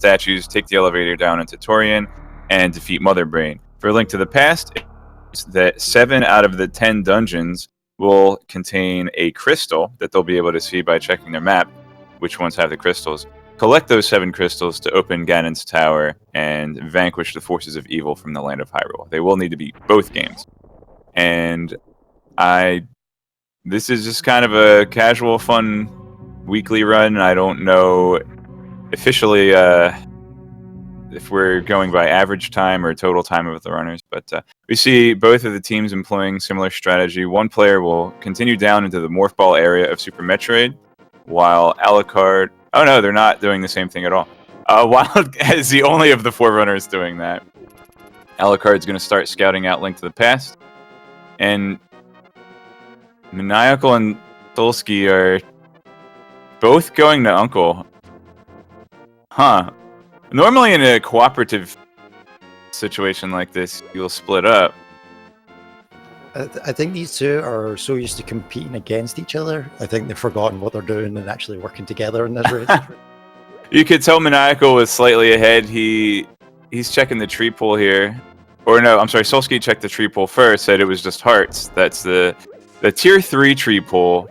statues, take the elevator down into Torian, and defeat Mother Brain. For A Link to the Past, it's that 7 out of the 10 dungeons will contain a crystal that they'll be able to see by checking their map, which ones have the crystals. Collect those 7 crystals to open Ganon's Tower and vanquish the forces of evil from the land of Hyrule. They will need to beat both games. And this is just kind of a casual, fun weekly run. I don't know officially if we're going by average time or total time of the runners, but we see both of the teams employing similar strategy. One player will continue down into the Morph Ball area of Super Metroid, while Alucard... Oh no, they're not doing the same thing at all. Wild is the only of the 4 runners doing that. Alucard's going to start scouting out Link to the Past, and Maniacal and Solsky are both going to Uncle. Huh. Normally in a cooperative situation like this, you'll split up. I think these two are so used to competing against each other. I think they've forgotten what they're doing and actually working together in this race. You could tell Maniacal was slightly ahead. He's checking the tree pool here. Or no, I'm sorry, Solsky checked the tree pool first, said it was just hearts. That's the tier 3 tree pool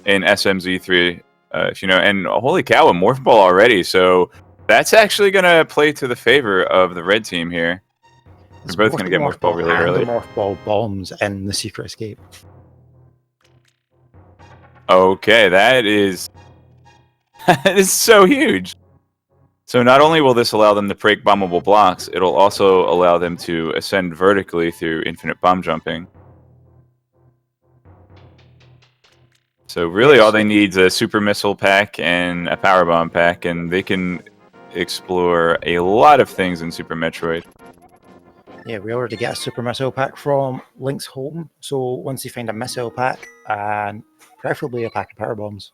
in SMZ3, if you know. And holy cow, a Morph Ball already. So that's actually going to play to the favor of the red team here. We're both going to get Morph Ball really early. The Morph Ball bombs in the secret escape. Okay, that is so huge. So not only will this allow them to break bombable blocks, it'll also allow them to ascend vertically through infinite bomb jumping. So really all they need is a super missile pack and a power bomb pack, and they can explore a lot of things in Super Metroid. Yeah, we already get a super missile pack from Link's home, so once you find a missile pack, and preferably a pack of power bombs,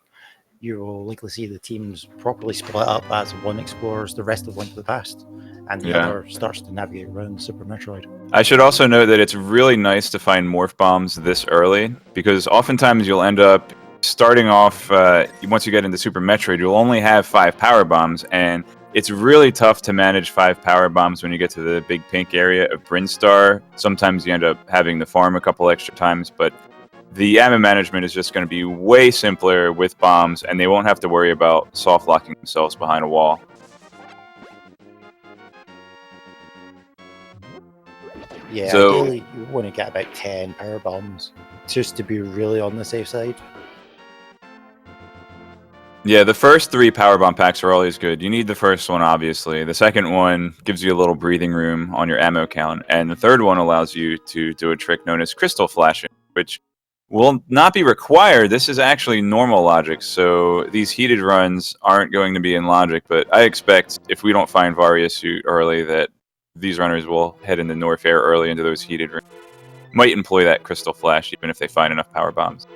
you will likely see the teams properly split up as one explores the rest of Link to the Past, and the other starts to navigate around Super Metroid. I should also note that it's really nice to find Morph Bombs this early, because oftentimes you'll end up starting off, once you get into Super Metroid, you'll only have 5 power bombs, and it's really tough to manage 5 power bombs when you get to the big pink area of Brinstar. Sometimes you end up having to farm a couple extra times, but the ammo management is just going to be way simpler with bombs, and they won't have to worry about soft locking themselves behind a wall. Yeah, so, ideally you want to get about 10 power bombs just to be really on the safe side. Yeah, the first 3 power bomb packs are always good. You need the first one, obviously. The second one gives you a little breathing room on your ammo count, and the third one allows you to do a trick known as crystal flashing, which will not be required. This is actually normal logic, so these heated runs aren't going to be in logic, but I expect if we don't find Varia suit early that these runners will head into Norfair early into those heated runs. Might employ that crystal flash even if they find enough power bombs.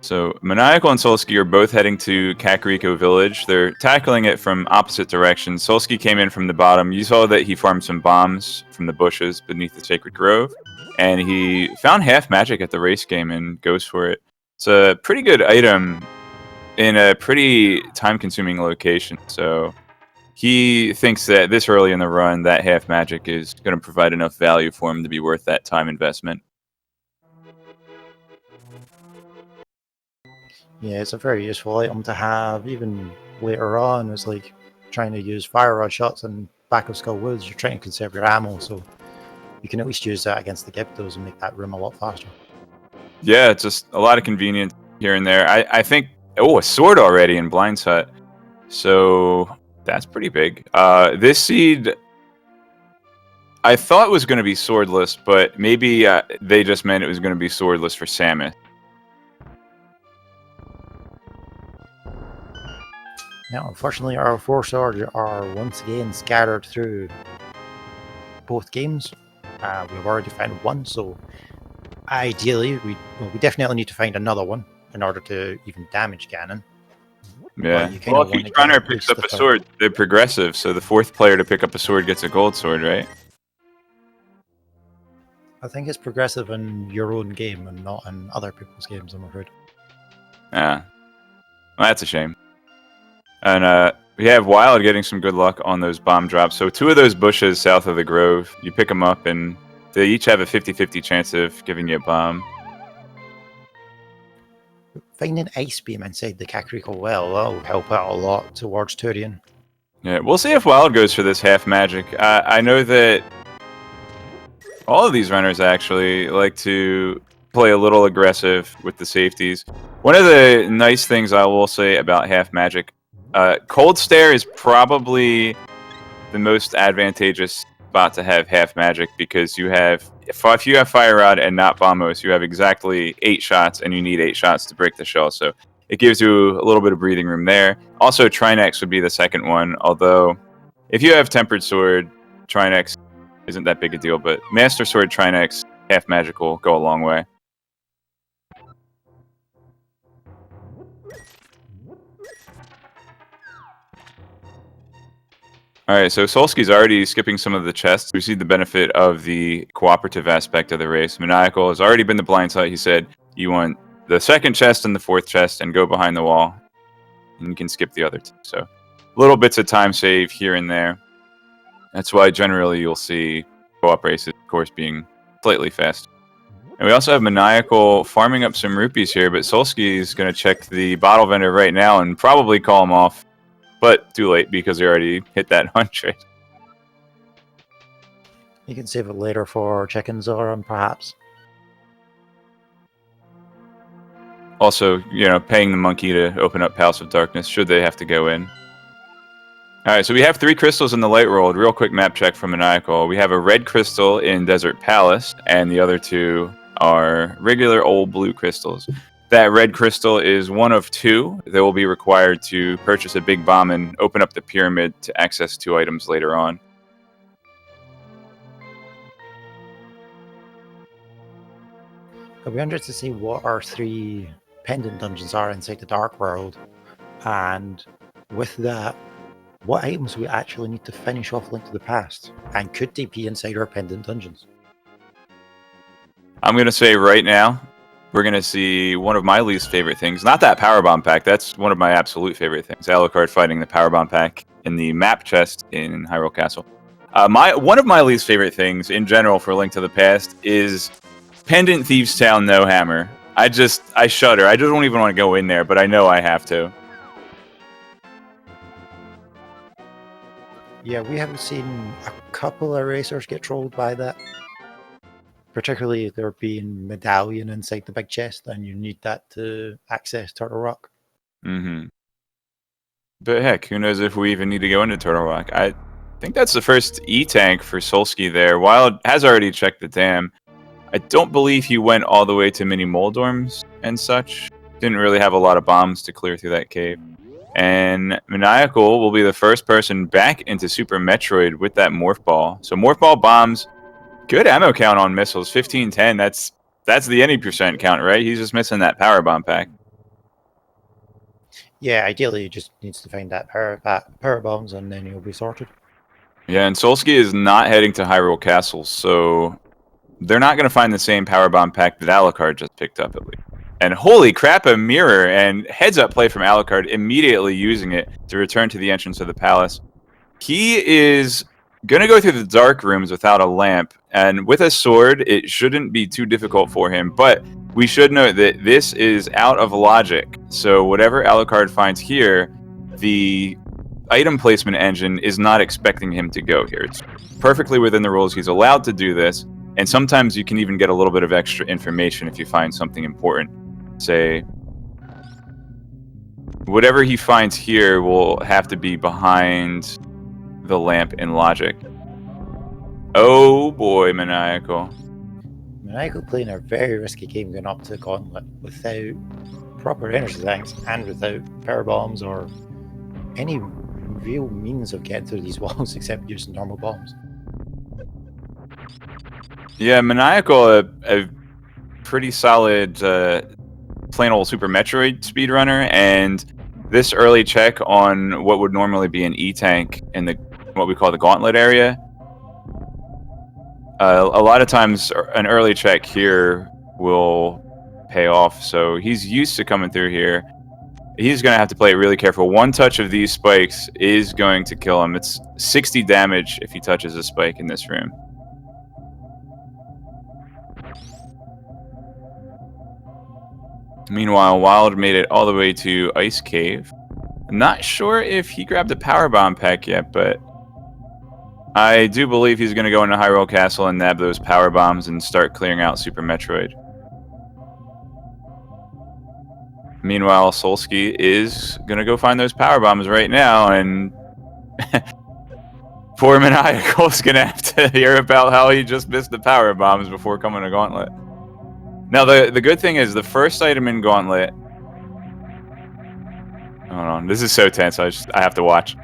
So Maniacal and Solsky are both heading to Kakariko Village. They're tackling it from opposite directions. Solsky came in from the bottom. You saw that he farmed some bombs from the bushes beneath the Sacred Grove, and he found half magic at the race game and goes for it. It's a pretty good item in a pretty time-consuming location, so he thinks that this early in the run, that half magic is going to provide enough value for him to be worth that time investment. Yeah, it's a very useful item to have. Even later on, it's like trying to use fire rod shots in back of Skull Woods. You're trying to conserve your ammo, so you can at least use that against the Gyptos and make that room a lot faster. Yeah, it's just a lot of convenience here and there. I think, a sword already in Blind's Hut. So that's pretty big. This seed, I thought was going to be swordless, but maybe they just meant it was going to be swordless for Samus. Now, unfortunately, our 4 swords are once again scattered through both games. We've already found one, so ideally, we definitely need to find another one in order to even damage Ganon. Yeah. Well, if each runner picks up a sword, they're progressive, so the 4th player to pick up a sword gets a gold sword, right? I think it's progressive in your own game and not in other people's games, I'm afraid. Yeah. Well, that's a shame. And we have Wild getting some good luck on those bomb drops. So 2 of those bushes south of the Grove, you pick them up, and they each have a 50-50 chance of giving you a bomb. Finding Ice Beam inside the Kakariko well, that'll help out a lot towards Turian. Yeah, we'll see if Wild goes for this half magic. I know that all of these runners actually like to play a little aggressive with the safeties. One of the nice things I will say about half magic, Cold Stare is probably the most advantageous spot to have half magic, because you have, if you have Fire Rod and not Bombos, you have exactly 8 shots, and you need 8 shots to break the shell. So it gives you a little bit of breathing room there. Also, Trinex would be the second one, although if you have Tempered Sword, Trinex isn't that big a deal, but Master Sword, Trinex, half magic will go a long way. Alright, so Solski's already skipping some of the chests. We see the benefit of the cooperative aspect of the race. Maniacal has already been the blind side. He said you want the second chest and the fourth chest and go behind the wall, and you can skip the other two. So little bits of time save here and there. That's why generally you'll see co-op races, of course, being slightly fast. And we also have Maniacal farming up some rupees here, but Solski's going to check the bottle vendor right now and probably call him off. But too late, because he already hit that 100. You can save it later for chickens or perhaps. Also, paying the monkey to open up Palace of Darkness, should they have to go in. Alright, so we have 3 crystals in the light world. Real quick map check from Maniacal. We have a red crystal in Desert Palace, and the other 2 are regular old blue crystals. That red crystal is one of 2 that will be required to purchase a big bomb and open up the pyramid to access 2 items later on. I'll be interested to see what our 3 pendant dungeons are inside the Dark World, and with that, what items we actually need to finish off Link to the Past, and could they be inside our pendant dungeons? I'm going to say right now, we're going to see one of my least favorite things. Not that Power Bomb pack. That's one of my absolute favorite things. Alucard fighting the Power Bomb pack in the map chest in Hyrule Castle. One of my least favorite things in general for Link to the Past is Pendant Thieves Town No Hammer. I shudder. I just don't even want to go in there, but I know I have to. Yeah, we haven't seen a couple of racers get trolled by that. Particularly if there being medallion inside the big chest, and you need that to access Turtle Rock. Mm-hmm. But heck, who knows if we even need to go into Turtle Rock. I think that's the first E-Tank for Solski there. Wild has already checked the dam. I don't believe he went all the way to Mini Moldorms and such. Didn't really have a lot of bombs to clear through that cave. And Maniacal will be the first person back into Super Metroid with that Morph Ball. So Morph Ball bombs, good ammo count on missiles, 1510. That's the any percent count, right? He's just missing that Power Bomb pack. Yeah, ideally he just needs to find that power bombs, and then he'll be sorted. Yeah, and Solski is not heading to Hyrule Castle, so they're not going to find the same Power Bomb pack that Alucard just picked up, at least. And holy crap, a mirror, and heads-up play from Alucard, immediately using it to return to the entrance of the palace. He is going to go through the dark rooms without a lamp, and with a sword, it shouldn't be too difficult for him, but we should note that this is out of logic. So whatever Alucard finds here, the item placement engine is not expecting him to go here. It's perfectly within the rules. He's allowed to do this, and sometimes you can even get a little bit of extra information if you find something important. Say, whatever he finds here will have to be behind the lamp in logic. Oh boy, Maniacal. Maniacal playing a very risky game going up to the gauntlet without proper energy tanks and without power bombs or any real means of getting through these walls except using normal bombs. Yeah, Maniacal, a pretty solid plain old Super Metroid speedrunner, and this early check on what would normally be an E-Tank in the what we call the gauntlet area. A lot of times an early check here will pay off, so he's used to coming through here. he's going to have to play it really careful. One touch of these spikes is going to kill him. It's 60 damage if he touches a spike in this room. Meanwhile, Wild made it all the way to Ice Cave. I'm not sure if he grabbed a Power Bomb pack yet, but I do believe he's going to go into Hyrule Castle and nab those Power Bombs and start clearing out Super Metroid. Meanwhile, Solsky is going to go find those Power Bombs right now, and poor Maniacal's going to have to hear about how he just missed the Power Bombs before coming to Gauntlet. Now, the good thing is the first item in Gauntlet... Hold on, this is so tense, I have to watch.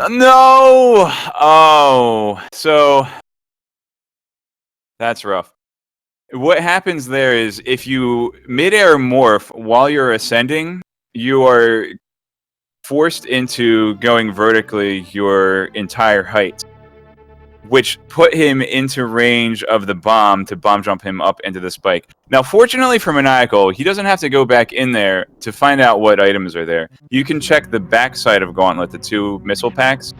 No! Oh, so... That's rough. What happens there is if you mid-air morph while you're ascending, you are forced into going vertically your entire height, which put him into range of the bomb to bomb jump him up into the spike. Now, fortunately for Maniacal, he doesn't have to go back in there to find out what items are there. You can check the backside of Gauntlet, the 2 missile packs,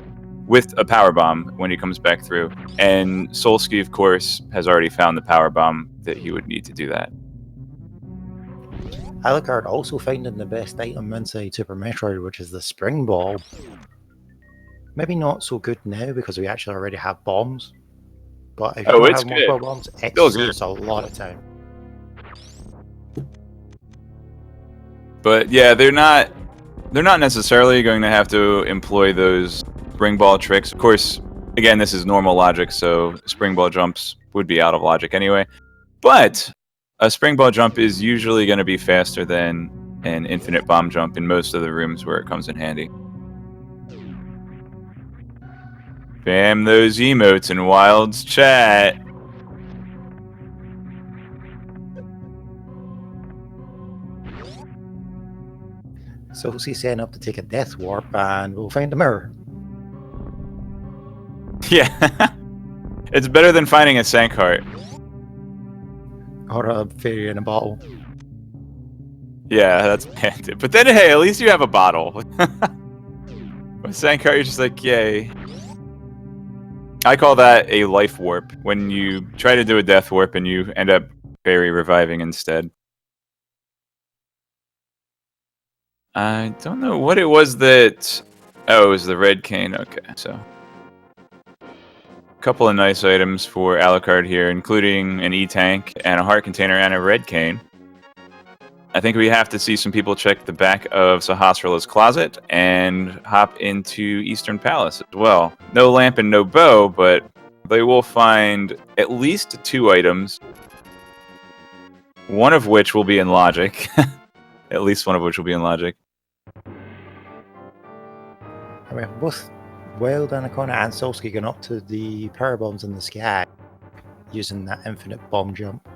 with a power bomb when he comes back through. And Solsky, of course, has already found the power bomb that he would need to do that. Alucard also finding the best item inside Super Metroid, which is the Spring Ball. Maybe not so good now because we actually already have bombs. But if you don't have multiple bombs, it saves a lot of time. But yeah, they're not necessarily going to have to employ those spring ball tricks. Of course, again, this is normal logic, so spring ball jumps would be out of logic anyway. But a spring ball jump is usually going to be faster than an infinite bomb jump in most of the rooms where it comes in handy. Bam those emotes in Wild's chat. So he's setting up to take a death warp and we'll find a mirror. Yeah. It's better than finding a sank heart. Or a fairy in a bottle. Yeah, that's bad. But then, hey, at least you have a bottle. With sank heart, you're just like, yay. I call that a life warp. When you try to do a death warp and you end up fairy reviving instead. I don't know what it was that... Oh, it was the red cane. Okay, so... A couple of nice items for Alucard here, including an E-Tank and a heart container and a red cane. I think we have to see some people check the back of Sahasrarla's closet and hop into Eastern Palace as well. No lamp and no bow, but they will find at least 2 items. One of which will be in logic. At least one of which will be in logic. I mean, both Wild and Anaconda and Solsky going up to the power bombs in the sky using that infinite bomb jump.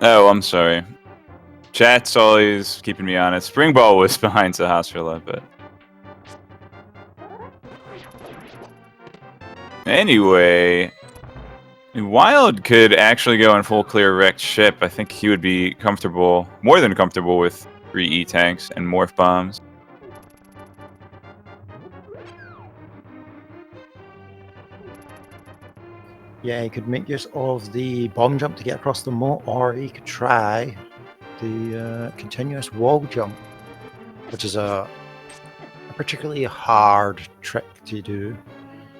Oh, I'm sorry. Chat's always keeping me honest. Spring Ball was behind Sahasrarla, but... Anyway... Wild could actually go in full clear wrecked ship. I think he would be comfortable, more than comfortable, with 3 E-Tanks and morph bombs. Yeah, he could make use of the bomb jump to get across the moat, or he could try the continuous wall jump, which is a particularly hard trick to do.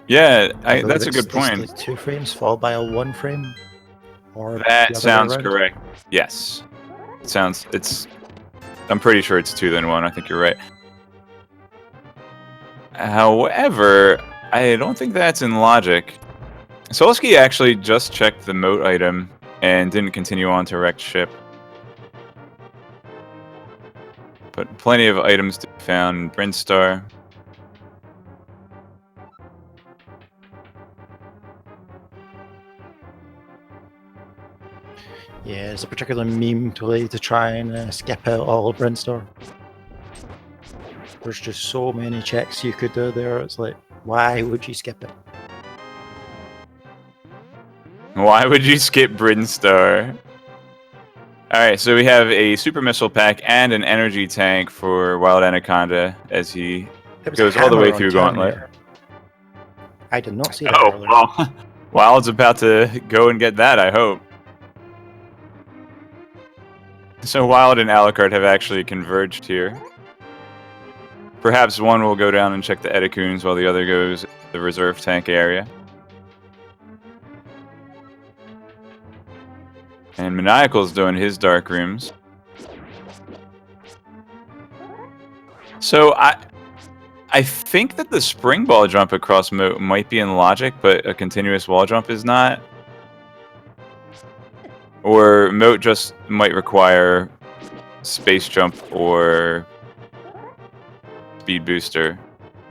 Yeah, that's a good point. 2 frames followed by a 1 frame. Or that sounds correct. Yes, I'm pretty sure it's 2 then 1. I think you're right. However, I don't think that's in logic. Solsky actually just checked the moat item and didn't continue on to wrecked ship. But plenty of items to be found in Brinstar. Yeah, it's a particular meme to try and skip out all of Brinstar. There's just so many checks you could do there. It's like Why would you skip it? Why would you skip Brinstar? Alright, so we have a super missile pack and an energy tank for Wild Anaconda as he goes all the way through Gauntlet. I did not see that Oh, earlier. well, Wild's about to go and get that, I hope. So Wild and Alucard have actually converged here. Perhaps one will go down and check the Edicoons while the other goes to the reserve tank area. And Maniacal's doing his dark rooms. So I think that the spring ball jump across Moat might be in logic, but a continuous wall jump is not. Or Moat just might require space jump or speed booster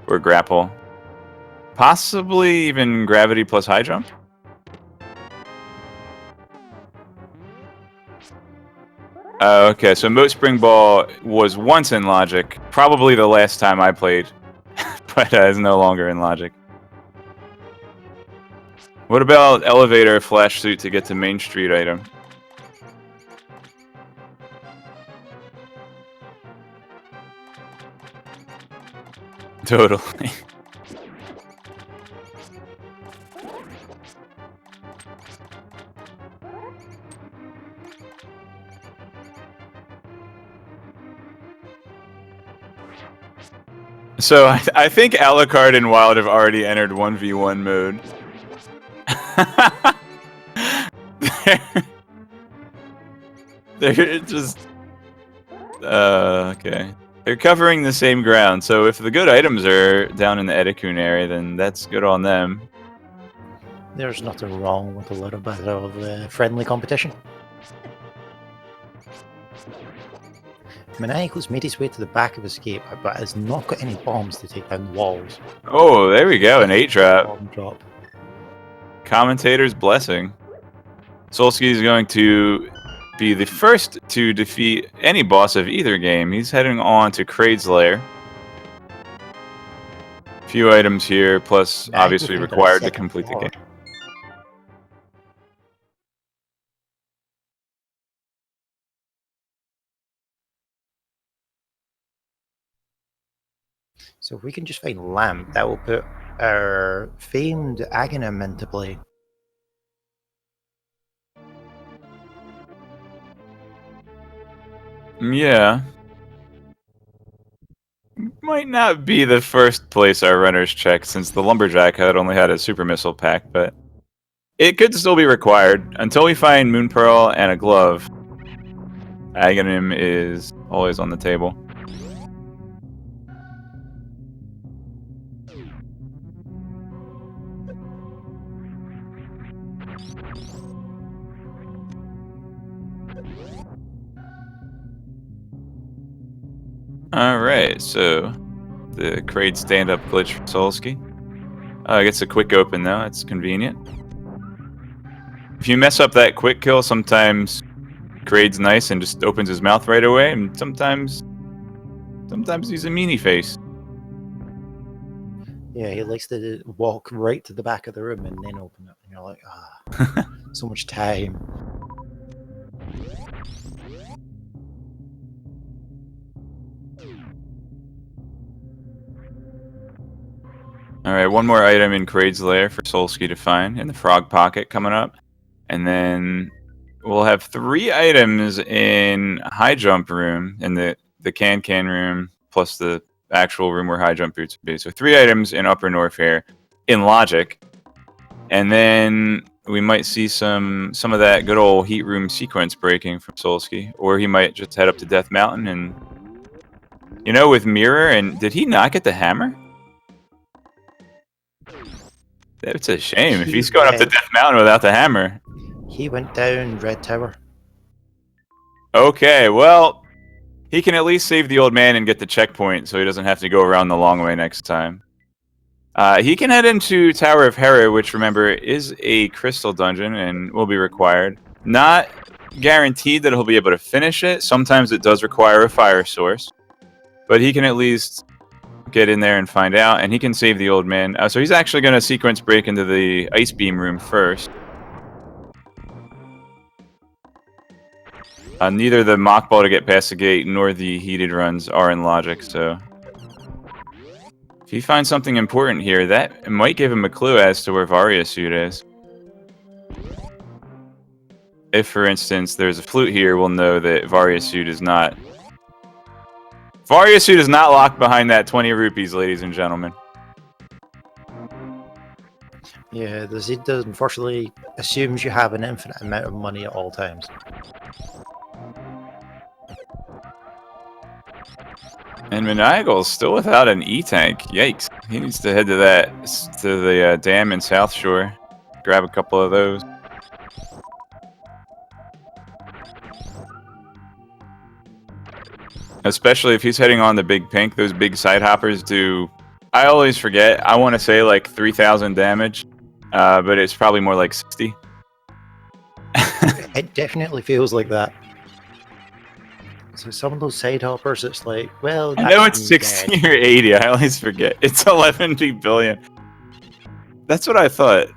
or grapple. Possibly even gravity plus high jump. Okay, so Moat Spring Ball was once in Logic. Probably the last time I played, but is no longer in Logic. What about Elevator Flash Suit to get to Main Street item? Totally. So I think Alucard and Wild have already entered 1v1 mode. They're just... okay. They're covering the same ground, so if the good items are down in the Edicoon area, then that's good on them. There's nothing wrong with a little bit of friendly competition. Maniacal's made his way to the back of Escape, but has not got any bombs to take down the walls. Oh, there we go, an 8-drop. Bomb drop. Commentator's blessing. Solsky is going to be the first to defeat any boss of either game. He's heading on to Kraid's Lair. Few items here, plus obviously required to complete the game. So if we can just find Lamp, that will put our famed Aghanim into play. Yeah. Might not be the first place our runners check, since the Lumberjack had only had a super missile pack, but it could still be required. Until we find Moon Pearl and a glove, Aghanim is always on the table. Alright, so the Kraid stand-up glitch for Solsky. Gets a quick open though, it's convenient. If you mess up that quick kill, sometimes Kraid's nice and just opens his mouth right away, and sometimes he's a meanie face. Yeah, he likes to walk right to the back of the room and then open it, and you're like, ah, so much time. Alright, one more item in Kraid's Lair for Solsky to find in the Frog Pocket coming up. And then we'll have 3 items in High Jump Room, in the Can room, plus the actual room where High Jump Boots would be. So 3 items in Upper North here in Logic. And then we might see some of that good old Heat Room sequence breaking from Solsky. Or he might just head up to Death Mountain and... You know, with Mirror, and did he not get the hammer? That's a shame. If he's going up to Death Mountain without the hammer. He went down Red Tower. Okay, well, he can at least save the old man and get the checkpoint so he doesn't have to go around the long way next time. He can head into Tower of Hera, which, remember, is a crystal dungeon and will be required. Not guaranteed that he'll be able to finish it. Sometimes it does require a fire source. But he can at least get in there and find out, and he can save the old man. So he's actually going to sequence break into the ice beam room first. Neither the mock ball to get past the gate nor the heated runs are in logic, so if he finds something important here, that might give him a clue as to where Varia suit is. If, for instance, there's a flute here, we'll know that Varia suit is not... Varia suit is not locked behind that 20 rupees, ladies and gentlemen. Yeah, the Zeta unfortunately assumes you have an infinite amount of money at all times. And Maniagal's still without an E-tank. Yikes. He needs to head to the dam in South Shore. Grab a couple of those. Especially if he's heading on the Big Pink. Those big side hoppers do... I always forget. I want to say like 3,000 damage. But it's probably more like 60. It definitely feels like that. So some of those side hoppers, it's like, well, I know it's 60 or 80. I always forget. It's 11 billion. That's what I thought.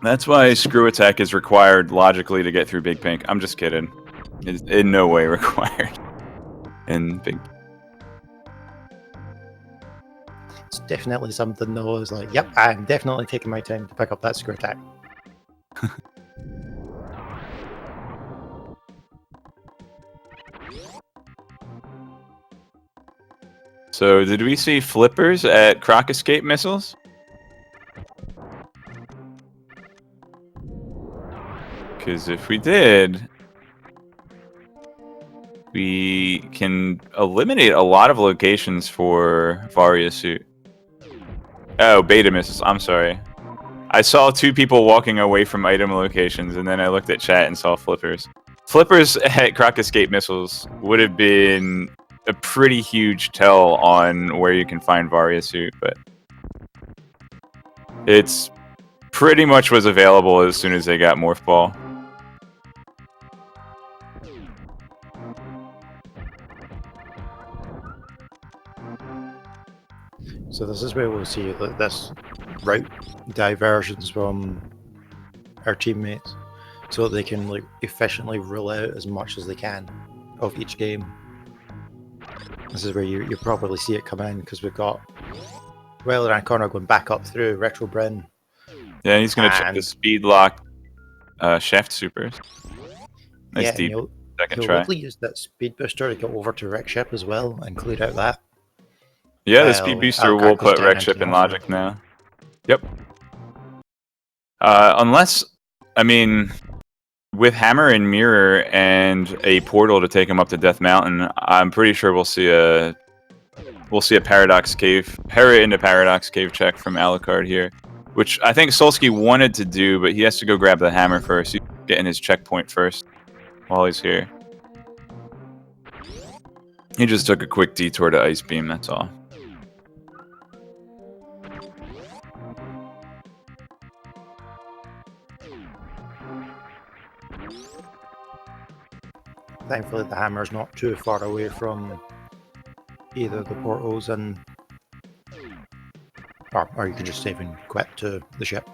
That's why screw attack is required logically to get through Big Pink. I'm just kidding. It's in no way required in Big Pink. It's definitely something though. Is like, yep, I'm definitely taking my time to pick up that screw attack. So, did we see flippers at Croc Escape missiles? Because if we did, we can eliminate a lot of locations for Varia suit. Oh, beta missiles. I'm sorry. I saw 2 people walking away from item locations, and then I looked at chat and saw flippers. Flippers at Croc Escape missiles would have been a pretty huge tell on where you can find Varia suit, but it's pretty much was available as soon as they got Morph Ball. So this is where we'll see that this route diversions from our teammates, so that they can like efficiently rule out as much as they can of each game. This is where you probably see it come in, because we've got Wildland Corner going back up through Retro Bryn. Yeah, he's going to check the speed lock shaft supers. Nice deep second try. He'll likely use that speed booster to get over to Wreck Ship as well and clear out that. Yeah, the speed booster will put Wreck Ship in logic now. Yep. Unless, I mean, with Hammer and Mirror and a portal to take him up to Death Mountain, I'm pretty sure we'll see a Paradox Cave, Hera into Paradox Cave check from Alucard here, which I think Solsky wanted to do, but he has to go grab the hammer first. He's getting his checkpoint first while he's here. He just took a quick detour to Ice Beam, that's all. Thankfully, the hammer's not too far away from either the portals, and or you can just save and quit to the ship.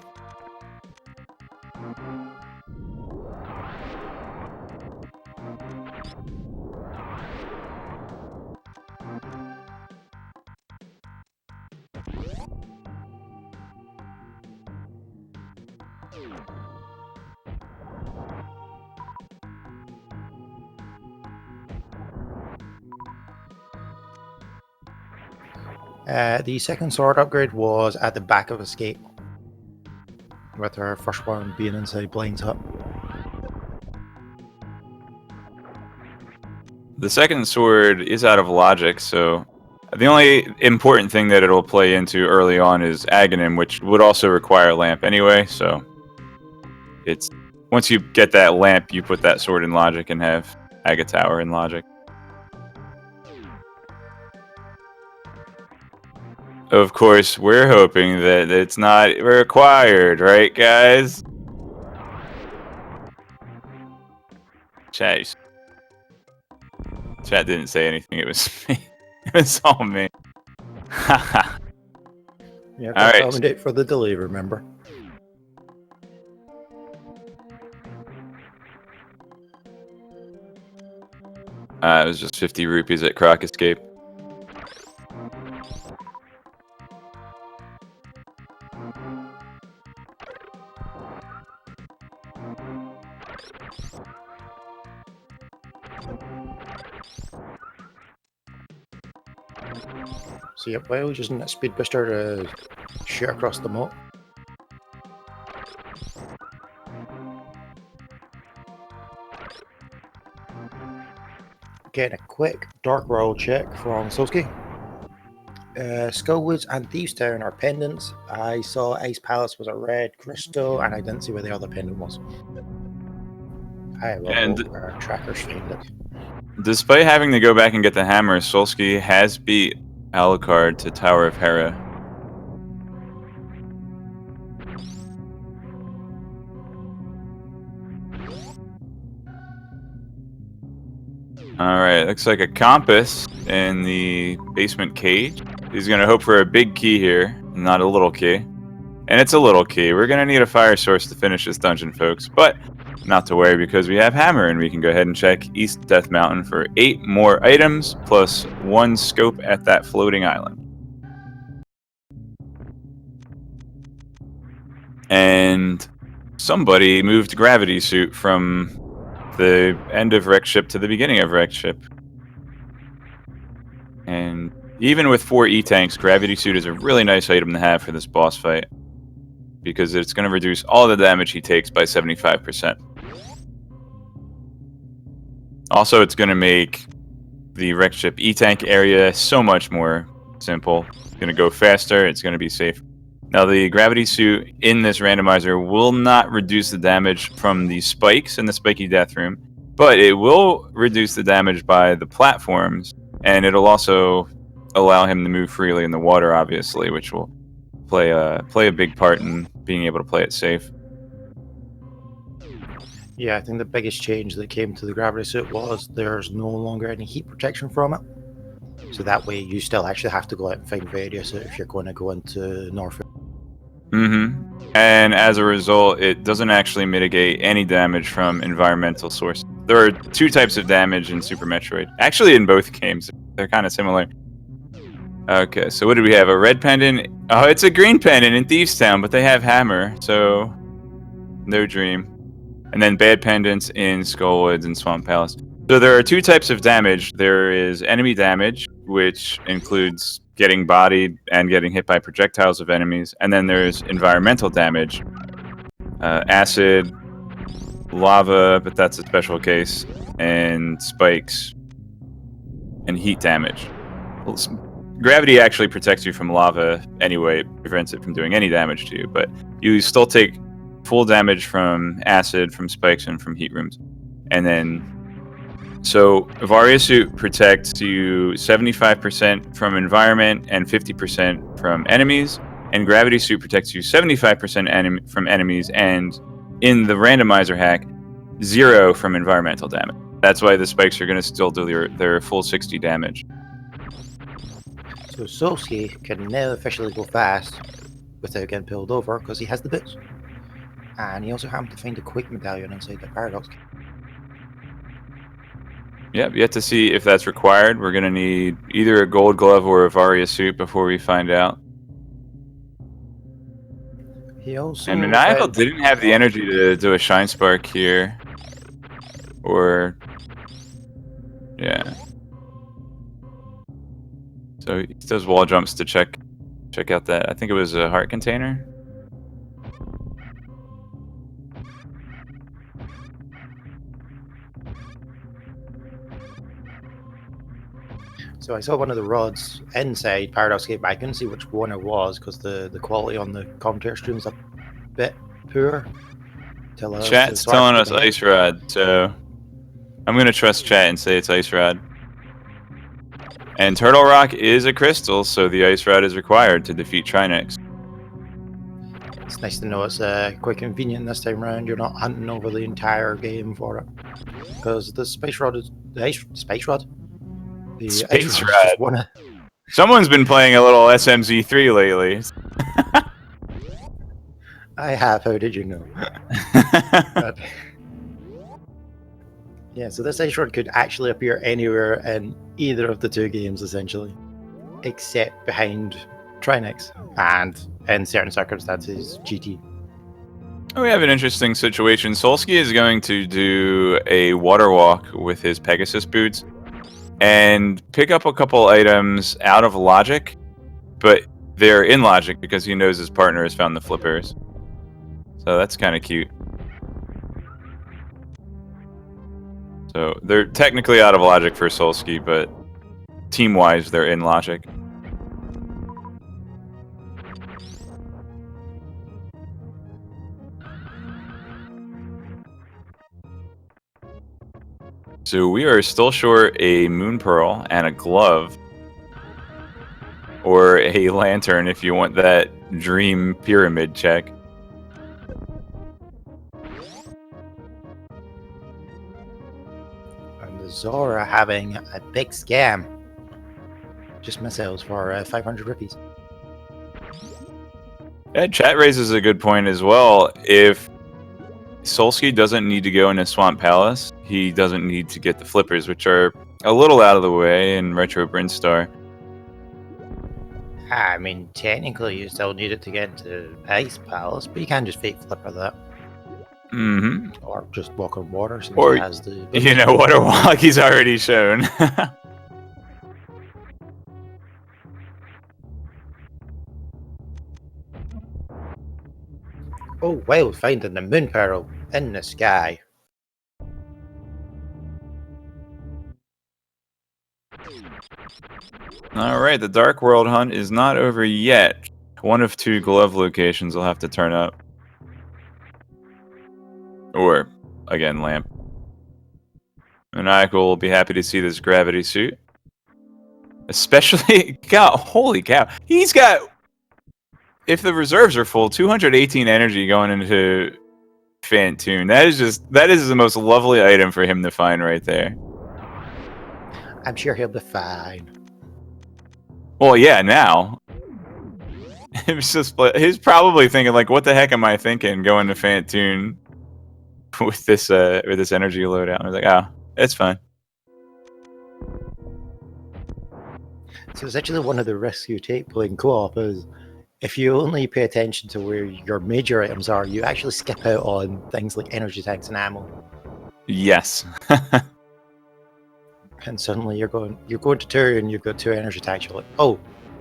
The second sword upgrade was at the back of Escape, with our first one being inside Blind's hut. The second sword is out of logic, so the only important thing that it'll play into early on is Aghanim, which would also require a lamp anyway, so it's once you get that lamp, you put that sword in logic and have Aga Tower in logic. Of course, we're hoping that it's not required, right, guys? Chase. Chat didn't say anything. It was me. It was all me. Haha. Yeah, All right. accommodate for the delay, remember? It was just 50 rupees at Croc Escape. So yep, well, using that speed booster to shoot across the moat. Getting a quick Dark World check from Solsky. Skullwoods and Thieves Town are pendants. I saw Ice Palace was a red crystal, and I didn't see where the other pendant was. I will hope our trackers find it. Despite having to go back and get the hammer, Solsky has beat Alucard to Tower of Hera. Alright, looks like a compass in the basement cage. He's going to hope for a big key here, not a little key. And it's a little key. We're going to need a fire source to finish this dungeon, folks. But not to worry, because we have hammer, and we can go ahead and check East Death Mountain for 8 more items, plus 1 scope at that floating island. And somebody moved gravity suit from the end of wreck ship to the beginning of wreck ship. And even with 4 E-tanks, gravity suit is a really nice item to have for this boss fight, because it's going to reduce all the damage he takes by 75%. Also, it's going to make the wreck ship E-tank area so much more simple. It's going to go faster, it's going to be safe. Now, the gravity suit in this randomizer will not reduce the damage from the spikes in the spiky death room, but it will reduce the damage by the platforms, and it'll also allow him to move freely in the water, obviously, which will play a big part in being able to play it safe. Yeah, I think the biggest change that came to the gravity suit was there's no longer any heat protection from it. So that way you still actually have to go out and find various if you're going to go into North. Mm-hmm. And as a result, it doesn't actually mitigate any damage from environmental sources. There are 2 types of damage in Super Metroid. Actually, in both games, they're kind of similar. Okay, so what do we have? A red pendant? Oh, it's a green pendant in Thieves Town, but they have hammer, so no dream. And then bad pendants in Skullwoods and Swamp Palace. So there are 2 types of damage. There is enemy damage, which includes getting bodied and getting hit by projectiles of enemies. And then there's environmental damage. Acid, lava, but that's a special case, and spikes, and heat damage. Gravity actually protects you from lava anyway. It prevents it from doing any damage to you, but you still take full damage from acid, from spikes, and from heat rooms. And then, so Varia Suit protects you 75% from environment and 50% from enemies, and Gravity Suit protects you 75% from enemies, and in the randomizer hack, 0 from environmental damage. That's why the spikes are going to still do their full 60 damage. So Solsky can now officially go fast without getting pulled over because he has the boots. And he also happened to find a quick medallion inside the paradox. Yep, yet to see if that's required. We're going to need either a gold glove or a Varia suit before we find out. He also and Maniacal didn't have the energy to do a Shine Spark here. Or... yeah. So he does wall jumps to check out that. I think it was a heart container. So I saw one of the rods inside Paradox Gate, but I couldn't see which one it was because the quality on the commentator stream is a bit poor. Chat's telling us Ice Rod, so I'm going to trust chat and say it's Ice Rod. And Turtle Rock is a crystal, so the Ice Rod is required to defeat Trinex. It's nice to know it's quite convenient this time around. You're not hunting over the entire game for it. Because the Space Rod is... the Space Rod? The Space Edgerunners Ride. just wanna. Someone's been playing a little SMZ3 lately. I have. How did you know? But, yeah, so this Edgerun could actually appear anywhere in either of the two games, essentially, except behind Trinex and, in certain circumstances, GT. We have an interesting situation. Solsky is going to do a water walk with his Pegasus boots and pick up a couple items out of logic, but they're in logic because he knows his partner has found the flippers. So that's kind of cute. So they're technically out of logic for Solsky, but team-wise, they're in logic. So we are still short a Moon Pearl and a glove. Or a lantern if you want that dream pyramid check. And the Zora having a big scam. Just missiles for 500 rupees. Chat raises a good point as well. If Solsky doesn't need to go into Swamp Palace, he doesn't need to get the flippers, which are a little out of the way in Retro Brinstar. I mean, technically you still need it to get into Ice Palace, but you can just fake flipper that. Mm-hmm. Or just walk on water since Or, he has the... you know, water walk he's already shown. Oh, wow, finding the Moon Pearl in the sky. Alright, the Dark World hunt is not over yet. One of two glove locations will have to turn up. Or, again, lamp. Maniacal will be happy to see this gravity suit. Especially, God, holy cow. He's got, if the reserves are full, 218 energy going into Phantoon. That is the most lovely item for him to find right there. I'm sure he'll be fine. Well, yeah, now. It was just, he's probably thinking, like, what the heck am I thinking going to Phantoon with this energy loadout? I was like, oh, it's fine. So it's actually one of the risks you take playing co-op is if you only pay attention to where your major items are, you actually skip out on things like energy tanks and ammo. Yes. And suddenly you're going to two and you've got two energy tanks. You're like, oh,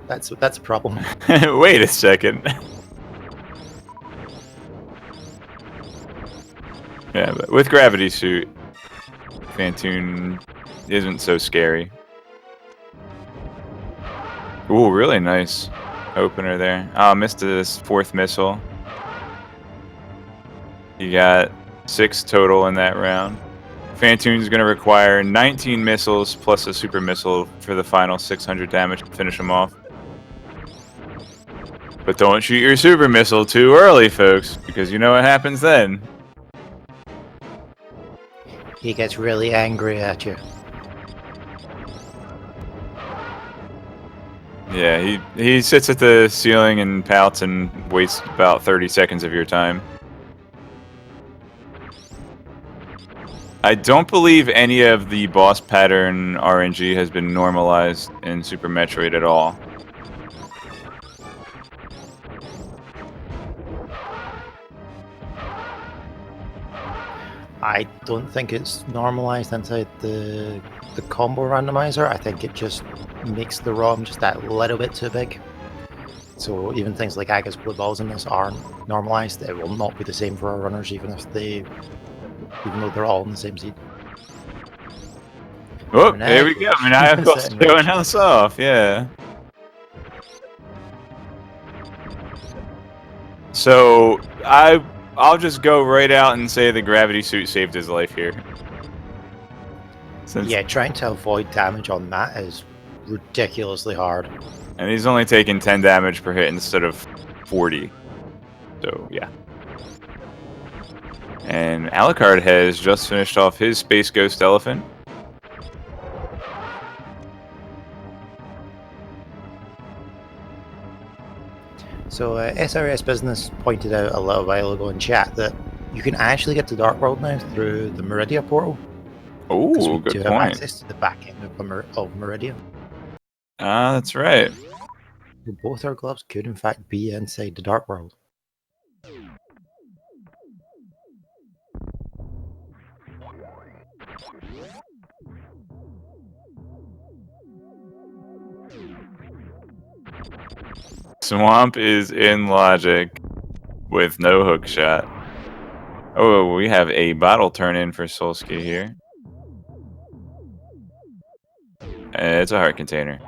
that's a problem. Wait a second. Yeah, but with Gravity Suit, Phantoon isn't so scary. Ooh, really nice opener there. Oh, missed this fourth missile. You got 6 total in that round. Phantoon's going to require 19 missiles plus a super missile for the final 600 damage to finish him off. But don't shoot your super missile too early, folks, because you know what happens then. He gets really angry at you. Yeah, he sits at the ceiling and pouts and wastes about 30 seconds of your time. I don't believe any of the boss pattern RNG has been normalized in Super Metroid at all. I don't think it's normalized inside the combo randomizer. I think it just makes the ROM just that little bit too big. So even things like Aga's blue balls in this aren't normalized. It will not be the same for our runners, even though they're all in the same seed. Oh, there we go. I mean, I have showing us off. Yeah. So I'll just go right out and say the gravity suit saved his life here. Yeah, trying to avoid damage on that is ridiculously hard. And he's only taking 10 damage per hit instead of 40. So, yeah. And Alucard has just finished off his Space Ghost Elephant. So SRS Business pointed out a little while ago in chat that you can actually get to Dark World now through the Meridia portal. Because we Oh, do good have point. access to the back end of Meridia. Ah, that's right. So both our gloves could in fact be inside the Dark World. Swamp is in logic with no hook shot. Oh, we have a bottle turn in for Solsky here. It's a heart container.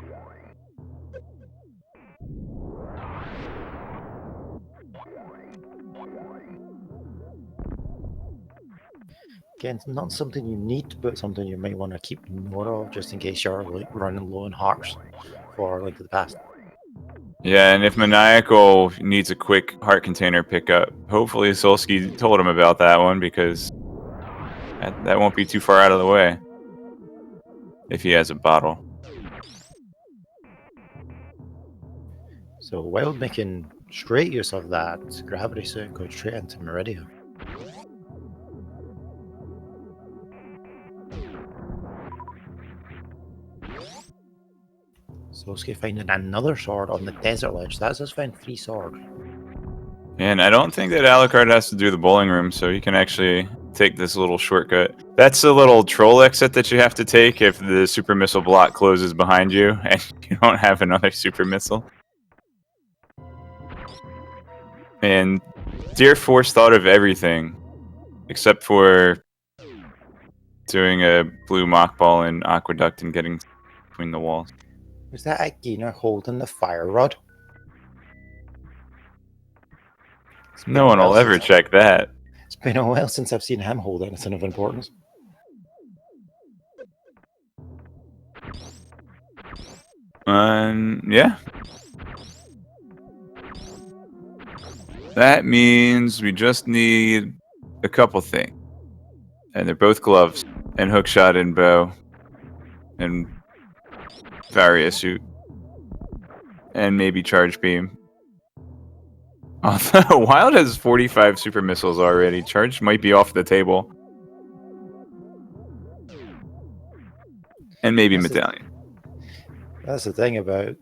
Again, it's not something you need, but something you might want to keep note of just in case you're like running low on hearts for Link to the Past. Yeah, and if Maniacal needs a quick heart container pickup, hopefully Solsky told him about that one because that won't be too far out of the way if he has a bottle. So while making straight use of that gravity suit, go straight into Meridia. Sosuke finding another sword on the desert ledge. That's us found 3 swords. And I don't think that Alucard has to do the bowling room, so he can actually take this little shortcut. That's a little troll exit that you have to take if the super missile block closes behind you and you don't have another super missile. And Dear Force thought of everything except for doing a blue mock ball in Aqueduct and getting between the walls. Was that Agina holding the fire rod? No one will ever check that. It's been a while since I've seen him hold anything of importance. Yeah. That means we just need a couple things. And they're both gloves, and hookshot and bow, and Varia suit, and maybe charge beam. Although Wild has 45 super missiles already. Charge might be off the table. And maybe Medallion. That's the thing about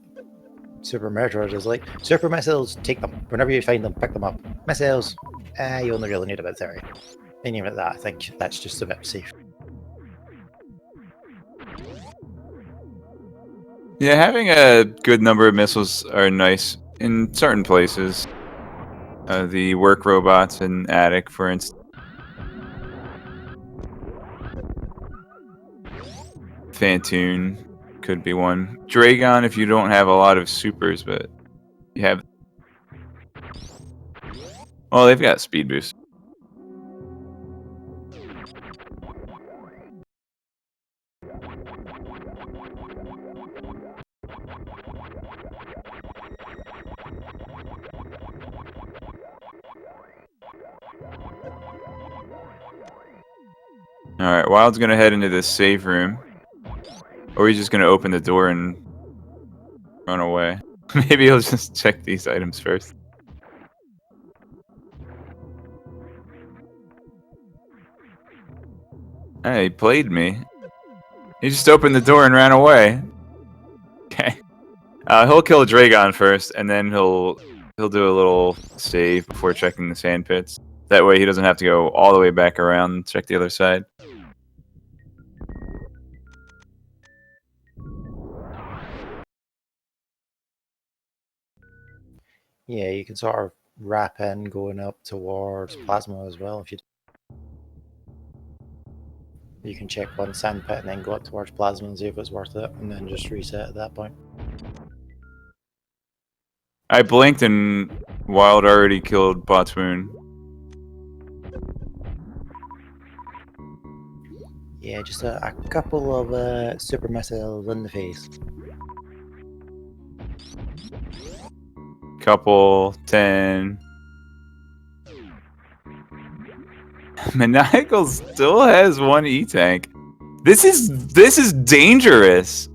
Super Metroid is like, super missiles, take them. Whenever you find them, pick them up. Missiles, you only really need about 30. And even at that, I think that's just a bit safe. Yeah, having a good number of missiles are nice in certain places. The work robots in Attic, for instance. Fantoon could be one. Dragon if you don't have a lot of supers, but you have... Well, they've got speed boost. Alright, Wild's gonna head into this save room. Or he's just gonna open the door and run away. Maybe he'll just check these items first. Hey, he played me. He just opened the door and ran away. Okay. He'll kill Dragon first, and then he'll do a little save before checking the sand pits. That way he doesn't have to go all the way back around and check the other side. Yeah, you can sort of wrap in going up towards Plasma as well if you... You can check one sand pit and then go up towards Plasma and see if it's worth it, and then just reset at that point. I blinked and Wild already killed Botswoon. Yeah, just a couple of super missiles in the face. Couple, 10. Maniacal still has one E-tank. This is dangerous.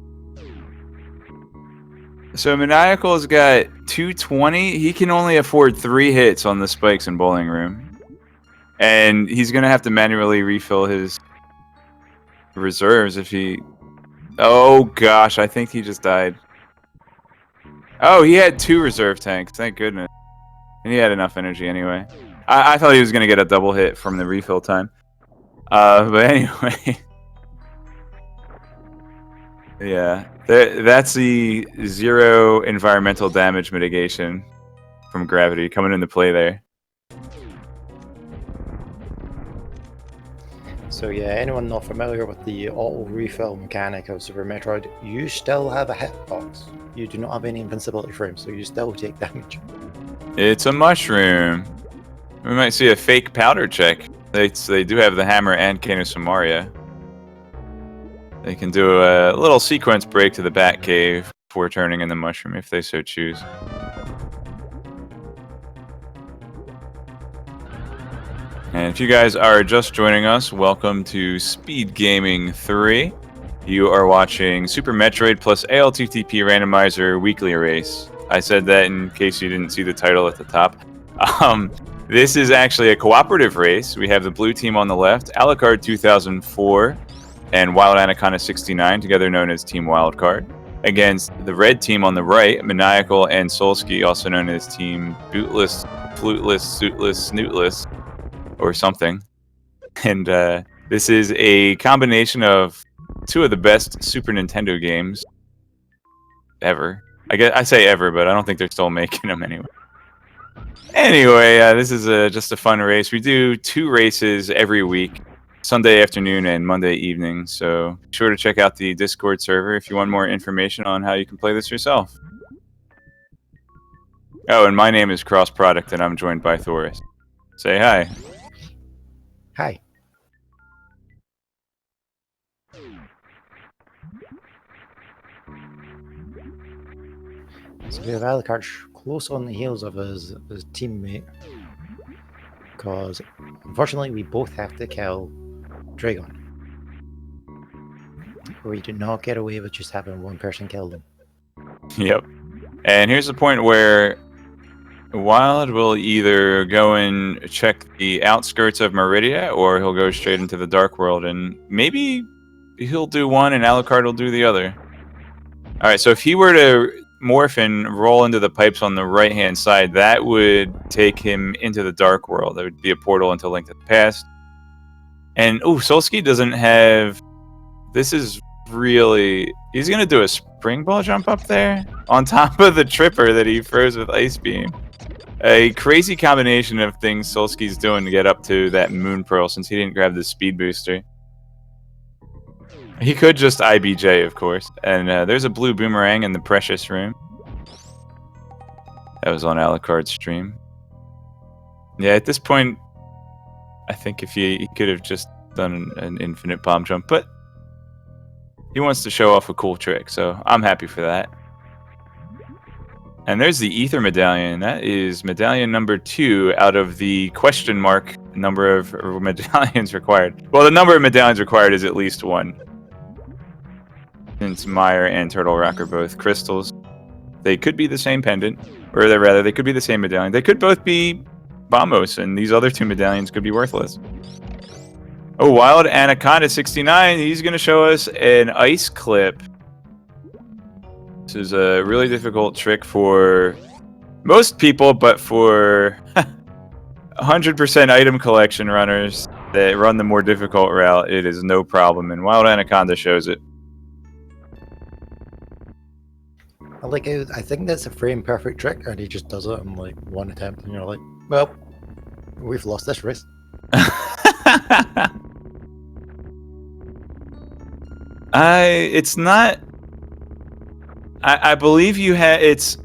So Maniacal's got 220. He can only afford 3 hits on the spikes in Bowling Room. And he's going to have to manually refill his reserves if he... Oh, gosh. I think he just died. Oh, he had 2 reserve tanks. Thank goodness. And he had enough energy anyway. I thought he was going to get a double hit from the refill time. But anyway... Yeah, that's the 0 environmental damage mitigation from gravity coming into play there. So yeah, anyone not familiar with the auto refill mechanic of Super Metroid, you still have a hitbox. You do not have any invincibility frames, so you still take damage. It's a mushroom. We might see a fake powder check. They do have the hammer and Kano Samaria. They can do a little sequence break to the Batcave before turning in the mushroom if they so choose. And if you guys are just joining us, welcome to Speed Gaming 3. You are watching Super Metroid plus ALTTP Randomizer Weekly Race. I said that in case you didn't see the title at the top. This is actually a cooperative race. We have the blue team on the left, Alucard 2004, and Wild Anaconda 69, together known as Team Wildcard, against the red team on the right, Maniacal and Solsky, also known as Team Bootless, Fluteless, Suitless, Snootless, or something. And this is a combination of 2 of the best Super Nintendo games ever. I say ever, but I don't think they're still making them anyway. Anyway, this is just a fun race. We do 2 races every week. Sunday afternoon and Monday evening, so be sure to check out the Discord server if you want more information on how you can play this yourself. Oh, and my name is Cross Product, and I'm joined by Thoris. Say hi. Hi. So we have Alucard close on the heels of his teammate, because unfortunately we both have to kill Dragon. We do not get away with just having one person kill them. Yep. And here's the point where Wild will either go and check the outskirts of Meridia, or he'll go straight into the Dark World, and maybe he'll do one and Alucard will do the other. Alright, so if he were to morph and roll into the pipes on the right-hand side, that would take him into the Dark World. That would be a portal into Link to the Past. And, ooh, Solsky doesn't have... This is really... He's going to do a spring ball jump up there on top of the tripper that he froze with Ice Beam. A crazy combination of things Solsky's doing to get up to that Moon Pearl since he didn't grab the speed booster. He could just IBJ, of course. And there's a blue boomerang in the Precious Room. That was on Alucard's stream. Yeah, at this point, I think if he could have just done an infinite palm jump, but he wants to show off a cool trick, so I'm happy for that. And there's the Ether Medallion. That is medallion number 2 out of the question mark number of medallions required. Well, the number of medallions required is at least 1. Since Meyer and Turtle Rock are both crystals, they could be the same pendant, or rather, they could be the same medallion. They could both be Bombos, and these other 2 medallions could be worthless. Oh, Wild Anaconda 69, he's going to show us an ice clip. This is a really difficult trick for most people, but for 100% item collection runners that run the more difficult route, it is no problem, and Wild Anaconda shows it. I think that's a frame perfect trick, and he just does it in like 1 attempt, and you're like, well, we've lost this race. It's not. I believe you had. It's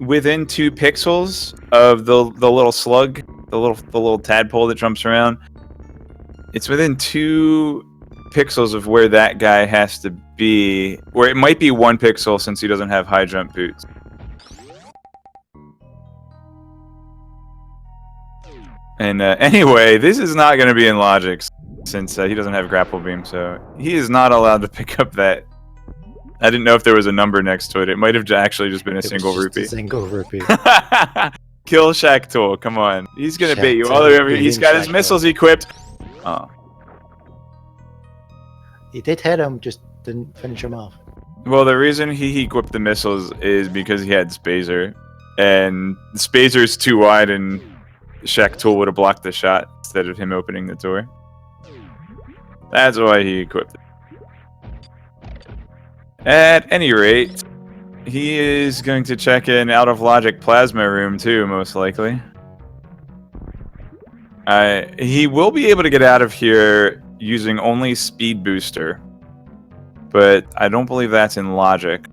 within 2 pixels of the little slug, the little tadpole that jumps around. It's within 2 pixels of where that guy has to be. Where it might be 1 pixel since he doesn't have high jump boots. And anyway, this is not going to be in logic since he doesn't have grapple beam, so he is not allowed to pick up that I didn't know if there was a number next to it. It might have actually just been a single It was just rupee. a single rupee. Kill Shack Tool. Come on. He's going to bait you all the way over. He's got his missiles equipped. Oh. He did hit him, just didn't finish him off. Well, the reason he equipped the missiles is because he had Spazer. And the Spazer's too wide, and Shack Tool would have blocked the shot instead of him opening the door. That's why he equipped it. At any rate, he is going to check in out of logic plasma room too, most likely. He will be able to get out of here using only speed booster, but I don't believe that's in logic.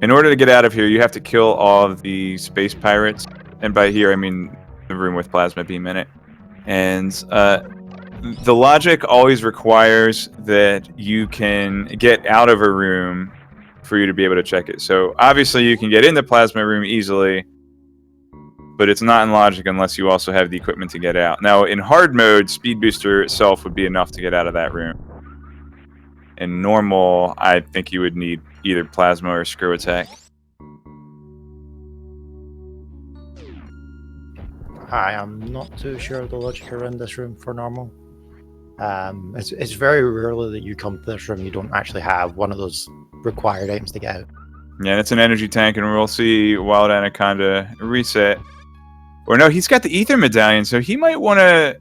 In order to get out of here, you have to kill all of the space pirates, and by here I mean the room with plasma beam in it. And the logic always requires that you can get out of a room for you to be able to check it. So obviously you can get in the plasma room easily, but it's not in logic unless you also have the equipment to get out. Now in hard mode, speed booster itself would be enough to get out of that room. In normal, I think you would need either plasma or screw attack. I am not too sure of the logic around this room for normal. It's very rarely that you come to this room you don't actually have one of those required items to get out. Yeah, it's an energy tank, and we'll see Wild Anaconda reset. Or no, he's got the ether medallion, so he might want to...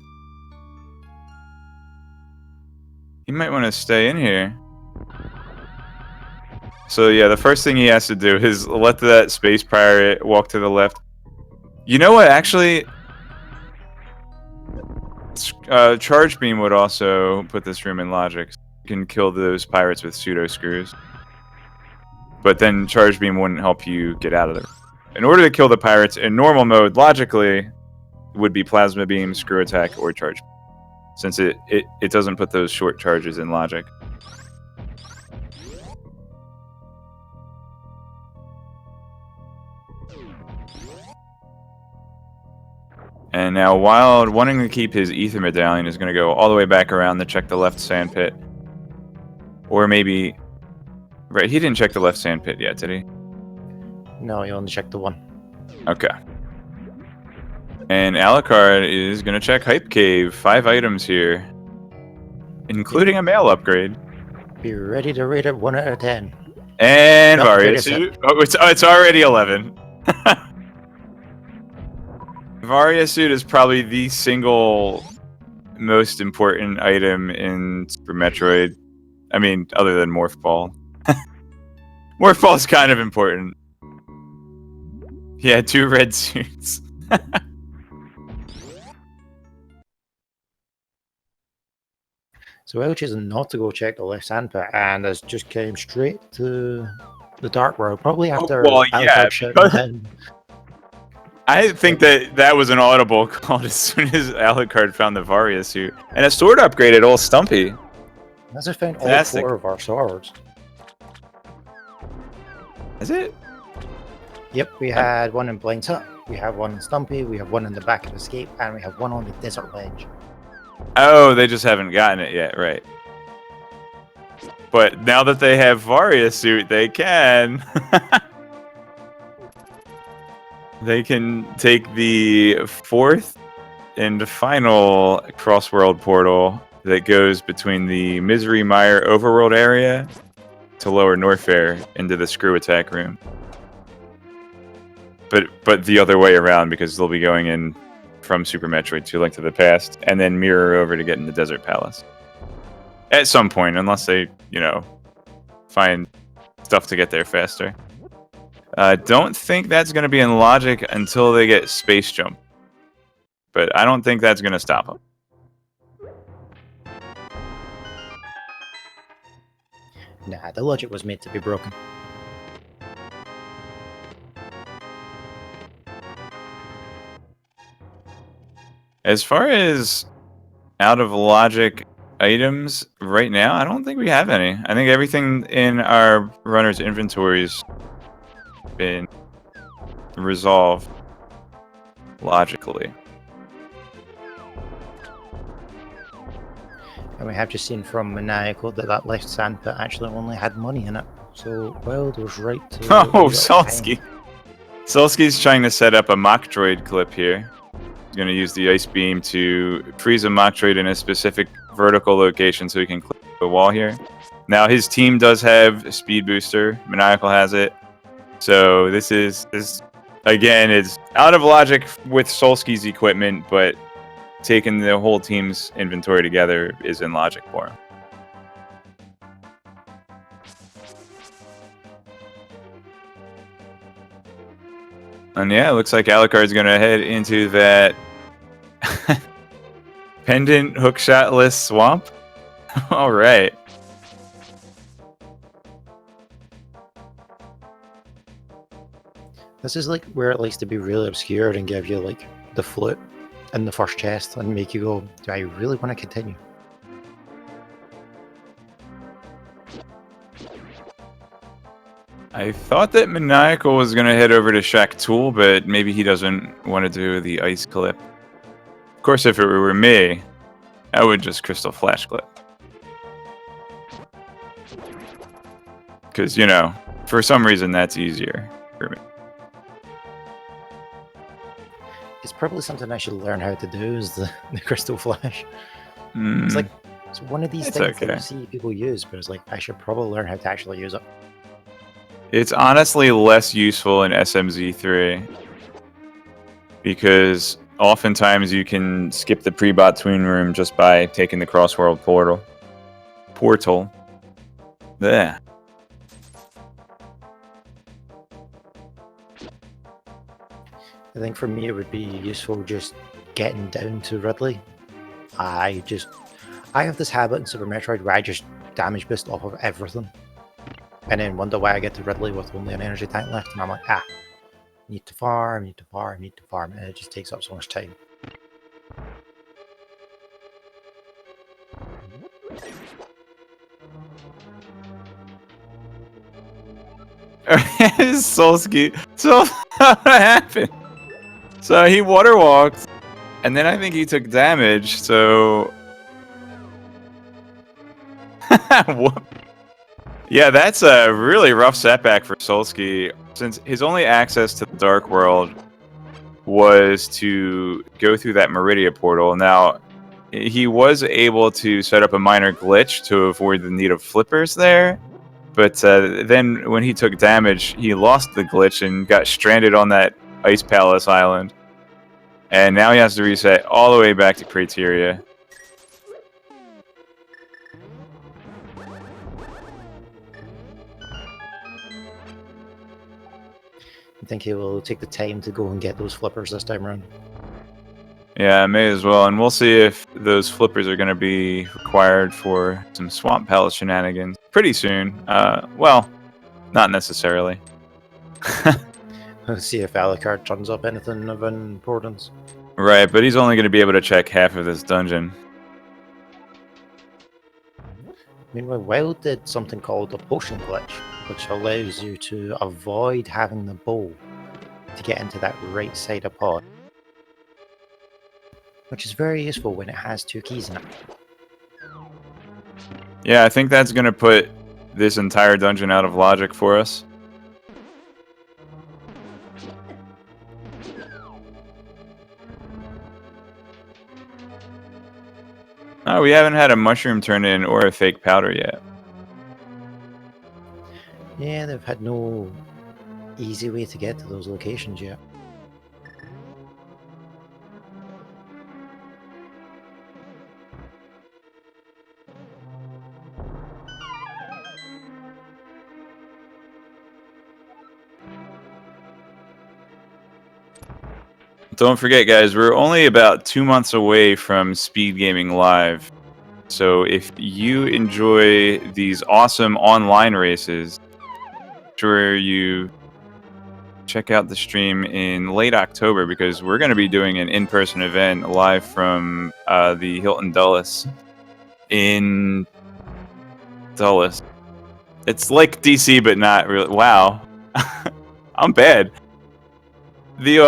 He might want to stay in here. So yeah, the first thing he has to do is let that space pirate walk to the left. You know what, actually... Charge Beam would also put this room in logic. You can kill those pirates with pseudo screws. But then Charge Beam wouldn't help you get out of there. In order to kill the pirates in normal mode, logically, would be Plasma Beam, Screw Attack, or Charge Beam, since it doesn't put those short charges in logic. And now Wild, wanting to keep his Ether Medallion, is going to go all the way back around to check the left sand pit. Or maybe... Right, he didn't check the left sand pit yet, did he? No, he only checked the one. Okay. And Alucard is going to check Hype Cave. 5 items here. Including a mail upgrade. Be ready to rate it 1 out of 10. And Varia Suit. Oh, it's already 11. Varia Suit is probably the single most important item in Super Metroid. I mean, other than Morph Ball. Morph Ball is kind of important. He had 2 red suits. So Will choosing not to go check the left sand pit and has just came straight to the Dark World, probably after I think that was an audible call as soon as Alucard found the Varia suit. And a sword upgraded old Stumpy. As I found all 4 of our swords. Is it? Yep, we had one in Blind's Hut, we have one in Stumpy, we have one in the back of Escape, and we have one on the Desert Ledge. Oh, they just haven't gotten it yet, right. But now that they have Varia suit, they can. They can take the 4th and final cross-world portal that goes between the Misery Mire overworld area to Lower Norfair into the Screw Attack room. But the other way around, because they'll be going in from Super Metroid to Link to the Past, and then mirror over to get in the Desert Palace. At some point, unless they, find stuff to get there faster. Don't think that's going to be in logic until they get Space Jump. But I don't think that's going to stop them. Nah, the logic was made to be broken. As far as out of logic items right now, I don't think we have any. I think everything in our runner's inventory's been resolved logically. And we have just seen from Maniacal that left sandpit actually only had money in it. So Wild was right to Oh, leave it behind. Solsky. Solsky's trying to set up a mock droid clip here. He's going to use the ice beam to freeze a mock droid in a specific vertical location so he can clip the wall here. Now his team does have a speed booster. Maniacal has it. So this again, it's out of logic with Solsky's equipment, but taking the whole team's inventory together is in logic for him. And yeah, it looks like Alucard's going to head into that pendant hookshotless swamp. All right. This is like where it likes to be really obscured and give you like the flute in the first chest and make you go, do I really want to continue? I thought that Maniacal was going to head over to Shaq-Tool, but maybe he doesn't want to do the ice clip. Of course, if it were me, I would just Crystal Flash clip. Because, you know, for some reason that's easier for me. It's probably something I should learn how to do, is the Crystal Flash. Mm, It's like, it's one of these It's things that okay. you see people use, but it's like, I should probably learn how to actually use it. it's honestly less useful in SMZ3 because oftentimes you can skip the pre-bot tween room just by taking the cross-world portal. There. I think for me it would be useful just getting down to Ridley. I have this habit in Super Metroid where I just damage boost off of everything. And then wonder why I get to Ridley with only an energy tank left, and I'm like, need to farm, and it just takes up so much time. Solsky. So what happened? So he water walked, and then I think he took damage. So Whoop. Yeah, that's a really rough setback for Solsky, since his only access to the Dark World was to go through that Meridia portal. Now, he was able to set up a minor glitch to avoid the need of flippers there, but then when he took damage, he lost the glitch and got stranded on that Ice Palace Island. And now he has to reset all the way back to Crateria. I think he will take the time to go and get those flippers this time around. Yeah, may as well. And we'll see if those flippers are going to be required for some Swamp Palace shenanigans pretty soon. Well, not necessarily. Let's see if Alucard turns up anything of importance. Right, but he's only going to be able to check half of this dungeon. Meanwhile, Wild did something called a potion glitch, which allows you to avoid having the bow to get into that right side of pod, which is very useful when it has 2 keys in it. Yeah, I think that's going to put this entire dungeon out of logic for us. Oh, we haven't had a mushroom turn in or a fake powder yet. Yeah, they've had no easy way to get to those locations yet. Don't forget, guys, we're only about 2 months away from Speed Gaming Live. So if you enjoy these awesome online races, sure you check out the stream in late October, because we're going to be doing an in-person event live from the Hilton Dulles in Dulles. It's like DC, but not really. Wow. I'm bad. The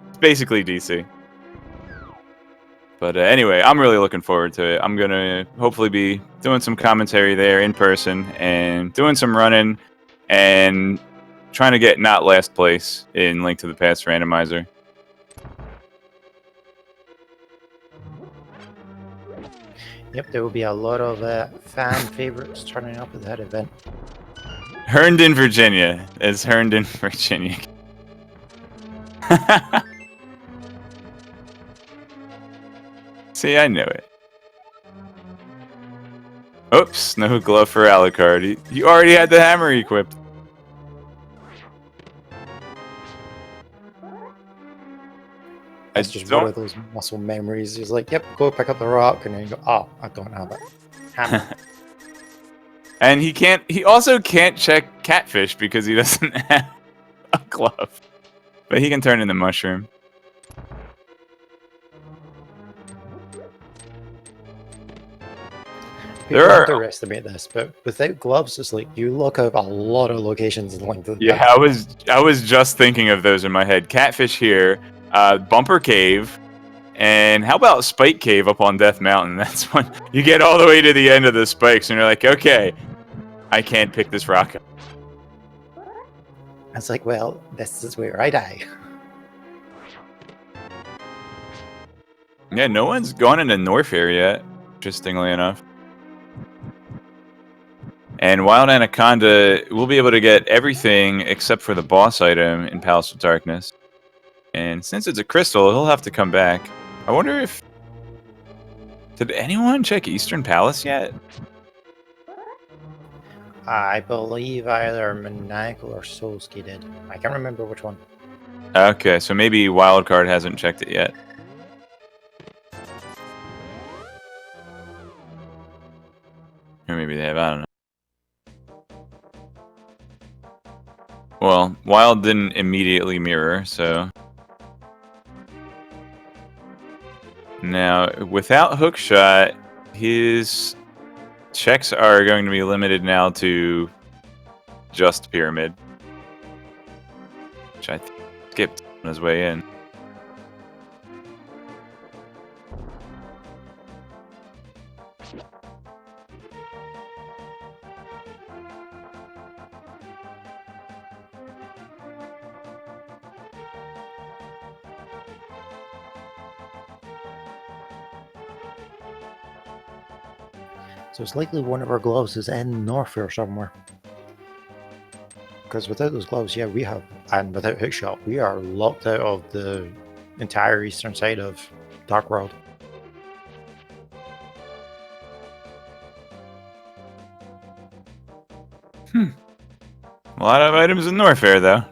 it's basically DC. But anyway, I'm really looking forward to it. I'm going to hopefully be doing some commentary there in person and doing some running and trying to get not last place in Link to the Past Randomizer. Yep, there will be a lot of fan favorites turning up at that event. Herndon, Virginia. It's Herndon, Virginia. See, I knew it. Oops, no glove for Alucard. You already had the hammer equipped. That's just one of those muscle memories. He's like, yep, go pick up the rock, and then you go, oh, I don't have it. Hammer. And he also can't check catfish because he doesn't have a glove. But he can turn into mushroom. People underestimate this, but without gloves, it's like you look up a lot of locations in Link to the Past. I was just thinking of those in my head. Catfish here, Bumper Cave, and how about Spike Cave up on Death Mountain? That's when you get all the way to the end of the spikes, and you're like, okay, I can't pick this rock up. It's like, well, this is where I die. Yeah, no one's gone into Norfair yet, interestingly enough. And Wild Anaconda will be able to get everything except for the boss item in Palace of Darkness. And since it's a crystal, he'll have to come back. I wonder if... Did anyone check Eastern Palace yet? I believe either Maniacal or Soulski did. I can't remember which one. Okay, so maybe Wildcard hasn't checked it yet. Or maybe they have, I don't know. Well, Wild didn't immediately mirror, so... Now, without Hookshot, his checks are going to be limited now to just Pyramid. Which I skipped on his way in. So it's likely one of our gloves is in Norfair somewhere. Because without those gloves, yeah, we have, and without Hookshot, we are locked out of the entire eastern side of Dark World. A lot of items in Norfair, though.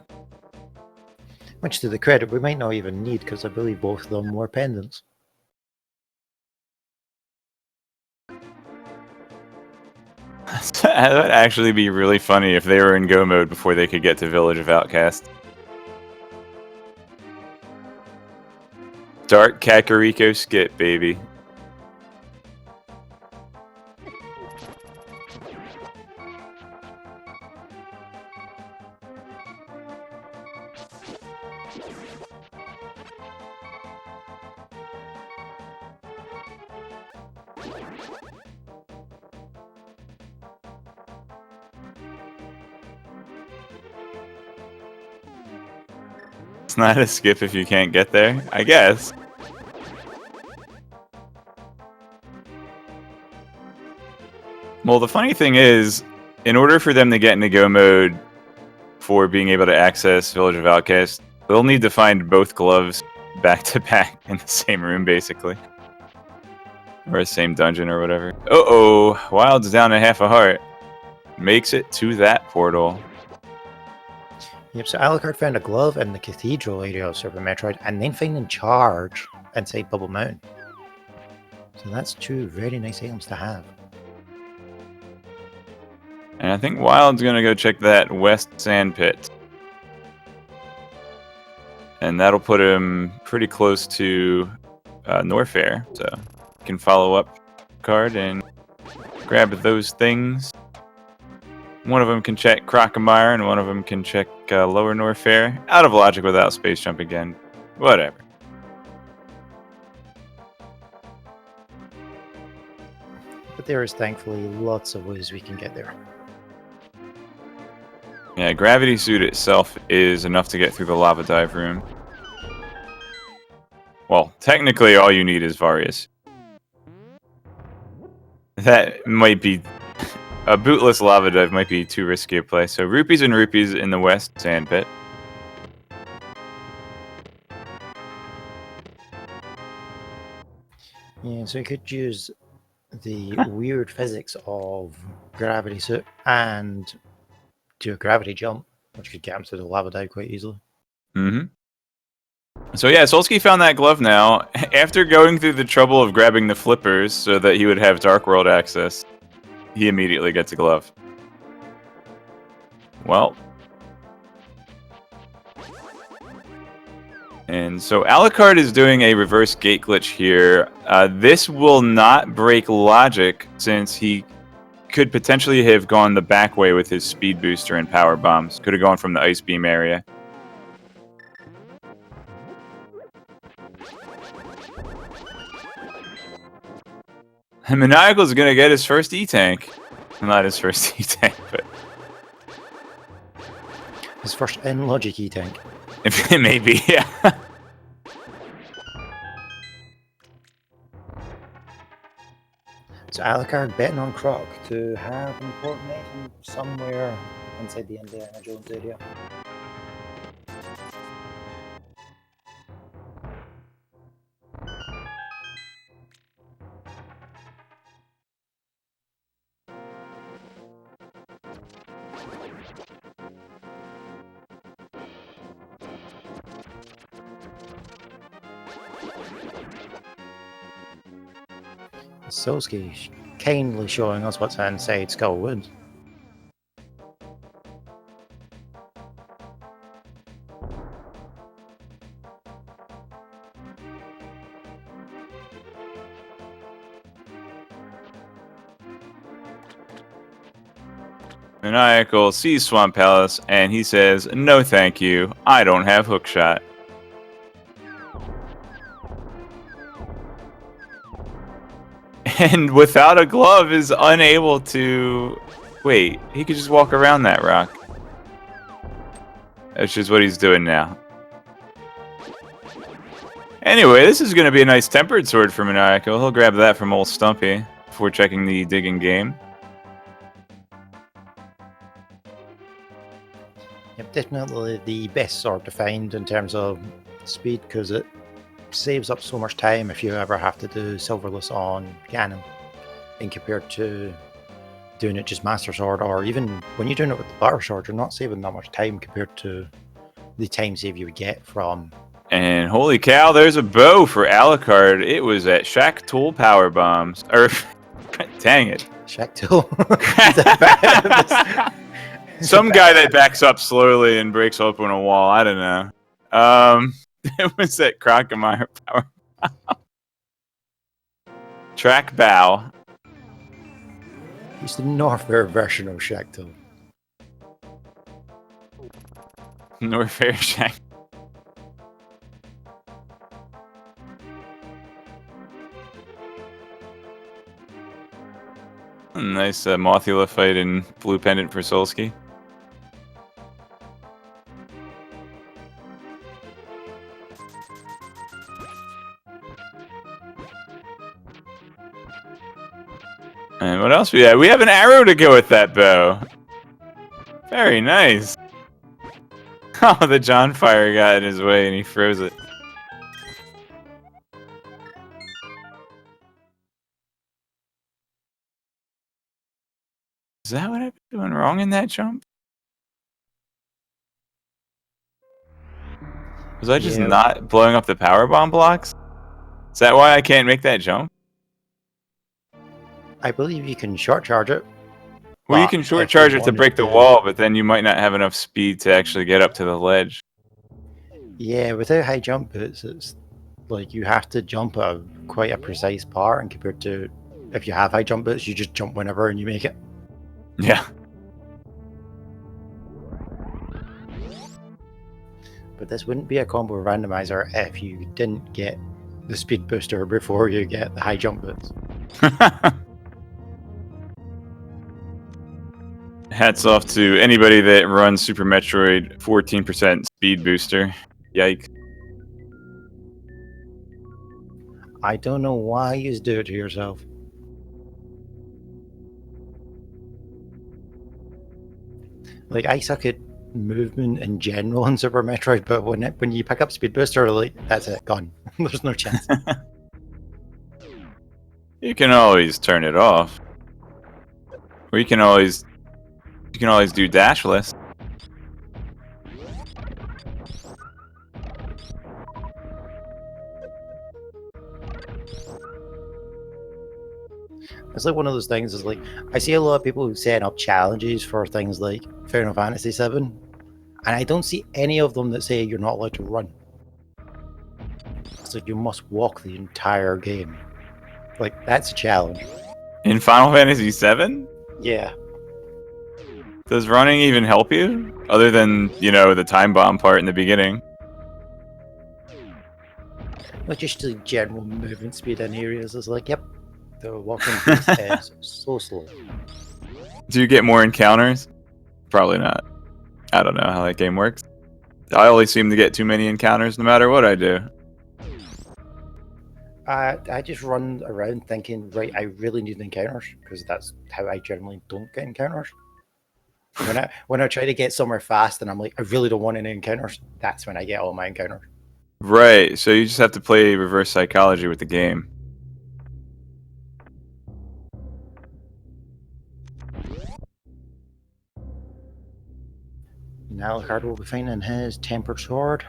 Much to the credit, we might not even need, because I believe both of them were pendants. That would actually be really funny if they were in go mode before they could get to Village of Outcasts. Dark Kakariko skip, baby. It's not a skip if you can't get there, I guess. Well, the funny thing is, in order for them to get into go mode for being able to access Village of Outcasts, they'll need to find both gloves back to back in the same room, basically. Or the same dungeon or whatever. Uh-oh, Wild's down to half a heart. Makes it to that portal. Yep, so Alucard found a glove in the cathedral area of Super Metroid, and then finding Charge inside Bubble Mountain. So that's two very nice items to have. And I think Wild's gonna go check that West Sand Pit. And that'll put him pretty close to Norfair, so you can follow up card and grab those things. One of them can check Crocomire, and one of them can check Lower Norfair. Out of logic without Space Jump again. Whatever. there is thankfully lots of ways we can get there. Yeah, gravity suit itself is enough to get through the lava dive room. Well, technically all you need is Varius. That might be... A bootless lava dive might be too risky a play. So rupees and rupees in the west sand pit. Yeah, so you could use the weird physics of gravity suit and do a gravity jump, which could get him to the lava dive quite easily. Mm-hmm. So yeah, Solsky found that glove now. After going through the trouble of grabbing the flippers so that he would have Dark World access, he immediately gets a glove. Well. And so Alucard is doing a reverse gate glitch here. This will not break logic since he could potentially have gone the back way with his speed booster and power bombs. Could have gone from the ice beam area. And Maniacal's gonna get his first E-Tank. Not his first E-Tank, but... His first in-logic E-Tank. Maybe, yeah. So Alucard betting on Croc to have an important item somewhere inside the Indiana Jones area. Solsky kindly showing us what's inside Skullwood. Maniacal sees Swamp Palace and he says, "No thank you, I don't have hookshot." And without a glove is unable to... Wait, he could just walk around that rock. That's just what he's doing now. Anyway, this is going to be a nice tempered sword for Maniacal. He'll grab that from old Stumpy before checking the digging game. Yep, definitely the best sword to find in terms of speed, because it saves up so much time if you ever have to do Silverless on Ganon, and compared to doing it just Master Sword, or even when you're doing it with the Butter Sword, you're not saving that much time compared to the time save you would get from... And holy cow, there's a bow for Alucard. It was at Shack Tool Power Bombs. Or, dang it. Shack Tool? Some guy that backs up slowly and breaks open a wall. I don't know. It was that Crocomire power. Track bow. It's the Norfair version of Shack Tool. Norfair Shack. Nice Mothula fight in blue pendant for Solsky. And what else we have? We have an arrow to go with that bow. Very nice. Oh, the John Fire got in his way and he froze it. Is that what I've been doing wrong in that jump? Was I just not blowing up the power bomb blocks? Is that why I can't make that jump? I believe you can short charge it. Well, you can short charge it to break the wall, but then you might not have enough speed to actually get up to the ledge. Yeah, without high jump boots, it's like you have to jump at quite a precise part, and compared to if you have high jump boots, you just jump whenever and you make it. Yeah. But this wouldn't be a combo randomizer if you didn't get the speed booster before you get the high jump boots. Hats off to anybody that runs Super Metroid 14% speed booster. Yikes. I don't know why you do it to yourself. Like, I suck at movement in general in Super Metroid, but when you pick up Speed Booster, like, that's it, gone. There's no chance. You can always turn it off. Or you can always do dashless. It's like one of those things. Is like I see a lot of people setting up challenges for things like Final Fantasy VII, and I don't see any of them that say you're not allowed to run. It's like you must walk the entire game. Like, that's a challenge. In Final Fantasy VII? Yeah. Does running even help you? Other than, the time bomb part in the beginning. Like, just the general movement speed in areas is like, yep, the walking pace is so slow. Do you get more encounters? Probably not. I don't know how that game works. I always seem to get too many encounters no matter what I do. I just run around thinking, right, I really need encounters, because that's how I generally don't get encounters. When I try to get somewhere fast and I'm like, I really don't want any encounters, that's when I get all my encounters. Right, so you just have to play reverse psychology with the game. Now Alucard will be finding his tempered sword.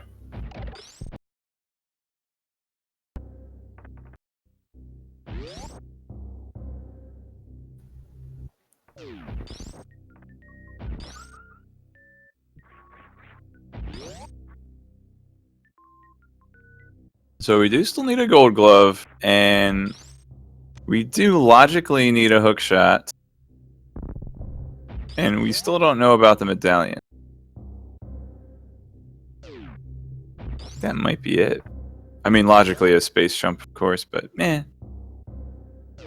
So we do still need a gold glove, and we do logically need a hook shot. And we still don't know about the medallion. That might be it. I mean, logically a space jump, of course, but meh.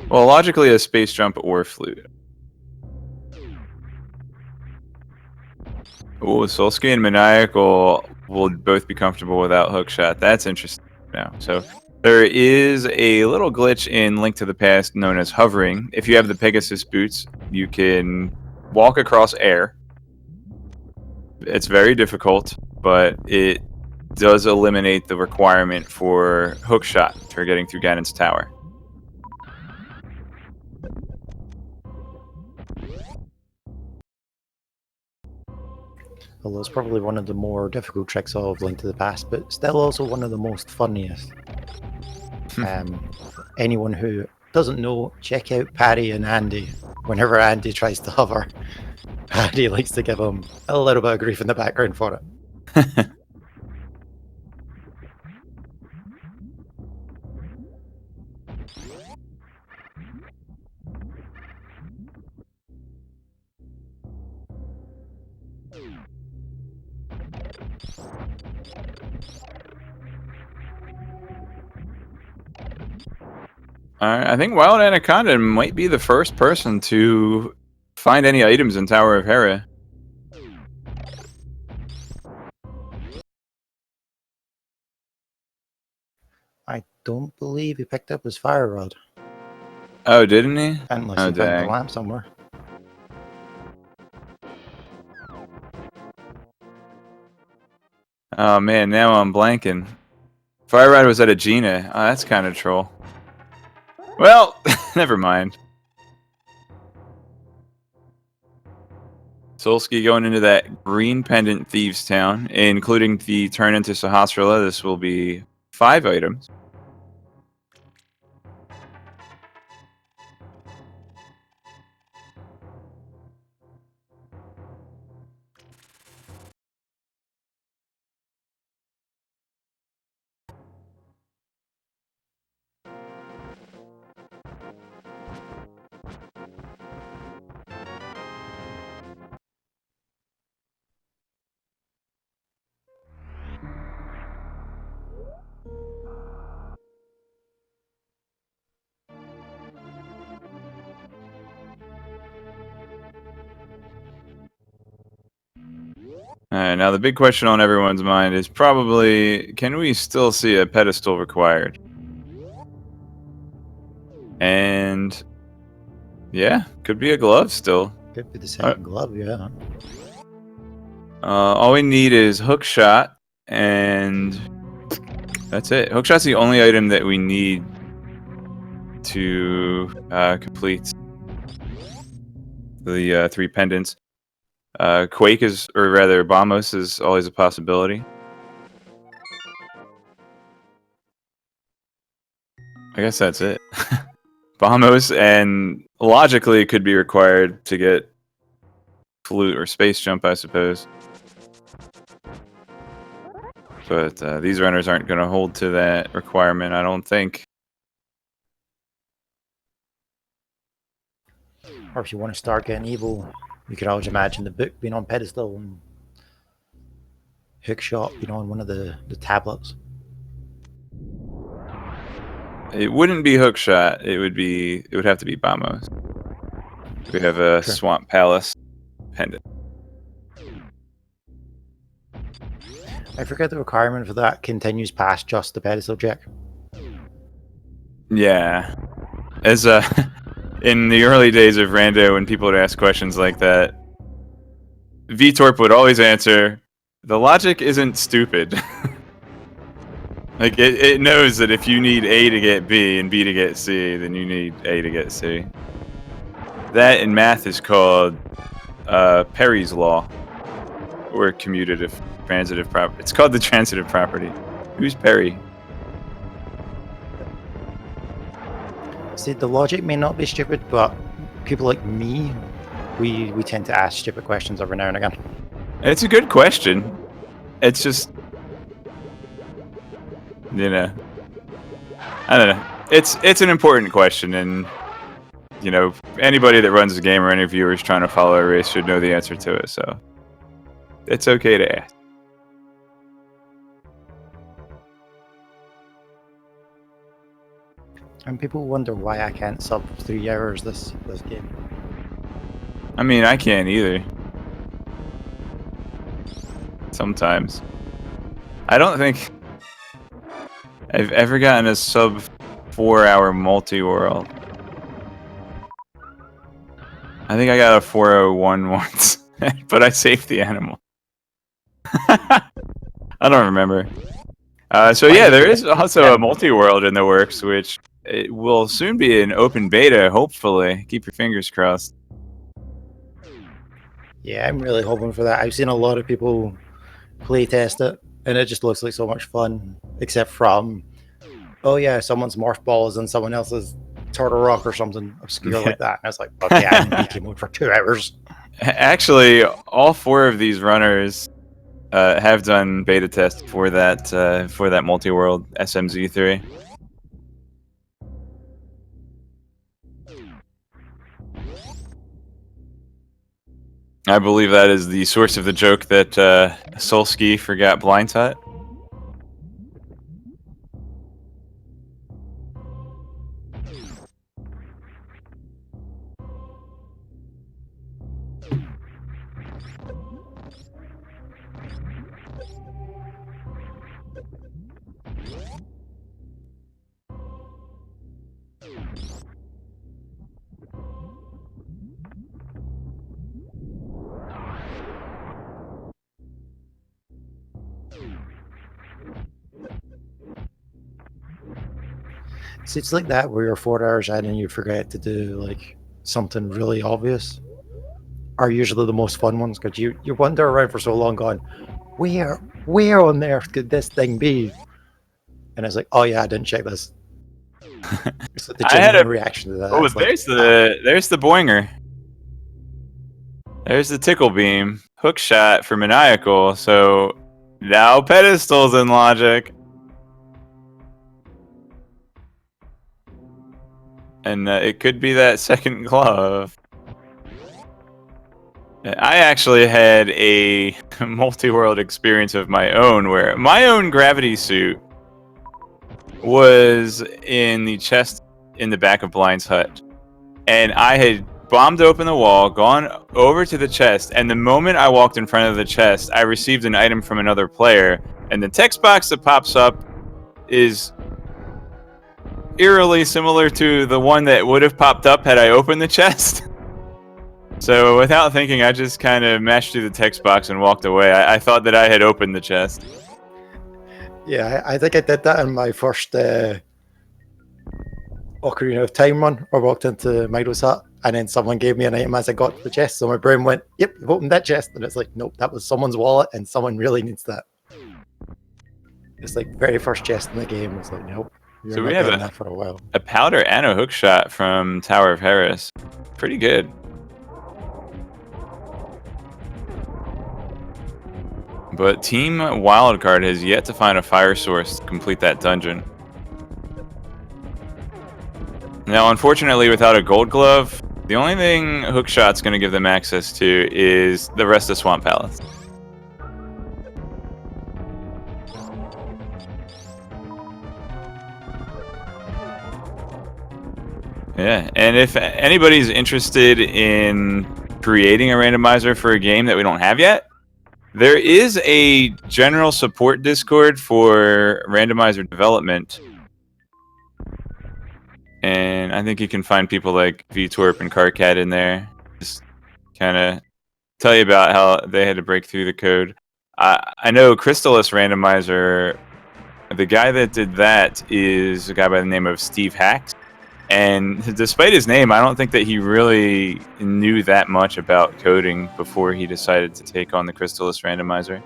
Well, logically a space jump or flute. Oh, Solsky and Maniacal will both be comfortable without hookshot. That's interesting now. So there is a little glitch in Link to the Past known as hovering. If you have the Pegasus boots, you can walk across air. It's very difficult, but it does eliminate the requirement for hookshot for getting through Ganon's tower. Although it's probably one of the more difficult tricks of Link to the Past, but still also one of the most funniest. Anyone who doesn't know, check out Paddy and Andy. Whenever Andy tries to hover, Paddy likes to give him a little bit of grief in the background for it. Alright, I think Wild Anaconda might be the first person to find any items in Tower of Hera. I don't believe he picked up his fire rod. Oh, didn't he? Unless Oh, he found the dang. lamp somewhere. Oh man, now I'm blanking. Fire Rod was at a Gina. Oh, that's kind of troll. Well, never mind. Solsky going into that green pendant Thieves Town, including the turn into Sahasrara. This will be 5 items. All right, now the big question on everyone's mind is probably, can we still see a pedestal required? And yeah, could be a glove still. Could be the second glove, yeah. All we need is hook shot, and that's it. Hook shot's the only item that we need to complete the 3 pendants. Quake is, or rather, Bombos is always a possibility. I guess that's it. Bombos, and logically it could be required to get flute or space jump, I suppose. But these runners aren't going to hold to that requirement, I don't think. Or if you want to start getting evil, you could always imagine the book being on pedestal and hookshot being on one of the tablets. It wouldn't be hookshot. It would have to be Bombos. We have a Swamp Palace pendant. I forget the requirement for that continues past just the pedestal check. Yeah. As in the early days of Rando, when people would ask questions like that, VTorp would always answer, the logic isn't stupid. Like, it knows that if you need A to get B and B to get C, then you need A to get C. That in math is called Perry's law, or commutative transitive property. It's called the transitive property. Who's Perry? See, the logic may not be stupid, but people like me, we tend to ask stupid questions every now and again. It's a good question. It's just, you know, I don't know. It's an important question, and you know, anybody that runs a game or any viewers trying to follow a race should know the answer to it. So it's okay to ask. And people wonder why I can't sub 3 hours this game. I mean, I can't either. Sometimes. I don't think I've ever gotten a sub 4-hour multi-world. I think I got a 401 once, but I saved the animal. I don't remember. So yeah, there is also a multi-world in the works, which it will soon be an open beta, hopefully. Keep your fingers crossed. Yeah, I'm really hoping for that. I've seen a lot of people play test it, and it just looks like so much fun, except from, oh yeah, someone's morph ball is in someone else's Turtle Rock or something obscure like that. And I was like, okay, I'm in BK mode for 2 hours. Actually, all 4 of these runners have done beta tests for that multi-world SMZ3. I believe that is the source of the joke that Solski forgot Blind Hut. So it's like that where you're 4 hours in and you forget to do like something really obvious are usually the most fun ones, because you wander around for so long going, where on earth could this thing be? And it's like, oh yeah, I didn't check this. It's like the genuine reaction to that. Oh, it's there's like, there's the boinger. There's the tickle beam. Hook shot for maniacal. So now pedestals in logic. And it could be that second glove. I actually had a multi-world experience of my own where my own gravity suit was in the chest in the back of Blind's hut. And I had bombed open the wall, gone over to the chest, and the moment I walked in front of the chest, I received an item from another player, and the text box that pops up is eerily similar to the one that would have popped up had I opened the chest. So without thinking, I just kind of mashed through the text box and walked away. I thought that I had opened the chest. Yeah, I think I did that in my first Ocarina of Time run. I walked into Milo's hut, and then someone gave me an item as I got to the chest. So my brain went, "Yep, you've opened that chest," and it's like, "Nope, that was someone's wallet, and someone really needs that." It's like very first chest in the game. It's like, nope, you're So not we have getting that for a while. a powder and a hook shot from Tower of Harris. Pretty good. But Team Wildcard has yet to find a fire source to complete that dungeon. Now, unfortunately, without a gold glove, the only thing Hookshot's going to give them access to is the rest of Swamp Palace. Yeah, and if anybody's interested in creating a randomizer for a game that we don't have yet, there is a general support Discord for randomizer development. And I think you can find people like VTorp and Carcat in there. Just kind of tell you about how they had to break through the code. I know Crystalis Randomizer, the guy that did that is a guy by the name of Steve Hacks. And despite his name, I don't think that he really knew that much about coding before he decided to take on the Crystalis Randomizer.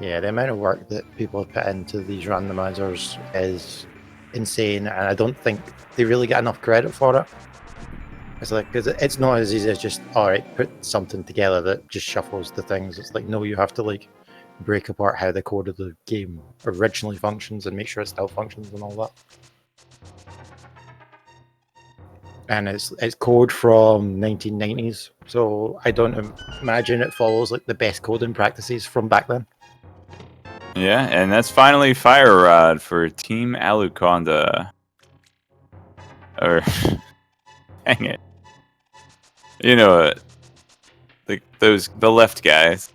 Yeah, the amount of work that people have put into these randomizers is insane, and I don't think they really get enough credit for it. It's like, because it's not as easy as just, all right, put something together that just shuffles the things. It's like, no, you have to like break apart how the code of the game originally functions and make sure it still functions and all that. And it's code from 1990s, so I don't imagine it follows like the best coding practices from back then. Yeah, and that's finally Fire Rod for Team Aluconda. Or, hang it. You know it. The left guys.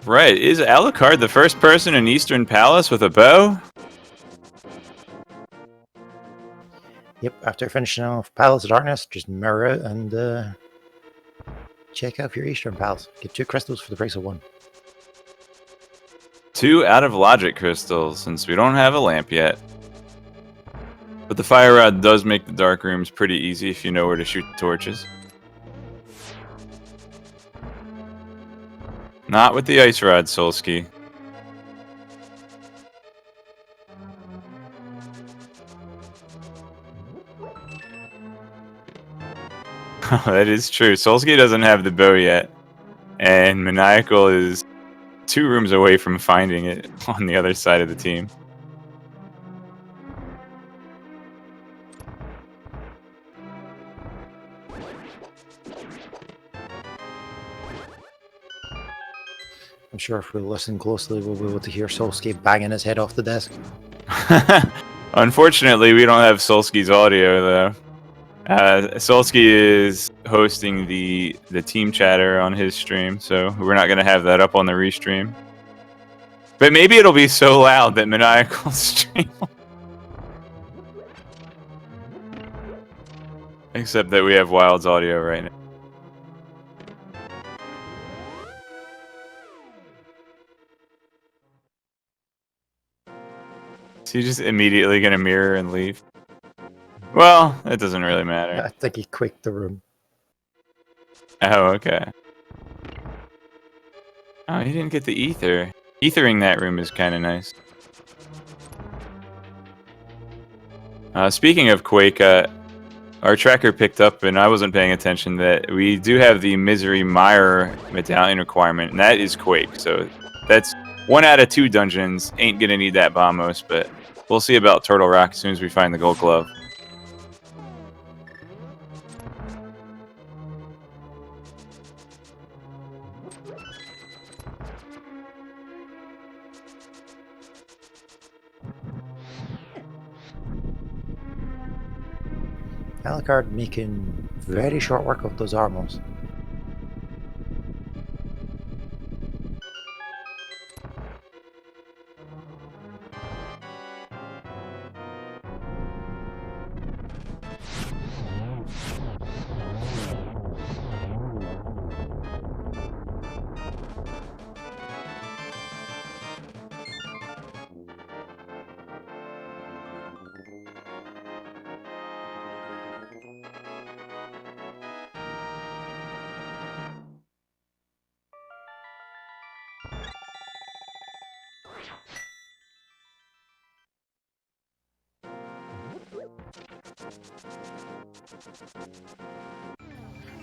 Right, is Alucard the first person in Eastern Palace with a bow? Yep, after finishing off Palace of Darkness, just mirror it and check out your Eastern Palace. Get 2 crystals for the price of 1. 2 out of logic crystals, since we don't have a lamp yet. But the Fire Rod does make the dark rooms pretty easy if you know where to shoot the torches. Not with the Ice Rod, Solsky. That is true. Solsky doesn't have the bow yet. And Maniacal is 2 rooms away from finding it on the other side of the team. I'm sure if we listen closely, we'll be able to hear Solskjaer banging his head off the desk. Unfortunately, we don't have Solsky's audio, though. Solsky is hosting the team chatter on his stream, so we're not going to have that up on the restream. But maybe it'll be so loud that Maniacal's stream. Except that we have Wild's audio right now. So you're just immediately going to mirror and leave? Well, it doesn't really matter. I think he quaked the room. Oh, okay. Oh, he didn't get the ether. Ethering that room is kind of nice. Speaking of Quake, our tracker picked up, and I wasn't paying attention, that we do have the Misery Mire medallion requirement, and that is Quake. So that's 1 out of 2 dungeons. Ain't gonna need that Bombos, but we'll see about Turtle Rock as soon as we find the Gold Glove. Alucard making very short work of those armors.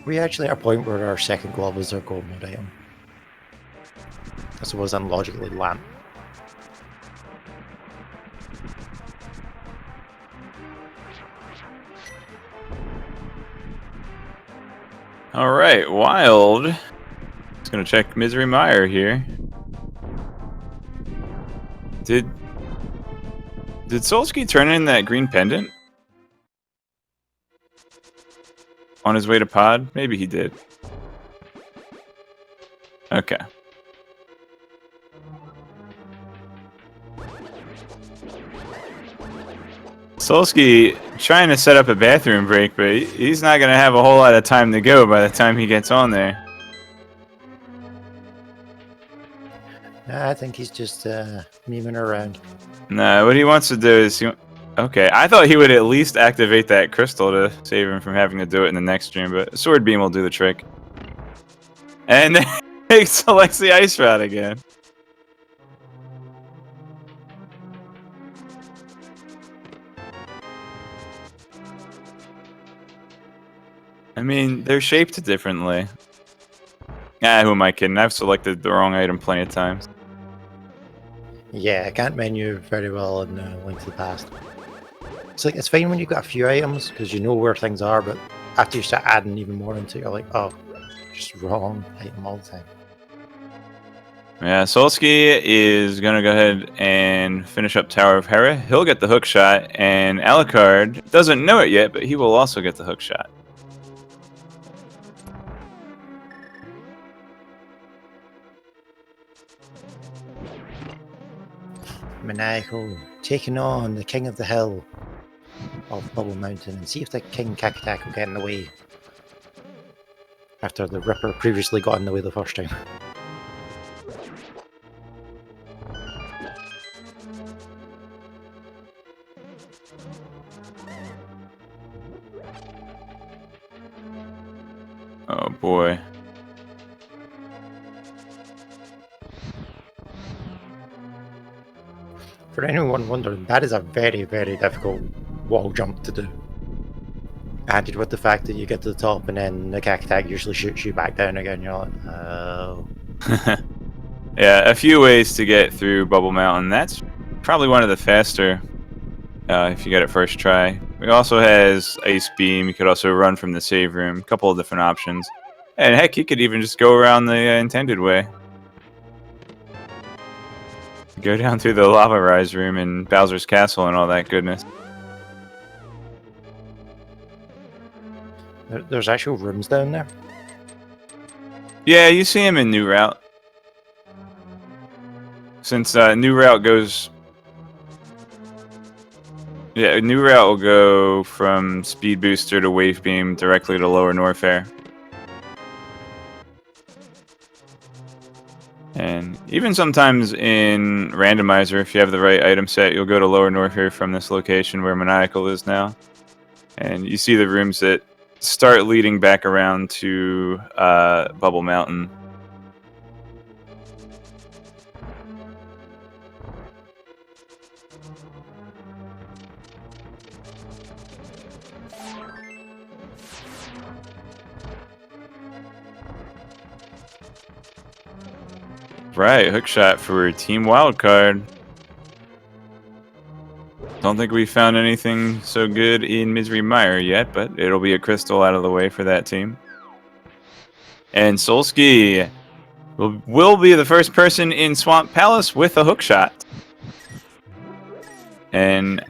We actually at a point where our second glove is our gold mode item. I suppose unlogically lamp. All right, Wild. Just gonna check Misery Mire here. Did Solsky turn in that green pendant on his way to Pod? Maybe he did. Okay. Solsky trying to set up a bathroom break, but he's not going to have a whole lot of time to go by the time he gets on there. I think he's just memeing around. Nah, what he wants to do is... Okay, I thought he would at least activate that crystal to save him from having to do it in the next stream, but Sword Beam will do the trick. And then he selects the Ice Rod again. I mean, they're shaped differently. Ah, who am I kidding? I've selected the wrong item plenty of times. Yeah, I can't menu very well in Link to the Past. It's fine when you've got a few items because you know where things are, but after you start adding even more into it, you're like, oh, just wrong item all the time. Yeah, Solsky is going to go ahead and finish up Tower of Hera. He'll get the hook shot, and Alucard doesn't know it yet, but he will also get the hook shot. Maniacal taking on the King of the Hill of Bubble Mountain, and see if the King Kakatak will get in the way after the Ripper previously got in the way the first time. Oh boy. For anyone wondering, that is a very, very difficult wall jump to do. Added with the fact that you get to the top and then the Kakatak usually shoots you back down again, you're like, oh. Yeah, a few ways to get through Bubble Mountain. That's probably one of the faster if you get it first try. It also has Ice Beam. You could also run from the save room. A couple of different options. And heck, you could even just go around the intended way. Go down through the Lava Rise room and Bowser's Castle and all that goodness. There's actual rooms down there? Yeah, you see him in New Route. Since New Route goes... Yeah, New Route will go from Speed Booster to Wave Beam directly to Lower Norfair. And even sometimes in Randomizer, if you have the right item set, you'll go to Lower Norfair from this location where Maniacal is now. And you see the rooms that start leading back around to Bubble Mountain. Right, hookshot for Team Wildcard. Don't think we found anything so good in Misery Mire yet, but it'll be a crystal out of the way for that team. And Solski will be the first person in Swamp Palace with a hookshot. And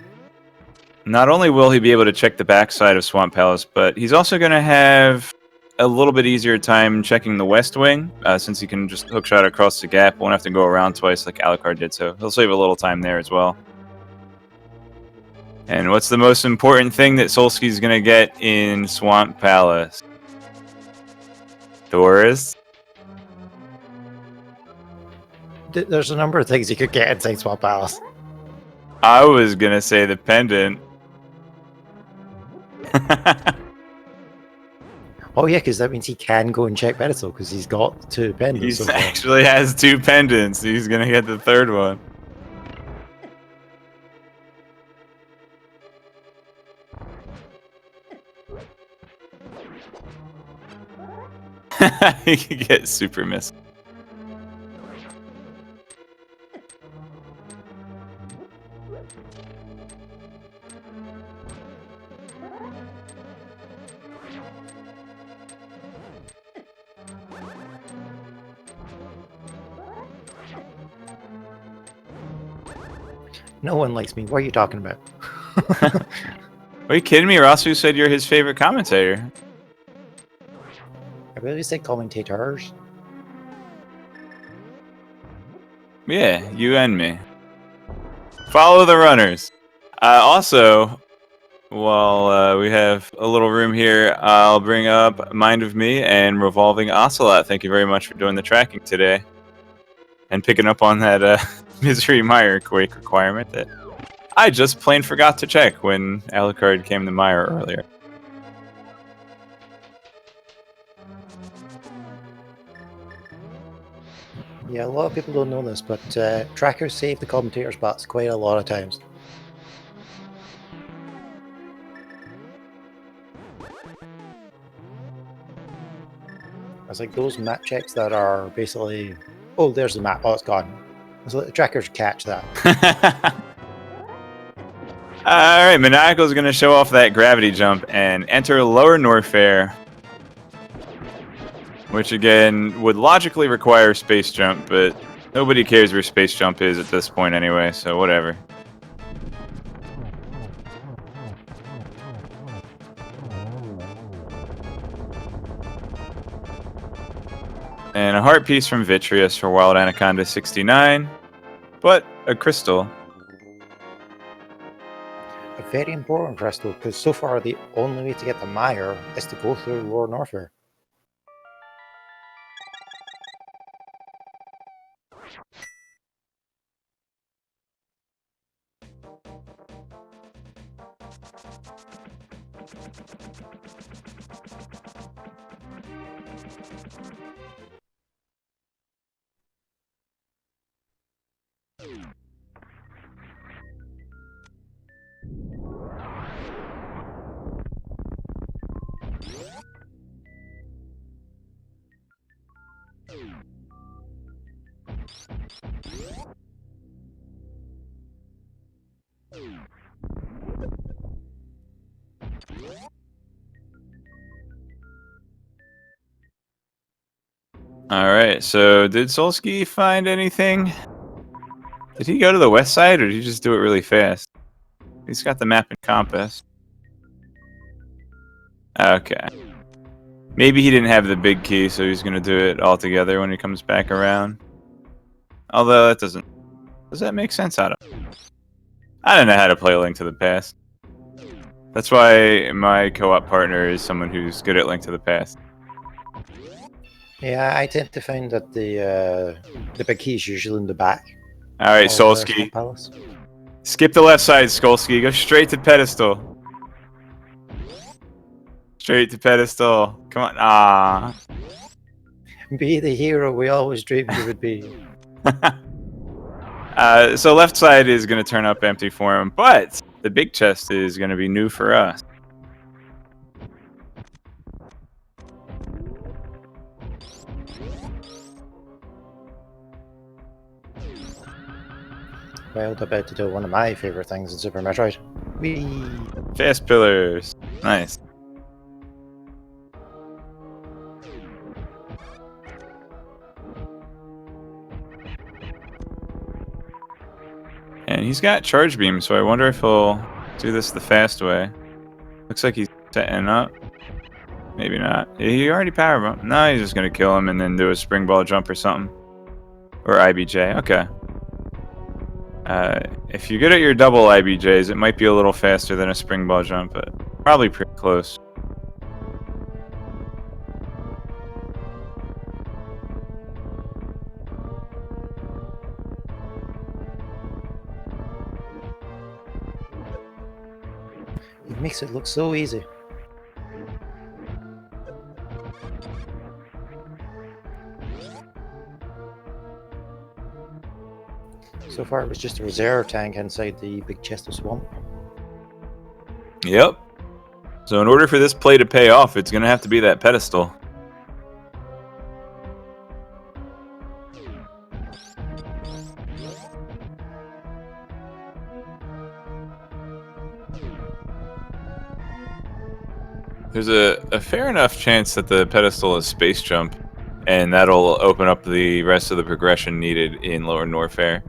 not only will he be able to check the backside of Swamp Palace, but he's also going to have a little bit easier time checking the west wing, since he can just hookshot across the gap. Won't have to go around twice like Alucard did, so he'll save a little time there as well. And what's the most important thing that Solski's going to get in Swamp Palace? Doors? There's a number of things you could get inside Swamp Palace. I was going to say the pendant. Oh yeah, because that means he can go and check pedestal because he's got 2 pendants. He actually has 2 pendants. He's going to get the third one. He could get super missile. No one likes me. What are you talking about? Are you kidding me? Rasu said you're his favorite commentator. I really say commentators. Yeah, you and me. Follow the runners. Also, while we have a little room here, I'll bring up Mind of Me and Revolving Ocelot. Thank you very much for doing the tracking today. And picking up on that Misery Mire Quake requirement that I just plain forgot to check when Alucard came to Mire earlier. Yeah, a lot of people don't know this, but trackers save the commentators' butts quite a lot of times. It's like those map checks that are basically, oh, there's the map, oh, it's gone. So the trackers catch that. Alright, Maniacal's going to show off that gravity jump and enter Lower Norfair, which again would logically require Space Jump, but nobody cares where Space Jump is at this point anyway, so whatever. And a heart piece from Vitreous for Wild Anaconda 69, but a crystal. A very important crystal, because so far the only way to get the Mire is to go through Lower Norfair. Alright, so did Solski find anything? Did he go to the west side, or did he just do it really fast? He's got the map and compass. Okay. Maybe he didn't have the big key, so he's going to do it all together when he comes back around. Although that doesn't... Does that make sense? I don't know how to play Link to the Past. That's why my co-op partner is someone who's good at Link to the Past. Yeah, I tend to find that the big key is usually in the back. Alright, Solski. Skip the left side, Skolski. Go straight to pedestal. Straight to pedestal. Come on. Ah. Be the hero we always dreamed you would be. So left side is going to turn up empty for him, but the big chest is going to be new for us. Well, about to do one of my favorite things in Super Metroid. Whee! Fast pillars. Nice. And he's got charge beam, so I wonder if he'll do this the fast way. Looks like he's setting up. Maybe not. He already power bumped. No, he's just gonna kill him and then do a spring ball jump or something. Or IBJ. Okay. If you're good at your double IBJs, it might be a little faster than a spring ball jump, but probably pretty close. It makes it look so easy. So far, it was just a reserve tank inside the big chest of swamp. Yep. So in order for this play to pay off, it's going to have to be that pedestal. There's a fair enough chance that the pedestal is space jump, and that'll open up the rest of the progression needed in Lower Norfair.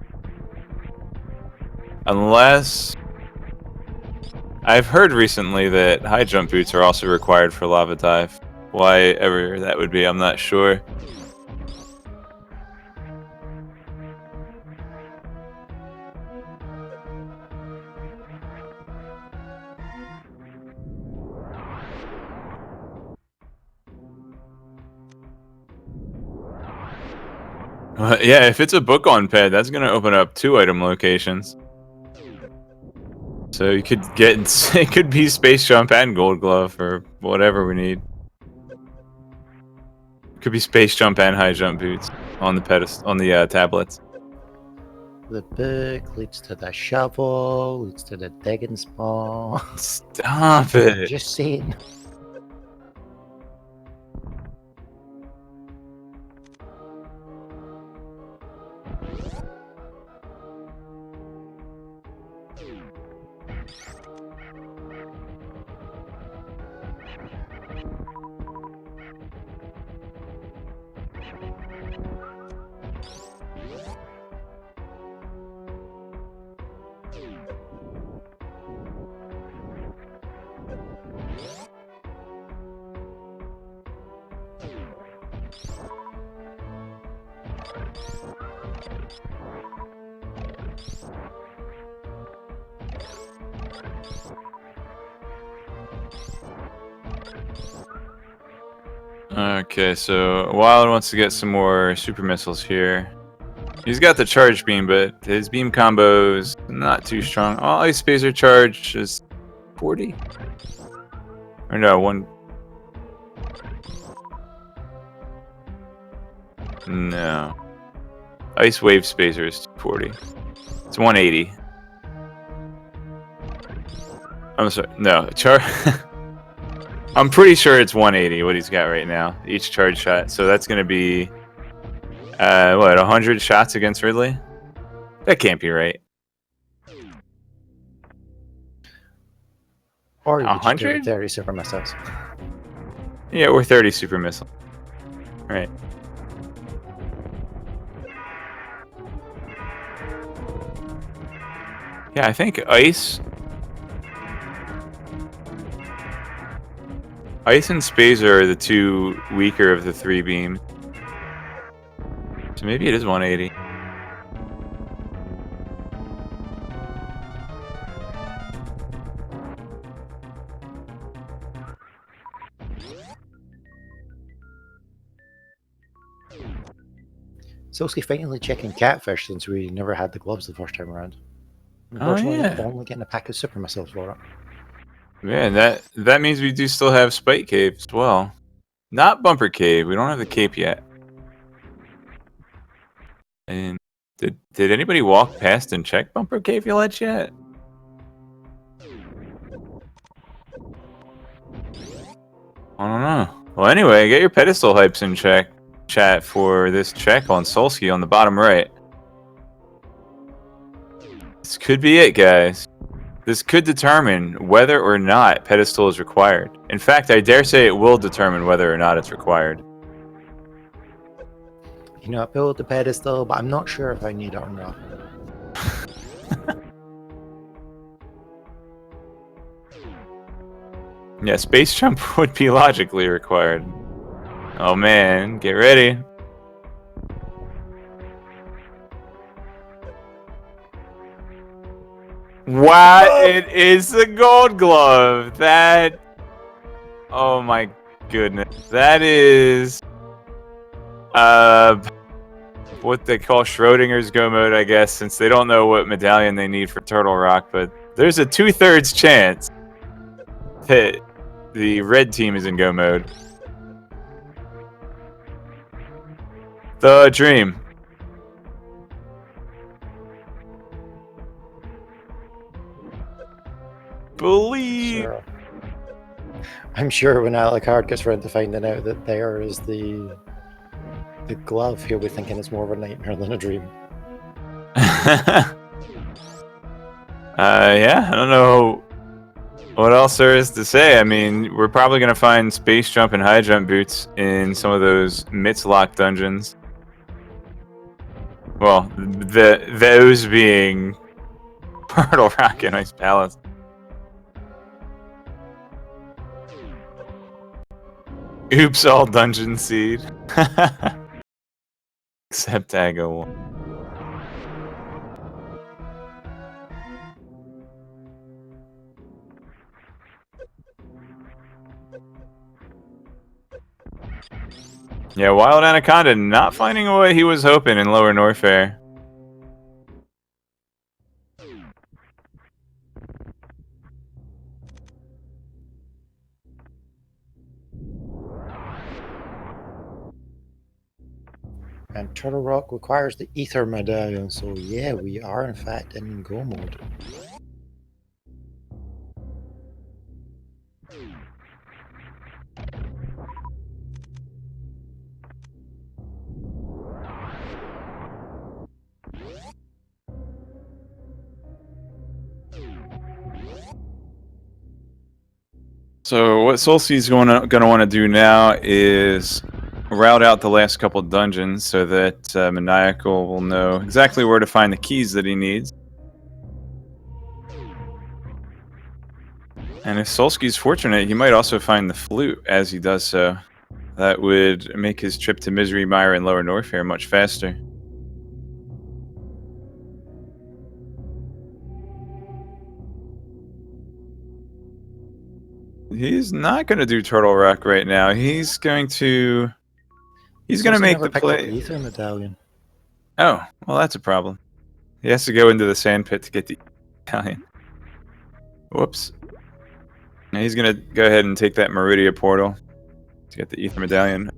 Unless... I've heard recently that high jump boots are also required for Lava Dive. Why ever that would be, I'm not sure. Yeah, if it's a book on pad, that's going to open up 2 item locations. So you could get, it could be Space Jump and Gold Glove, or whatever we need. It could be Space Jump and High Jump Boots on the pedestal, on the tablets. The book leads to the shovel, leads to the digging spot. Stop it! Just saying. Okay, so Wild wants to get some more super missiles here. He's got the charge beam, but his beam combo's not too strong. All ice phaser charge is 40? Or no, 1... No. Ice wave spacer is 40. It's 180. I'm sorry, no, I'm pretty sure it's 180 what he's got right now, each charge shot. So that's going to be, what, 100 shots against Ridley? That can't be right. Or you could just do 100? 30 super missiles. Yeah, or 30 super missile. Right. Yeah, I think Ice and Spazer are the 2 weaker of the 3 beams. So maybe it is 180. Soski finally checking catfish since we never had the gloves the first time around. Oh, Unfortunately, yeah. only getting a pack of super missiles for it. Man, that means we do still have Spike Cave as well. Not Bumper Cave. We don't have the cape yet. And did anybody walk past and check Bumper Cave Village yet? I don't know. Well, anyway, get your pedestal hypes in chat for this check on Solski on the bottom right. This could be it, guys. This could determine whether or not pedestal is required. In fact, I dare say it will determine whether or not it's required. You know, I built the pedestal, but I'm not sure if I need it or not. Yeah, space jump would be logically required. Oh man, get ready. What? It is the gold glove. That. Oh my goodness. That is. What they call Schrodinger's go mode, I guess, since they don't know what medallion they need for Turtle Rock, but there's a 2/3 chance that the red team is in go mode. The dream. Believe. Sure. I'm sure when Alucard gets around to finding out that there is the glove, he'll be thinking it's more of a nightmare than a dream. Yeah, I don't know what else there is to say. I mean, we're probably going to find space jump and high jump boots in some of those Mitzlock dungeons. Well, those being Turtle Rock and Ice Palace. Oops, all dungeon seed. Except Ago 1. Yeah, Wild Anaconda not finding what he was hoping in Lower Norfair. And Turtle Rock requires the Ether Medallion, so yeah, we are in fact in go mode. So what Solsti's going to want to do now is route out the last couple dungeons so that Maniacal will know exactly where to find the keys that he needs. And if Solski's fortunate, he might also find the flute as he does so. That would make his trip to Misery Mire and Lower Norfair much faster. He's not going to do Turtle Rock right now. He's going to make the play. The Ether Medallion. Oh, well, that's a problem. He has to go into the sand pit to get the medallion. Whoops. Now he's going to go ahead and take that Meridia portal to get the Ether Medallion.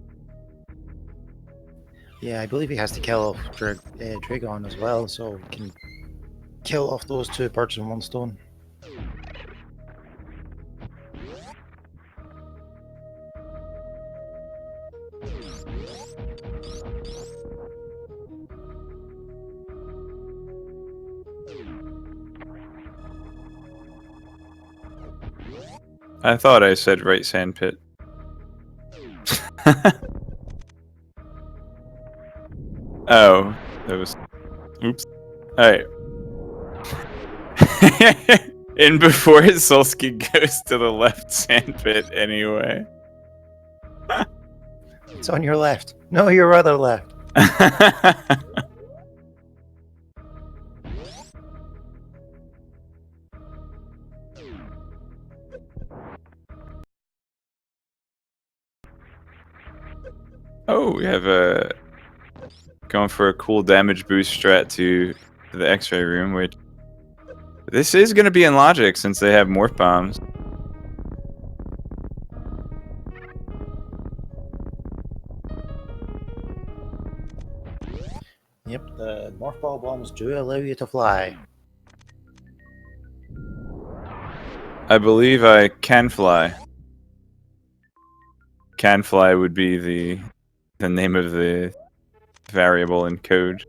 Yeah, I believe he has to kill off Dragon as well, so he can kill off those two birds in one stone. I thought I said right sand pit. Oh, that was... Oops. Alright. And before Solski goes to the left sand pit anyway. It's on your left. No, your other left. Oh, we have a... going for a cool damage boost strat to the X-ray room, which... This is going to be in logic since they have morph bombs. Morph ball bombs do allow you to fly. I believe I can fly. Can fly would be the name of the variable in code.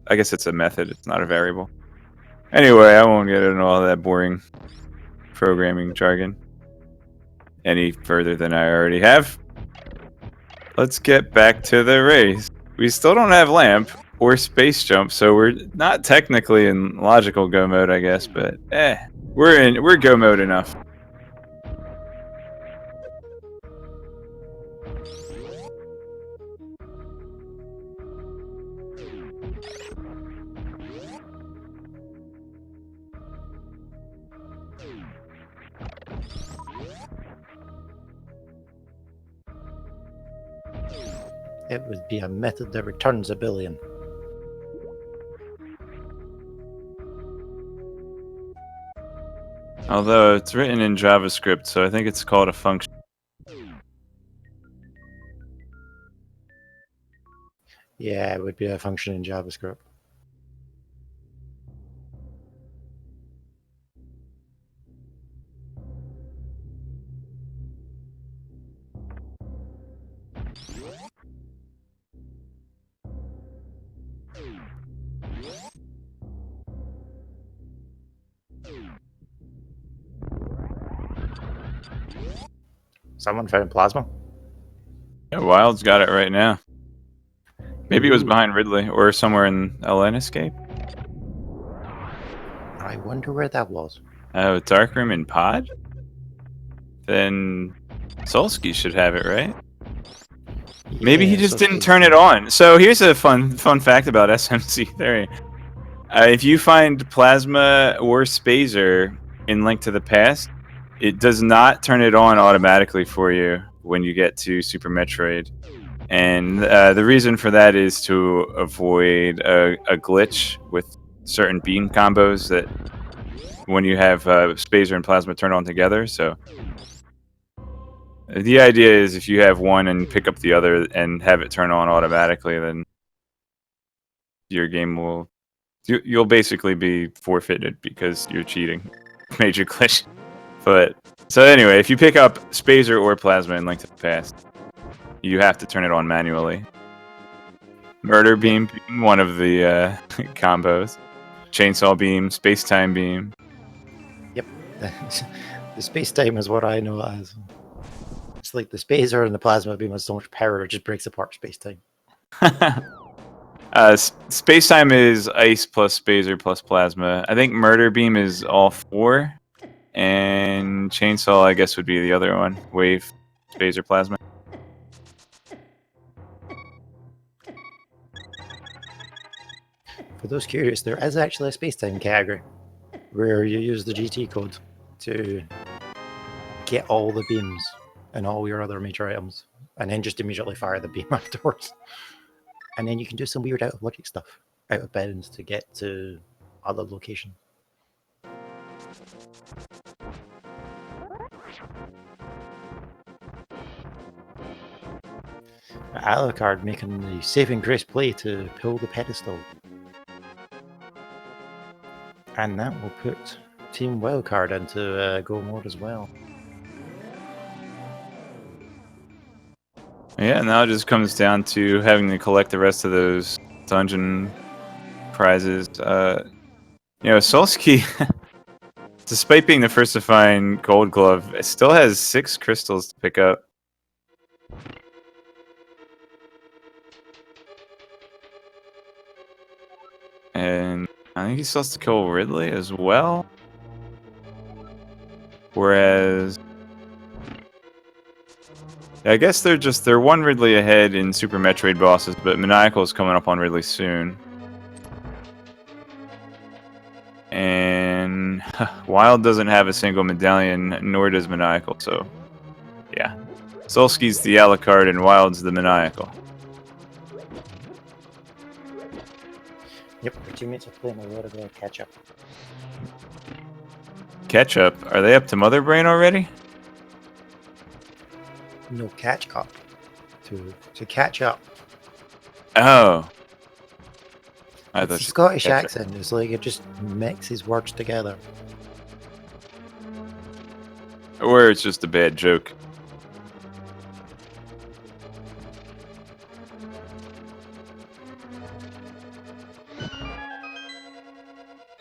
I guess it's a method, it's not a variable. Anyway, I won't get into all that boring programming jargon any further than I already have. Let's get back to the race. We still don't have lamp or space jump, so we're not technically in logical go mode, I guess, but we're go mode enough. It would be a method that returns a billion. Although it's written in JavaScript, so I think it's called a function. Yeah, it would be a function in JavaScript. Someone found plasma? Yeah, Wild's got it right now. Maybe it was behind Ridley or somewhere in LN Escape. I wonder where that was. Oh, Darkroom in Pod? Then Solsky should have it, right? Maybe he just didn't turn it on. So here's a fun fact about SMZ3. If you find Plasma or Spazer in Link to the Past, it does not turn it on automatically for you when you get to Super Metroid. And the reason for that is to avoid a glitch with certain beam combos that when you have Spazer and Plasma turned on together. So the idea is if you have one and pick up the other and have it turn on automatically, then your game will... You'll basically be forfeited because you're cheating. Major glitch. But so anyway, if you pick up Spazer or Plasma in Link to the Past, you have to turn it on manually. Murder Beam being one of the combos. Chainsaw Beam, Space-Time Beam. Yep. The space-time is what I know as. It's like the Spazer and the Plasma Beam has so much power, it just breaks apart space-time. Space-Time is Ice plus Spazer plus Plasma. I think Murder Beam is all four. And Chainsaw, I guess, would be the other one. Wave, Spazer, Plasma. For those curious, there is actually a space-time category where you use the GT code to get all the beams and all your other major items, and then just immediately fire the beam afterwards. And then you can do some weird out of logic stuff, out of bounds to get to other locations. Alucard making the saving grace play to pull the pedestal. And that will put Team Wildcard into go mode as well. Yeah, now it just comes down to having to collect the rest of those dungeon prizes. Solsky, despite being the first to find Gold Glove, it still has 6 crystals to pick up. And I think he still has to kill Ridley as well. Whereas... I guess they're one Ridley ahead in Super Metroid bosses, but Maniacal is coming up on Ridley soon. And Wild doesn't have a single medallion, nor does Maniacal, so yeah. Solsky's the Alucard and Wild's the Maniacal. Yep, our teammates are playing a lot of catch up. Catch up? Are they up to Mother Brain already? No, catch up. To catch up. Oh. I It's thought a she Scottish catch it. accent. It's like it just mixes words together. Or it's just a bad joke.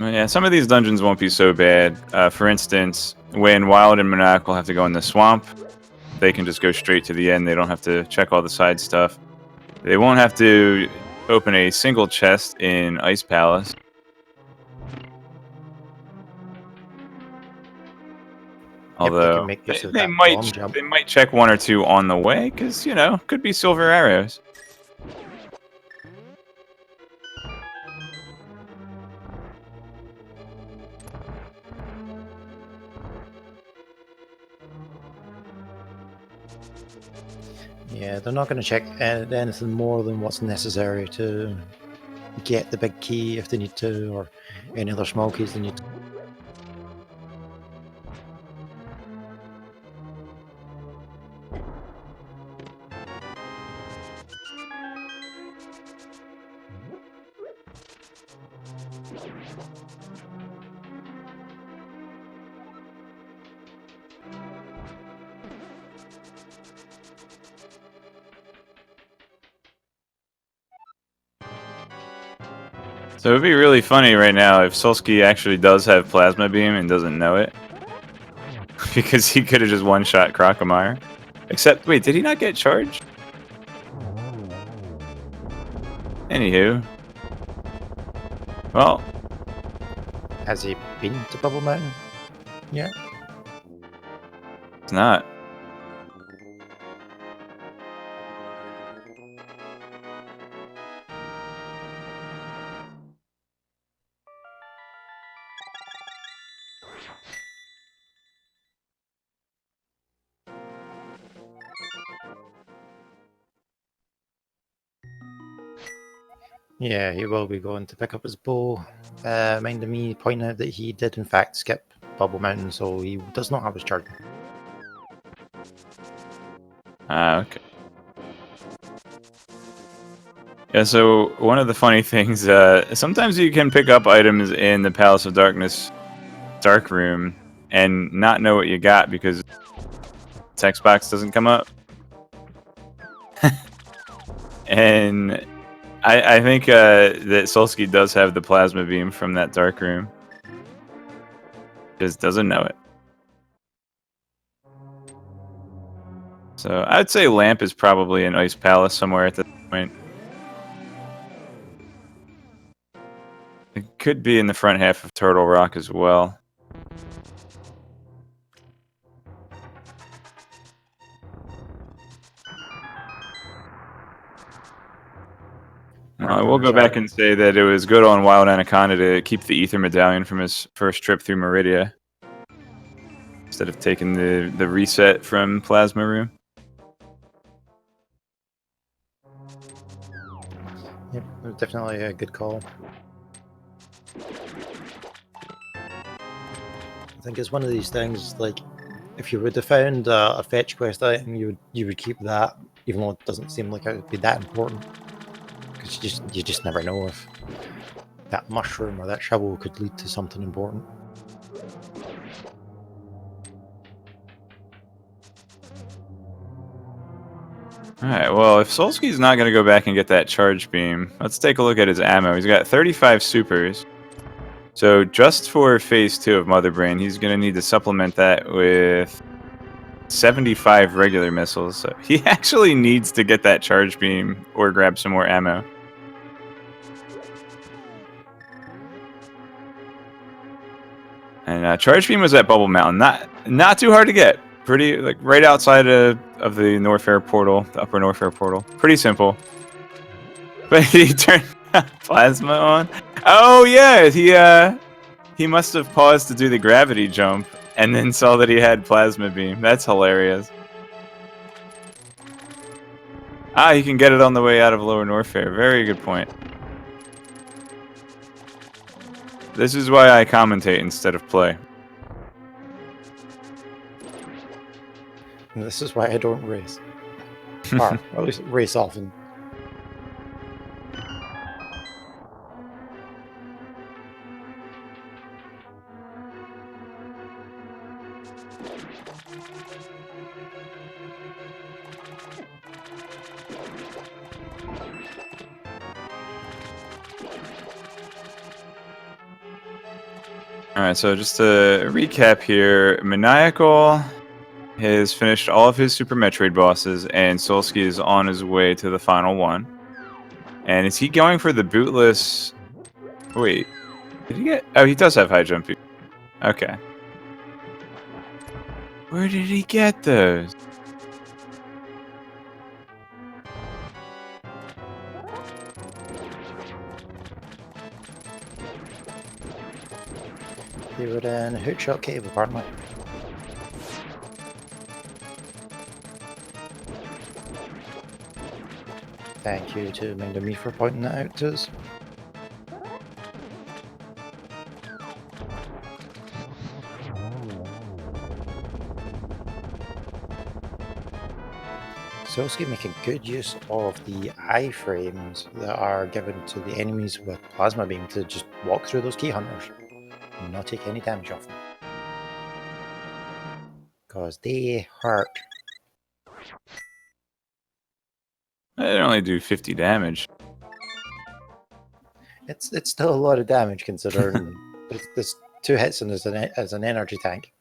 Yeah, some of these dungeons won't be so bad. For instance, when Wild and Monaco have to go in the swamp, they can just go straight to the end. They don't have to check all the side stuff. They won't have to open a single chest in Ice Palace. Yep, they Although can make use of they that might bomb jump. they might check one or two on the way, because could be silver arrows. Yeah, they're not going to check anything more than what's necessary to get the big key if they need to, or any other small keys they need to. So it'd be really funny right now if Solsky actually does have Plasma Beam and doesn't know it. Because he could have just one-shot Crocomire. Except, wait, did he not get charged? Anywho. Well, Has he been to Bubble Mountain? Yeah. it's not. Yeah, he will be going to pick up his bow. Minded me pointing out that he did in fact skip Bubble Mountain, so he does not have his charge. Okay. Yeah, so one of the funny things, sometimes you can pick up items in the Palace of Darkness Dark Room and not know what you got because text box doesn't come up. And I think that Solsky does have the Plasma Beam from that Dark Room. Just doesn't know it. So I'd say Lamp is probably in Ice Palace somewhere at this point. It could be in the front half of Turtle Rock as well. I will go back and say that it was good on Wild Anaconda to keep the Ether Medallion from his first trip through Meridia. Instead of taking the reset from Plasma Room. Yep, it was definitely a good call. I think it's one of these things, like, if you would have found a fetch quest item, you would keep that, even though it doesn't seem like it would be that important. Because you just never know if that mushroom or that shovel could lead to something important. Alright, well, if Solsky's not going to go back and get that charge beam, let's take a look at his ammo. He's got 35 supers. So just for phase 2 of Mother Brain, he's going to need to supplement that with 75 regular missiles. So he actually needs to get that charge beam or grab some more ammo. And charge beam was at Bubble Mountain. Not too hard to get. Pretty, like, right outside of the Norfair portal, the upper Norfair portal. Pretty simple. But he turned Plasma on. Oh yeah, he must have paused to do the gravity jump and then saw that he had Plasma Beam. That's hilarious. Ah, he can get it on the way out of Lower Norfair. Very good point. This is why I commentate instead of play. And this is why I don't race. Or at least race often. Alright, so just to recap here, Maniacal has finished all of his Super Metroid bosses, and Solsky is on his way to the final one. And is he going for the bootless... Wait, did he get... Oh, he does have high jump. Okay. Where did he get those? They were in a hookshot cave, apparently. Thank you to Mind Me for pointing that out to us. Solsky making good use of the iframes that are given to the enemies with plasma beam to just walk through those key hunters and not take any damage off them. Because they hurt. They only do 50 damage. It's still a lot of damage considering there's 2 hits and as an energy tank.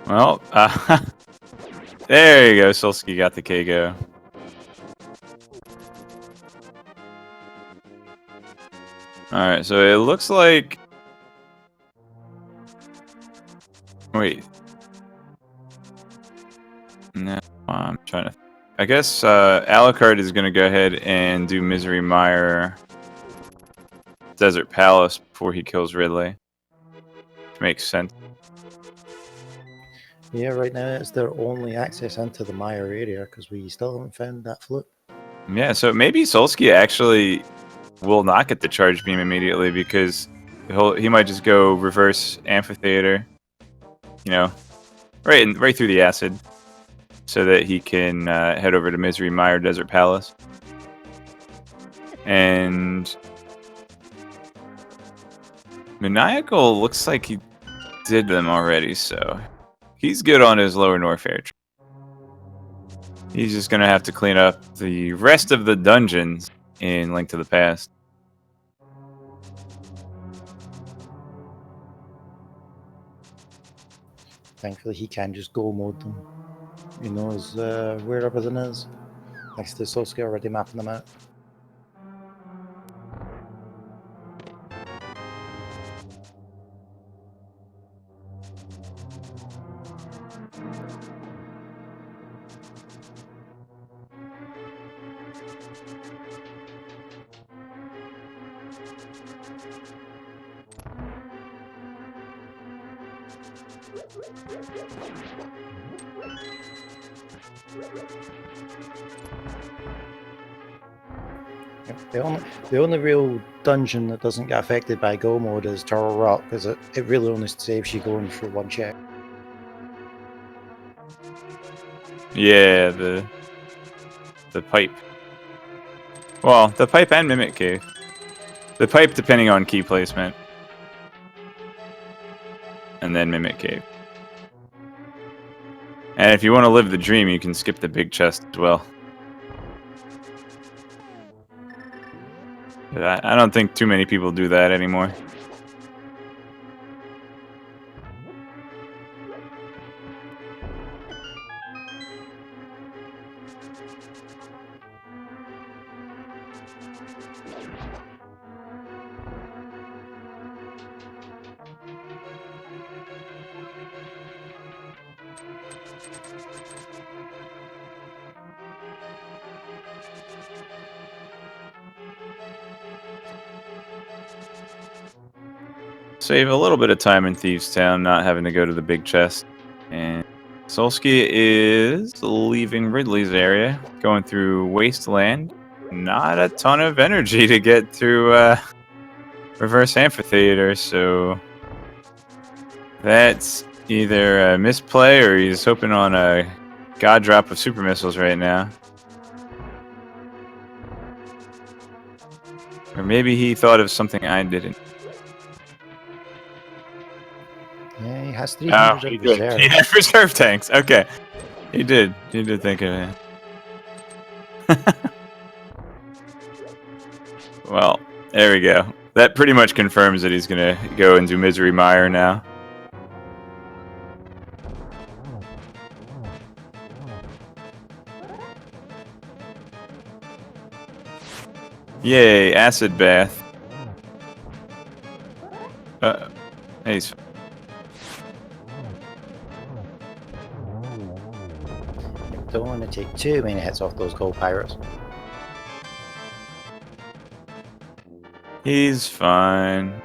Well, there you go. Solsky got the KO. Alright, so it looks like... Wait. No, I'm trying to... I guess Alucard is going to go ahead and do Misery Mire Desert Palace before he kills Ridley. Which makes sense. Yeah, right now it's their only access into the Mire area because we still haven't found that flute. Yeah, so maybe Solsky actually will not get the charge beam immediately because he might just go reverse amphitheater, you know, right through the acid, so that he can head over to Misery Mire Desert Palace. And Maniacal looks like he did them already, so he's good on his Lower North Air. He's just gonna have to clean up the rest of the dungeons in Link to the Past. Thankfully, he can just go mode them. He knows where everything is. Thanks to Solsky already mapping them out. The only real dungeon that doesn't get affected by go mode is Turtle Rock, because it really only saves you going through one check. Yeah, the pipe. Well, the pipe and Mimic Cave. The pipe depending on key placement. And then Mimic Cave. And if you want to live the dream, you can skip the big chest as well. But I don't think too many people do that anymore. Save a little bit of time in Thieves Town, not having to go to the big chest. And Solsky is leaving Ridley's area, going through Wasteland. Not a ton of energy to get through Reverse Amphitheater, so that's either a misplay or he's hoping on a god drop of super missiles right now. Or maybe he thought of something I didn't. Yeah, he has Oh, 300 he in did. reserve. He had reserve tanks. Okay. He did. He did think of it. Well, there we go. That pretty much confirms that he's gonna go into Misery Mire now. Yay, acid bath. He's Don't want to take too many hits off those gold pirates. he's fine.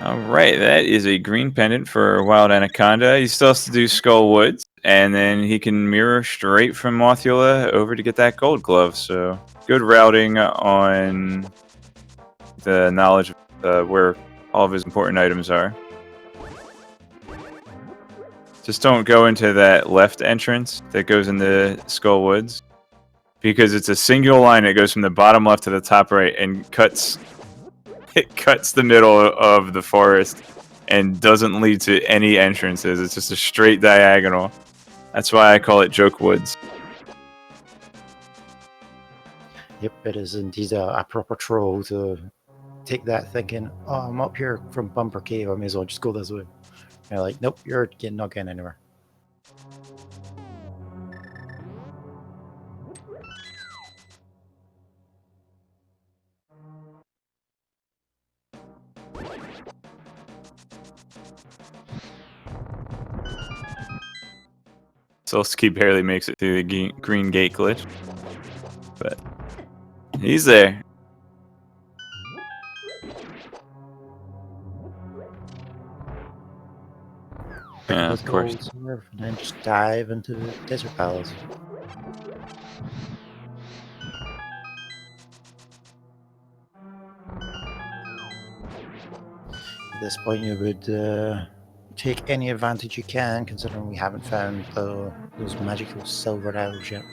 Alright, that is a green pendant for Wild Anaconda. He still has to do Skull Woods, and then he can mirror straight from Mothula over to get that gold glove. So, good routing on the knowledge of where all of his important items are. Just don't go into that left entrance that goes into Skull Woods, because it's a single line that goes from the bottom left to the top right and cuts the middle of the forest and doesn't lead to any entrances. It's just a straight diagonal. That's why I call it Joke Woods. Yep, it is indeed a proper troll to take that thinking, oh, I'm up here from Bumper Cave, I may as well just go this way. And you're like, nope, you're not getting anywhere. Solski barely makes it through the green gate glitch, but he's there. Yeah, of course. And then just dive into the Desert Palace. At this point, you would take any advantage you can, considering we haven't found those magical silver arrows yet.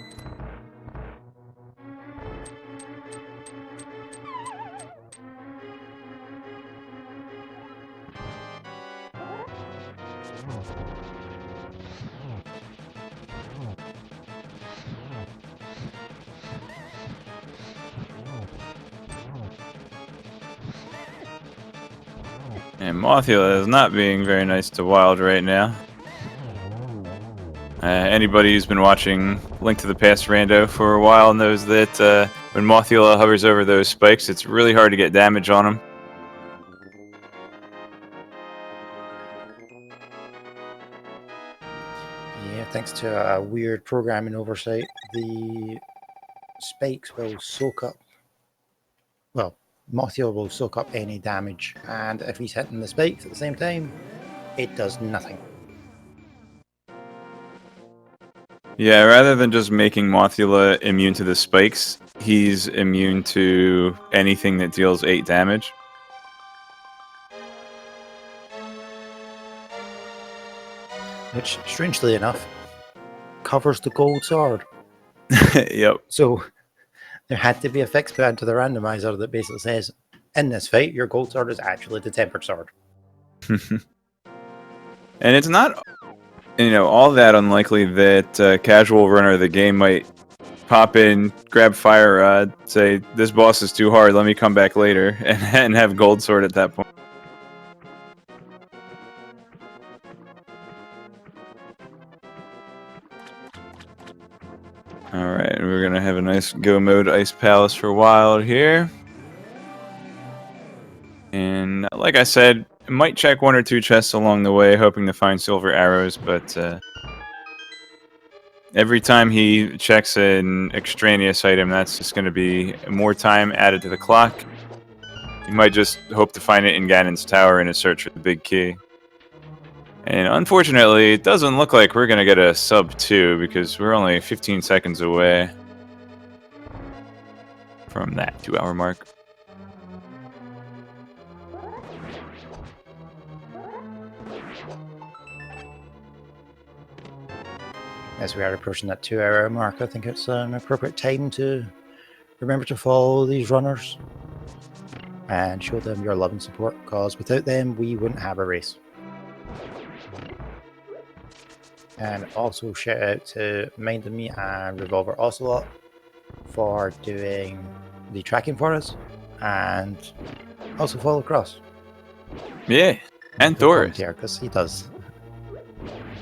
And Mothula is not being very nice to Wild right now. Anybody who's been watching Link to the Past Rando for a while knows that when Mothula hovers over those spikes, it's really hard to get damage on him. Yeah, thanks to a weird programming oversight, the spikes will soak up. Well, Mothula will soak up any damage, and if he's hitting the spikes at the same time, it does nothing. Yeah, rather than just making Mothula immune to the spikes, he's immune to anything that deals 8 damage. Which, strangely enough, covers the gold sword. Yep. So there had to be a fix put into the randomizer that basically says, in this fight, your gold sword is actually the tempered sword. And it's not, all that unlikely that a casual runner of the game might pop in, grab Fire Rod, say, this boss is too hard, let me come back later, and have Gold Sword at that point. Alright, we're gonna have a nice go mode Ice Palace for Wild here. And like I said, I might check 1 or 2 chests along the way, hoping to find silver arrows, but every time he checks an extraneous item, that's just going to be more time added to the clock. You might just hope to find it in Ganon's tower in a search for the big key. And unfortunately, it doesn't look like we're going to get a sub 2 because we're only 15 seconds away from that 2-hour mark. As we are approaching that 2-hour mark, I think it's an appropriate time to remember to follow these runners and show them your love and support, because without them, we wouldn't have a race. And also shout out to Mind of Me and Revolver Ocelot for doing the tracking for us, and also follow Cross. Yeah, and Doris. Because he does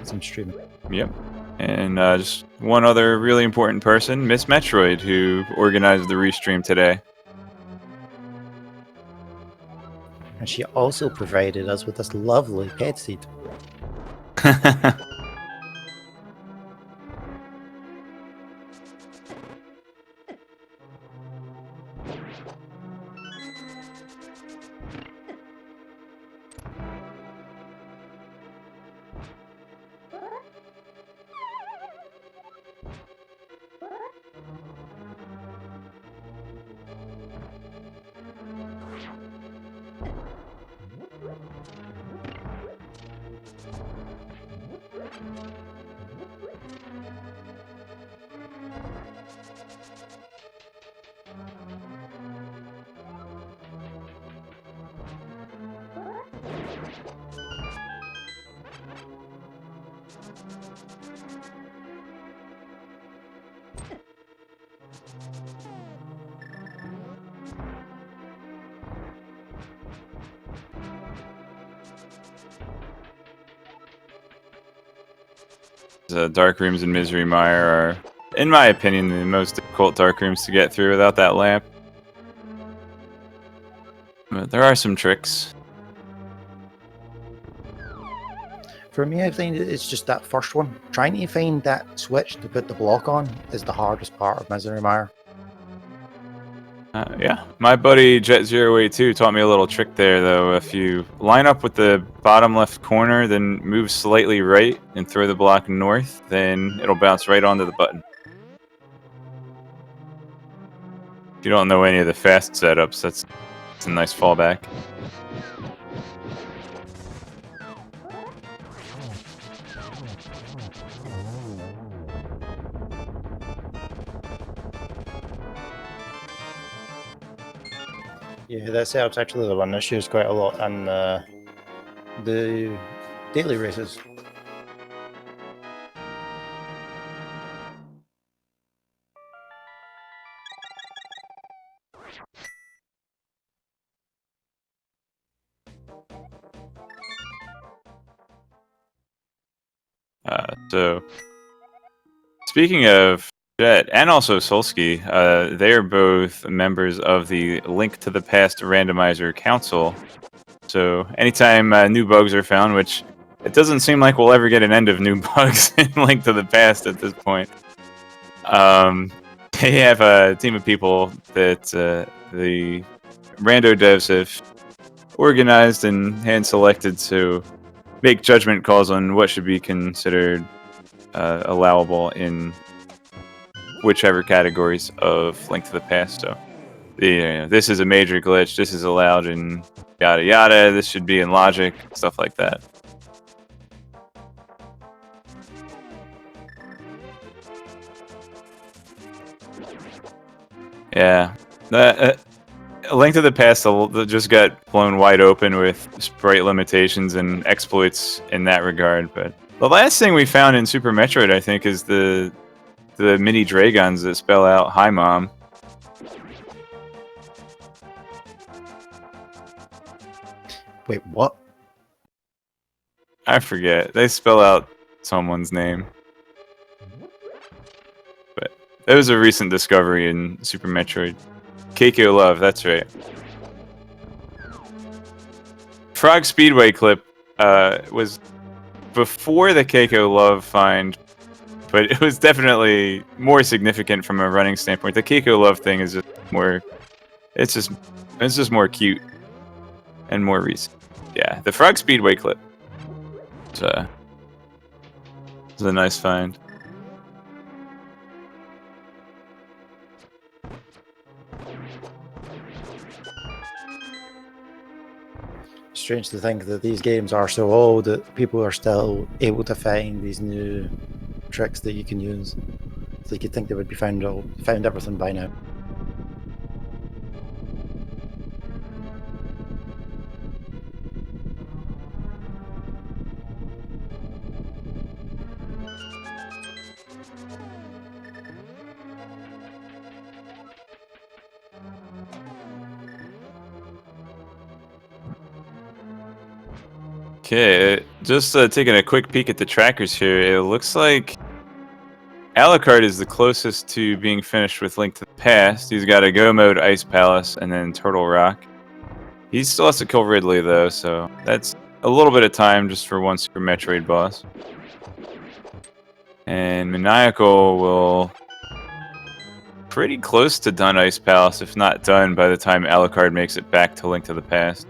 some streaming. Yep. And just one other really important person, Miss Metroid, who organized the restream today. And she also provided us with this lovely pet seed. Dark Rooms and Misery Mire are, in my opinion, the most difficult dark rooms to get through without that lamp. But there are some tricks. For me, I think it's just that first one. Trying to find that switch to put the block on is the hardest part of Misery Mire. Yeah, my buddy Jet082 taught me a little trick there, though. If you line up with the bottom left corner, then move slightly right and throw the block north, then it'll bounce right onto the button. If you don't know any of the fast setups, that's a nice fallback. Yeah, that setup's actually the one that's used quite a lot in the daily races. So, speaking of Jet and also Solsky, they are both members of the Link to the Past Randomizer Council. So anytime new bugs are found, which it doesn't seem like we'll ever get an end of new bugs in Link to the Past at this point, they have a team of people that the Rando devs have organized and hand-selected to make judgment calls on what should be considered allowable in whichever categories of Link to the Past. So, this is a major glitch. This is allowed in yada yada. This should be in logic. Stuff like that. Yeah, Link to the Past just got blown wide open with sprite limitations and exploits in that regard. But the last thing we found in Super Metroid, I think, is the mini dragons that spell out "Hi, Mom." Wait, what? I forget. They spell out someone's name. But that was a recent discovery in Super Metroid. Keiko Love, that's right. Frog Speedway clip was before the Keiko Love find, but it was definitely more significant from a running standpoint. The Keiko Love thing is just more, it's just more cute and more recent. Yeah, the Frog Speedway clip. It's a nice find. Strange to think that these games are so old that people are still able to find these new tricks that you can use. So you could think they would be found everything by now. Okay, just taking a quick peek at the trackers here. It looks like Alucard is the closest to being finished with Link to the Past. He's got a Go Mode, Ice Palace, and then Turtle Rock. He still has to kill Ridley, though, so that's a little bit of time just for one Super Metroid boss. And Maniacal will pretty close to done Ice Palace, if not done, by the time Alucard makes it back to Link to the Past.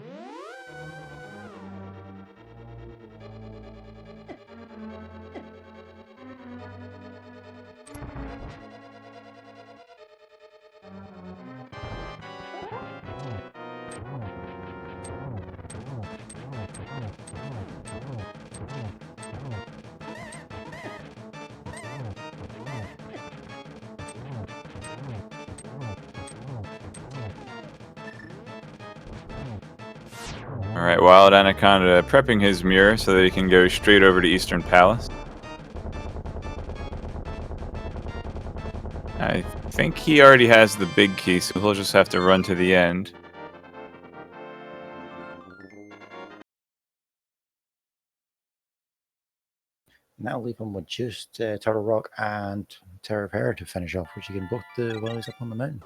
Alright, Wild Anaconda prepping his mirror so that he can go straight over to Eastern Palace. I think he already has the big key, so he'll just have to run to the end. Now leave him with just Turtle Rock and Tower of Hera to finish off, which you can both do while he's up on the mountain.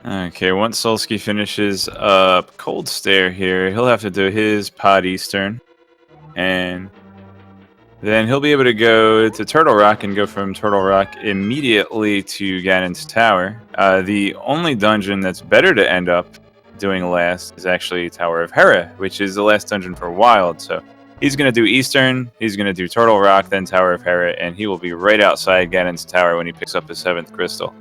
Okay, once Solsky finishes up Cold Stare here, he'll have to do his Pod Eastern. And then he'll be able to go to Turtle Rock and go from Turtle Rock immediately to Ganon's Tower. The only dungeon that's better to end up doing last is actually Tower of Hera, which is the last dungeon for Wild. So he's going to do Eastern, he's going to do Turtle Rock, then Tower of Hera, and he will be right outside Ganon's Tower when he picks up his 7th crystal.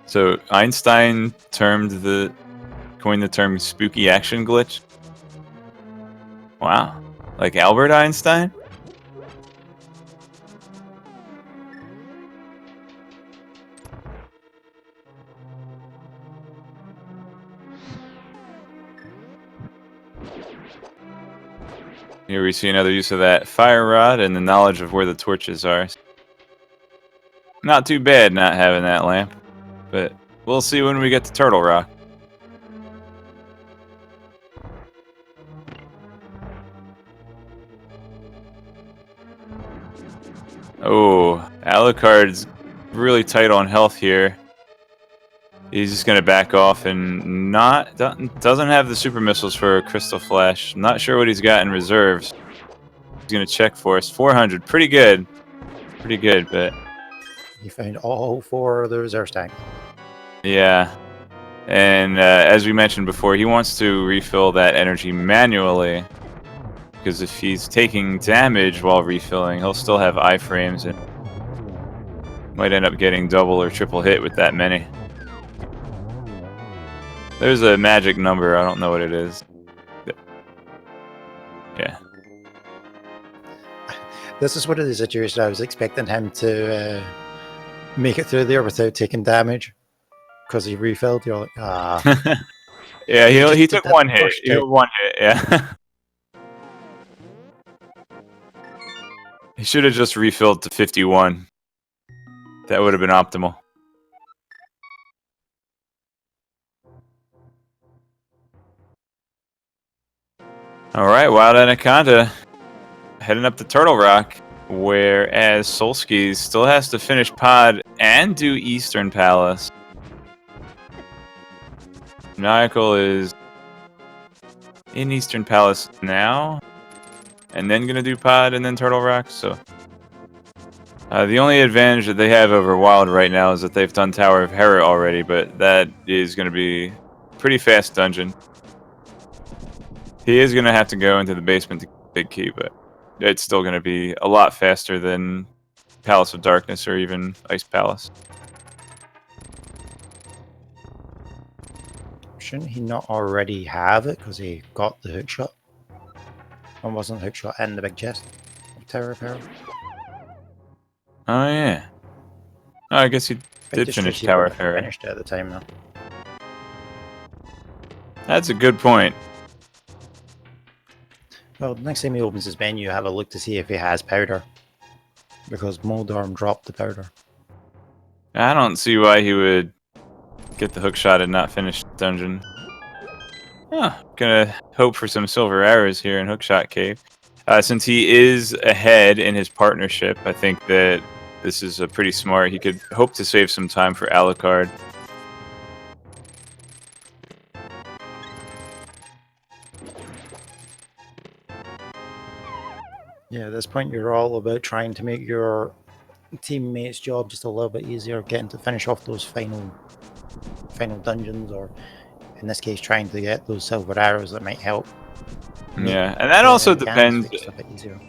So Einstein coined the term spooky action glitch. Wow. Like Albert Einstein? Here we see another use of that fire rod and the knowledge of where the torches are. Not too bad not having that lamp, but we'll see when we get to Turtle Rock. Oh, Alucard's really tight on health here. He's just gonna back off and doesn't have the super missiles for a Crystal Flash. Not sure what he's got in reserves. He's gonna check for us. 400, pretty good, but You found all 4 of the reserve tanks. yeah. And as we mentioned before, he wants to refill that energy manually, because if he's taking damage while refilling, he'll still have iframes and might end up getting double or triple hit with that many. There's a magic number, I don't know what it is. Yeah. This is one of the situations I was expecting him to make it through there without taking damage because he refilled. You're like, ah. Yeah, he took one hit. He took one hit, yeah. He should have just refilled to 51. That would have been optimal. Alright, Wild Anaconda heading up to Turtle Rock, whereas Solskis still has to finish Pod and do Eastern Palace. Maniacal is in Eastern Palace now, and then gonna do Pod and then Turtle Rock. So the only advantage that they have over Wild right now is that they've done Tower of Hera already, but that is gonna be a pretty fast dungeon. He is gonna have to go into the basement to get the big key, but it's still gonna be a lot faster than Palace of Darkness or even Ice Palace. Shouldn't he not already have it because he got the hookshot? And wasn't the hookshot in the big chest of Tower of Hera? Oh yeah. Oh, I guess he did finish Tower of Hera. Finished it at the time though. That's a good point. Well, next time he opens his menu, have a look to see if he has powder. Because Moldorm dropped the powder. I don't see why he would get the hookshot and not finish the dungeon. Gonna hope for some silver arrows here in Hookshot Cave. Since he is ahead in his partnership, I think that this is a pretty smart. He could hope to save some time for Alucard. Yeah, at this point you're all about trying to make your teammates' job just a little bit easier, getting to finish off those final dungeons, or in this case trying to get those silver arrows that might help. Yeah, and that also depends. A bit easier.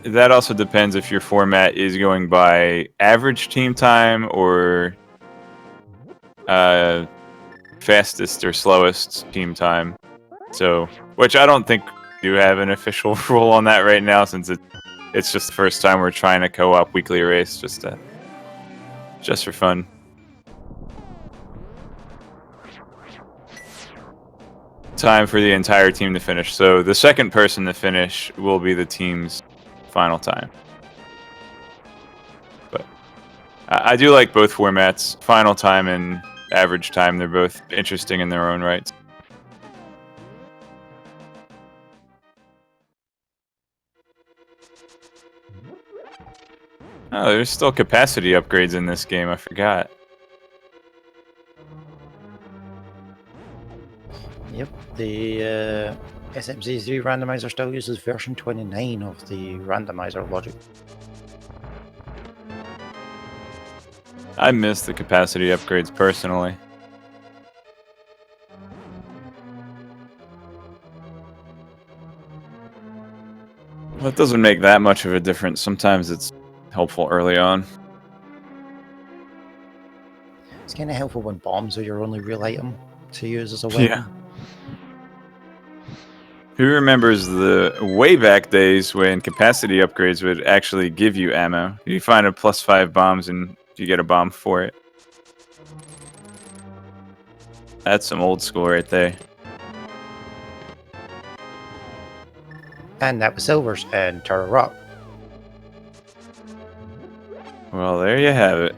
That also depends if your format is going by average team time or fastest or slowest team time. So, which I don't think we do have an official rule on that right now, since it's just the first time we're trying to co-op weekly race, just for fun. Time for the entire team to finish. So the second person to finish will be the team's final time. But I do like both formats, final time and average time. They're both interesting in their own rights. Oh, there's still capacity upgrades in this game. I forgot. Yep, the SMZ3 randomizer still uses version 29 of the randomizer logic. I miss the capacity upgrades personally. Well, it doesn't make that much of a difference. Sometimes it's helpful early on. It's kind of helpful when bombs are your only real item to use as a weapon. Yeah. Who remembers the way back days when capacity upgrades would actually give you ammo? You find a +5 bombs and you get a bomb for it. That's some old school right there. And that was Silver's and Turtle Rock. Well, there you have it.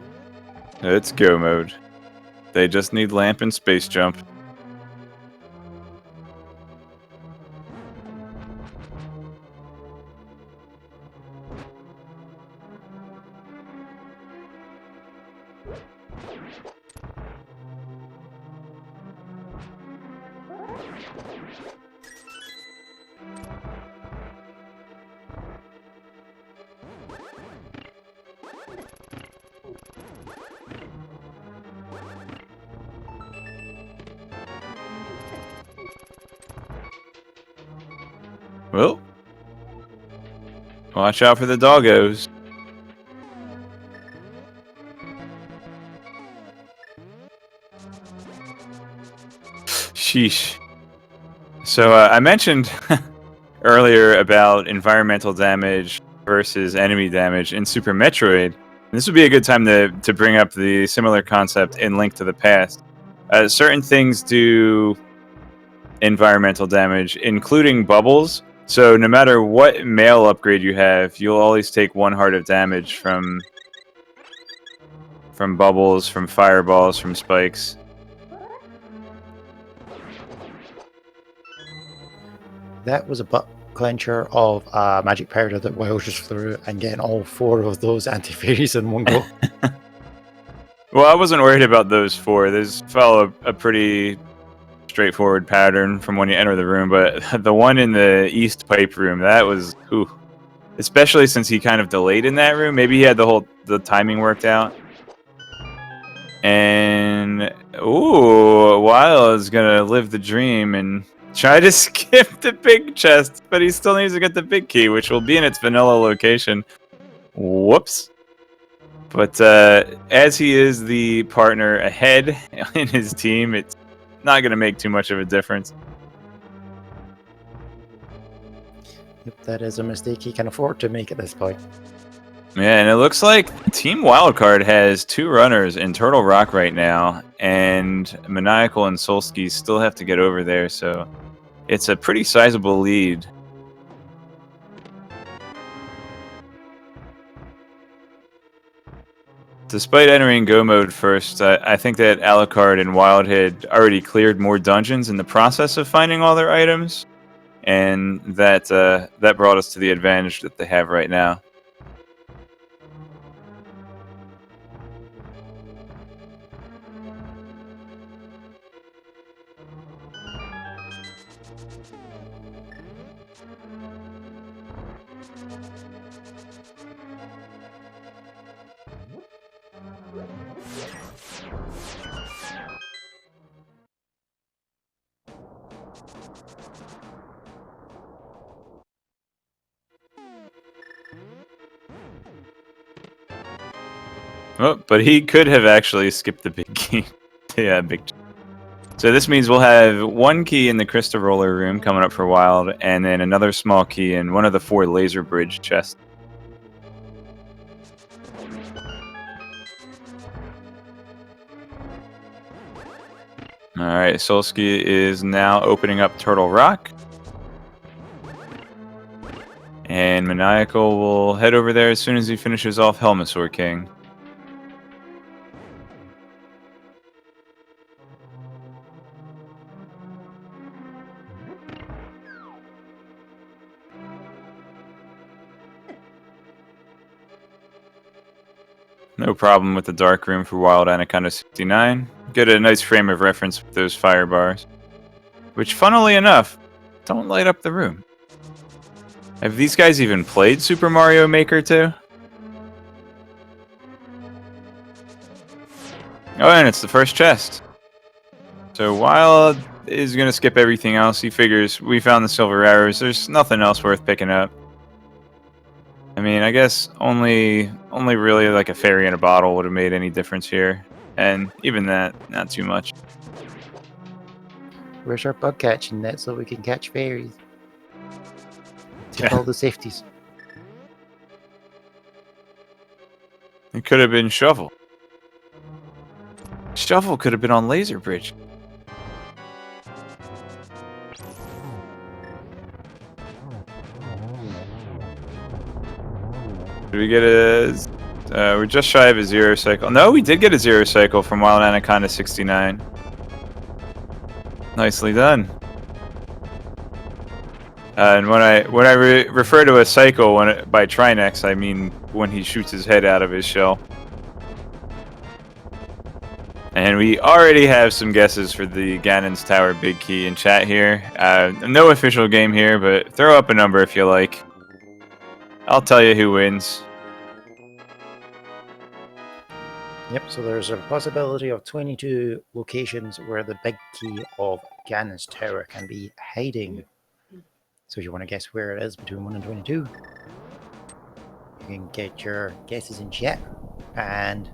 It's go mode. They just need lamp and space jump. Well, watch out for the doggos. Sheesh. So I mentioned earlier about environmental damage versus enemy damage in Super Metroid. This would be a good time to bring up the similar concept in Link to the Past. Certain things do environmental damage, including bubbles. So no matter what mail upgrade you have, you'll always take 1 heart of damage from bubbles, from fireballs, from spikes. That was a bug clencher of a magic powder that Wild just threw and getting all 4 of those anti-fairies in one go. Well, I wasn't worried about those 4. Those follow a pretty straightforward pattern from when you enter the room, but the one in the East Pipe room, that was, ooh. Especially since he kind of delayed in that room. Maybe he had the timing worked out. And, ooh, Wild is going to live the dream and try to skip the big chest, but he still needs to get the big key, which will be in its vanilla location. Whoops. But as he is the partner ahead in his team, it's not going to make too much of a difference. Yep, that is a mistake he can afford to make at this point. Yeah, and it looks like Team Wildcard has 2 runners in Turtle Rock right now, and Maniacal and Solsky still have to get over there, so it's a pretty sizable lead. Despite entering Go mode first, I think that Alucard and Wild had already cleared more dungeons in the process of finding all their items, and that brought us to the advantage that they have right now. Oh, but he could have actually skipped the big key. Yeah, big. So this means we'll have 1 key in the Crystal Roller room coming up for Wild, and then another small key in one of the 4 laser bridge chests. Alright, Solsky is now opening up Turtle Rock. And Maniacal will head over there as soon as he finishes off Helmasaur King. No problem with the dark room for Wild Anaconda 69. Get a nice frame of reference with those fire bars. Which, funnily enough, don't light up the room. Have these guys even played Super Mario Maker 2? Oh, and it's the first chest. So Wild is going to skip everything else. He figures we found the silver arrows. There's nothing else worth picking up. I mean, I guess only really like a fairy in a bottle would have made any difference here. And even that, not too much. Where's our bug catching net so we can catch fairies? Take all the safeties. It could have been Shovel. Shovel could have been on Laser Bridge. Did we get a... we're just shy of a 0 cycle. No, we did get a 0 cycle from Wild Anaconda 69. Nicely done. And when I refer to a cycle by Trinex, I mean when he shoots his head out of his shell. And we already have some guesses for the Ganon's Tower Big Key in chat here. No official game here, but throw up a number if you like. I'll tell you who wins. Yep, so there's a possibility of 22 locations where the big key of Ganon's Tower can be hiding. So if you want to guess where it is between 1 and 22, you can get your guesses in chat. And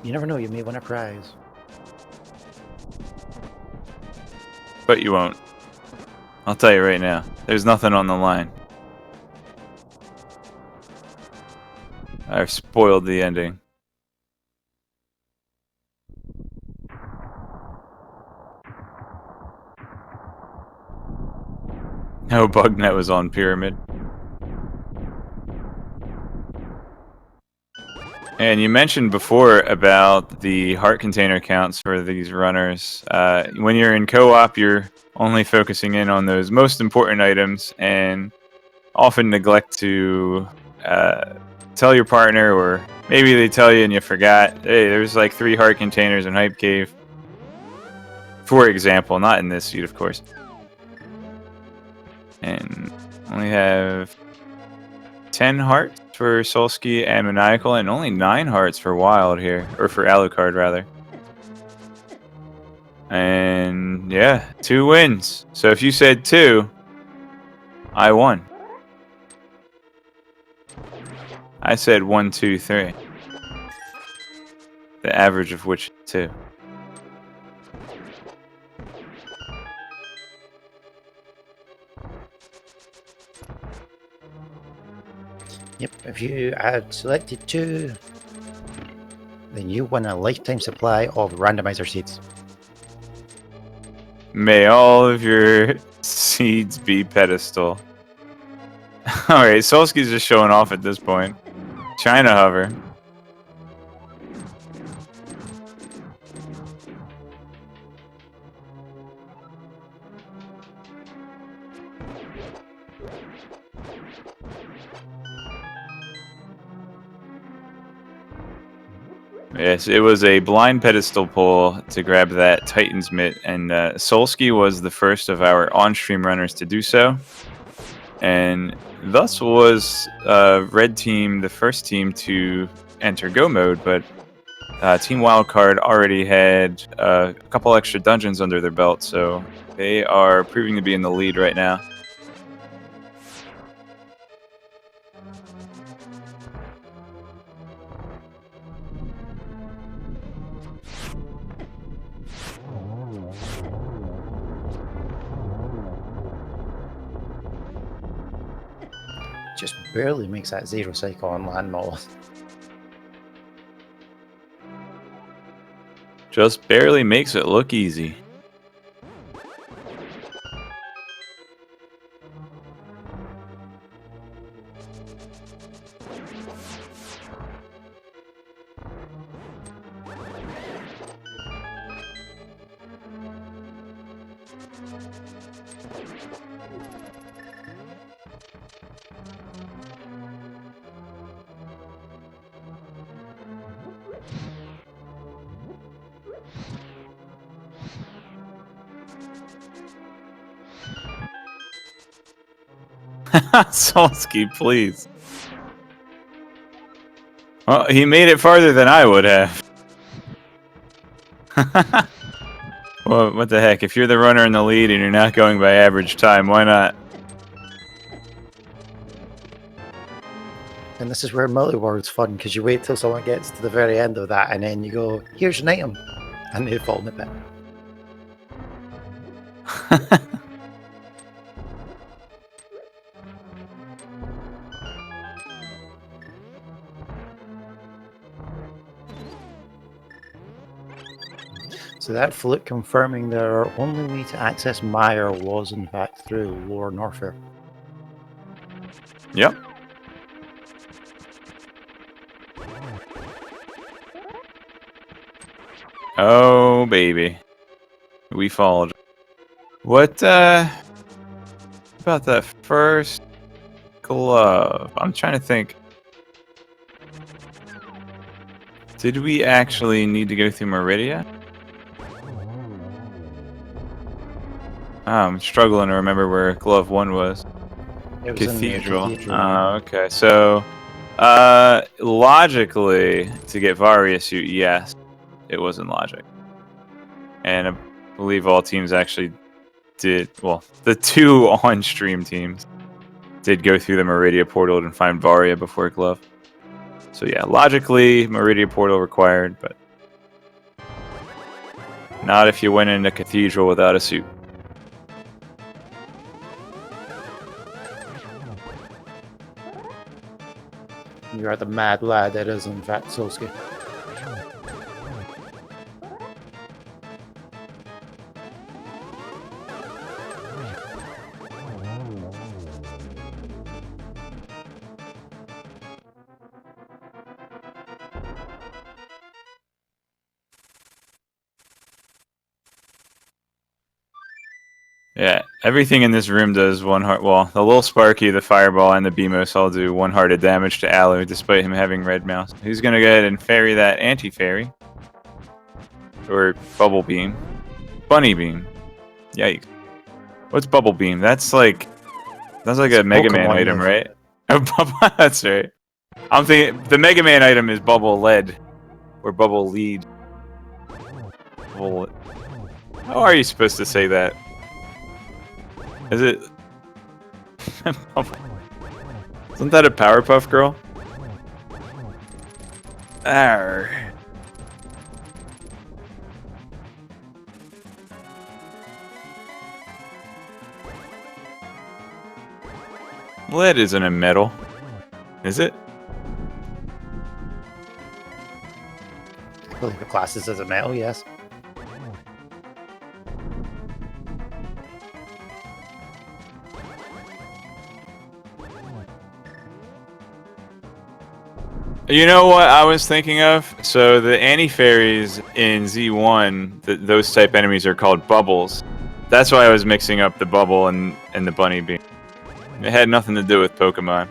you never know, you may win a prize. But you won't. I'll tell you right now. There's nothing on the line. I've spoiled the ending. No, Bugnet was on Pyramid. And you mentioned before about the heart container counts for these runners. When you're in co-op, you're only focusing in on those most important items, and often neglect to tell your partner, or maybe they tell you and you forgot. Hey, there's like 3 heart containers in Hype Cave. For example, not in this seed, of course. And only have 10 hearts for Solsky and Maniacal, and only 9 hearts for Wild here, or for Alucard rather. And yeah, 2 wins. So if you said 2, I won. I said 1, 2, 3. The average of which is 2. Yep, if you had selected 2, then you win a lifetime supply of randomizer seeds. May all of your seeds be pedestal. Alright, Solsky's just showing off at this point. China hover. Yes, it was a blind pedestal pull to grab that Titan's Mitt, and Solsky was the first of our on-stream runners to do so. And thus was Red Team the first team to enter Go mode, but Team Wildcard already had a couple extra dungeons under their belt, so they are proving to be in the lead right now. Just barely makes that 0 cycle on land mall. Just barely makes it look easy. Solsky, please. Well, he made it farther than I would have. Well, what the heck? If you're the runner in the lead and you're not going by average time, why not? And this is where multi-word's fun, because you wait till someone gets to the very end of that, and then you go, here's an item, and they fall in the pit. So that fluke confirming that our only way to access Meyer was in fact through Lower Norfair. Yep. Oh, baby. We followed. What, about that first glove? I'm trying to think. Did we actually need to go through Meridia? I'm struggling to remember where glove 1 was. It was in the Cathedral. cathedral. Okay, so logically, to get Varia suit, yes, it was in logic. And I believe all teams actually did, well, the 2 on-stream teams did go through the Meridia portal and find Varia before glove. So yeah, logically, Meridia portal required, but not if you went into Cathedral without a suit. You are the mad lad that is in fact Solsky. Yeah, Everything in this room does one heart. Well, the little Sparky, the Fireball, and the Beamos all do one hearted damage to Alu, despite him having red mouse. Who's gonna go ahead and fairy that anti-fairy? Or Bubble Beam? Bunny Beam. Yikes. What's Bubble Beam? That's like a Mega Man item, right? That's right. I'm thinking the Mega Man item is Bubble Lead or Bubble Lead. How are you supposed to say that? Is it? Isn't that a Powerpuff Girl? Arr. Lead isn't a metal, is it? I believe it classes as a metal, yes. You know what I was thinking of? So the anti-fairies in Z1, those type enemies are called bubbles. That's why I was mixing up the bubble and the bunny beam. It had nothing to do with Pokemon.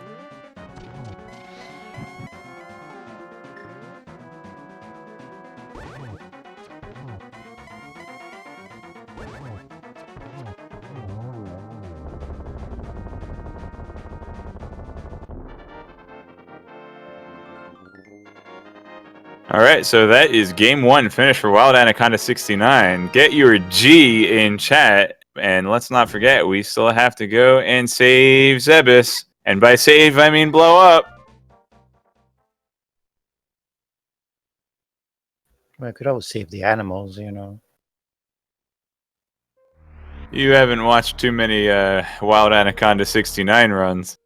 Alright, so that is game 1 finished for Wild Anaconda 69. Get your G in chat, and let's not forget, we still have to go and save Zebus. And by save, I mean blow up. Well, I could always save the animals, you know. You haven't watched too many Wild Anaconda 69 runs.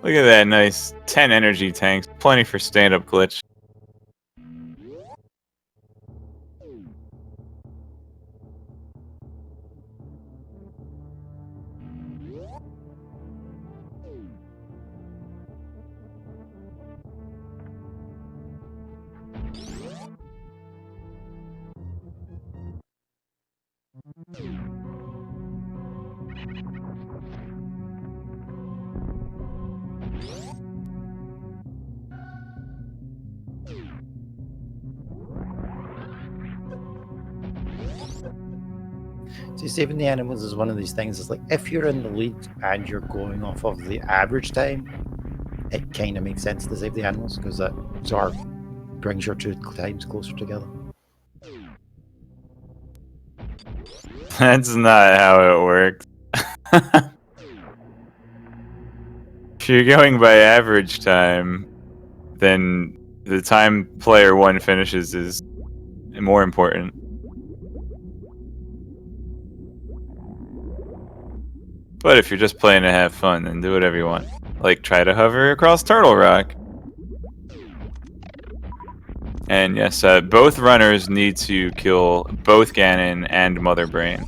Look at that nice 10 energy tanks. Plenty for stand-up glitch. See, saving the animals is one of these things. It's like if you're in the lead and you're going off of the average time, it kind of makes sense to save the animals because that sort of brings your two times closer together. That's not how it works. If you're going by average time, then the time player 1 finishes is more important. But if you're just playing to have fun, then do whatever you want. Like try to hover across Turtle Rock. And yes, both runners need to kill both Ganon and Mother Brain.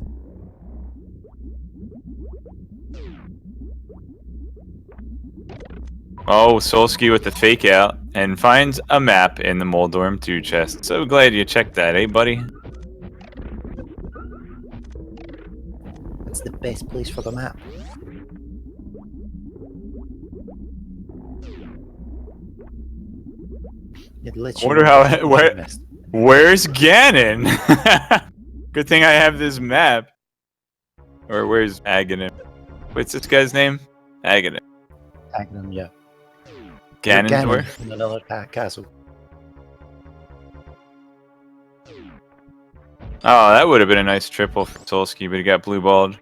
Oh, Solsky with the fake out and finds a map in the Moldorm 2 chest. So glad you checked that, eh, buddy? It's the best place for the map. I wonder how. Where's Ganon? Good thing I have this map. Or where's Aghanim? What's this guy's name? Aghanim. Aghanim, yeah. Ganon's where? In another castle. Oh, that would have been a nice triple for Solsky, but he got blue balled.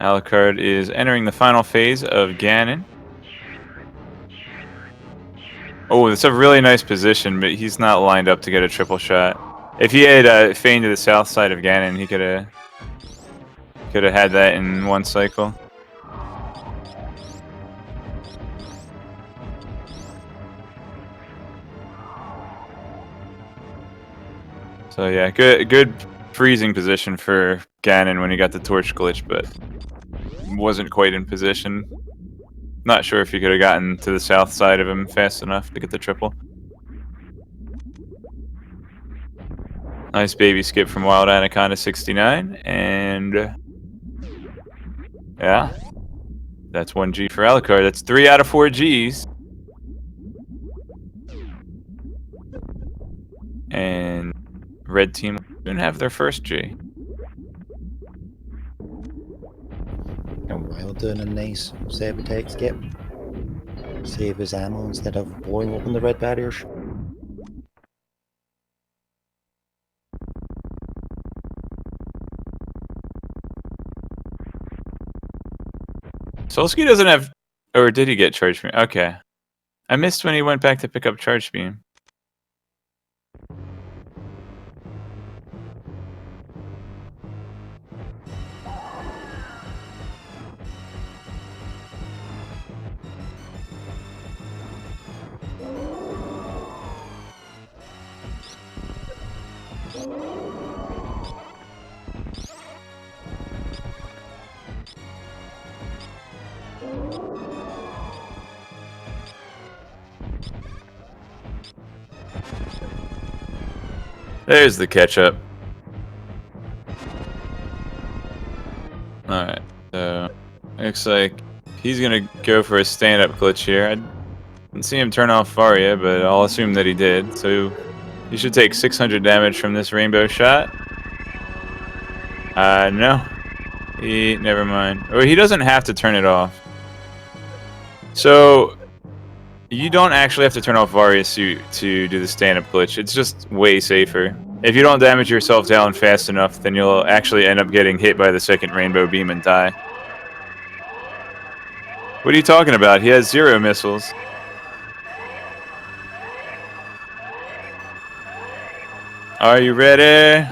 Alucard is entering the final phase of Ganon. Oh, it's a really nice position, but he's not lined up to get a triple shot. If he had feigned to the south side of Ganon, he could have had that in one cycle. So yeah, good freezing position for Ganon when he got the torch glitch, but wasn't quite in position. Not sure if he could have gotten to the south side of him fast enough to get the triple. Nice baby skip from Wild Anaconda 69, and yeah, that's 1 G for Alucard. That's 3 out of 4 Gs. And red team will soon have their first G. And while doing a nice sabotage skip, save his ammo instead of blowing open the red barriers. Solsky doesn't have, or did he get Charge Beam? Okay. I missed when he went back to pick up Charge Beam. There's the catch-up. Alright, so looks like he's gonna go for a stand-up glitch here. I didn't see him turn off Varia, but I'll assume that he did. So he should take 600 damage from this rainbow shot. No. Never mind. Or he doesn't have to turn it off. So you don't actually have to turn off Varia suit to do the stand-up glitch. It's just way safer. If you don't damage yourself down fast enough, then you'll actually end up getting hit by the second rainbow beam and die. What are you talking about? He has 0 missiles. Are you ready?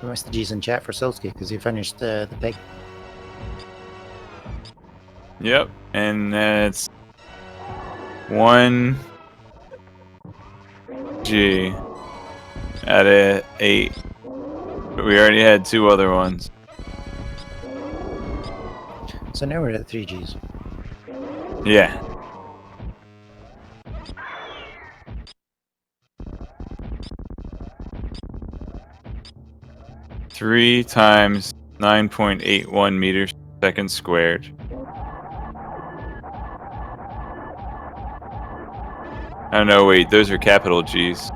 We missed the G's in chat for Silsky because he finished the pig. Yep, and that's 1 G out of 8. But we already had 2 other ones. So now we're at 3 G's. Yeah. Three times 9.81 meters per second squared. Oh no, wait, those are capital G's.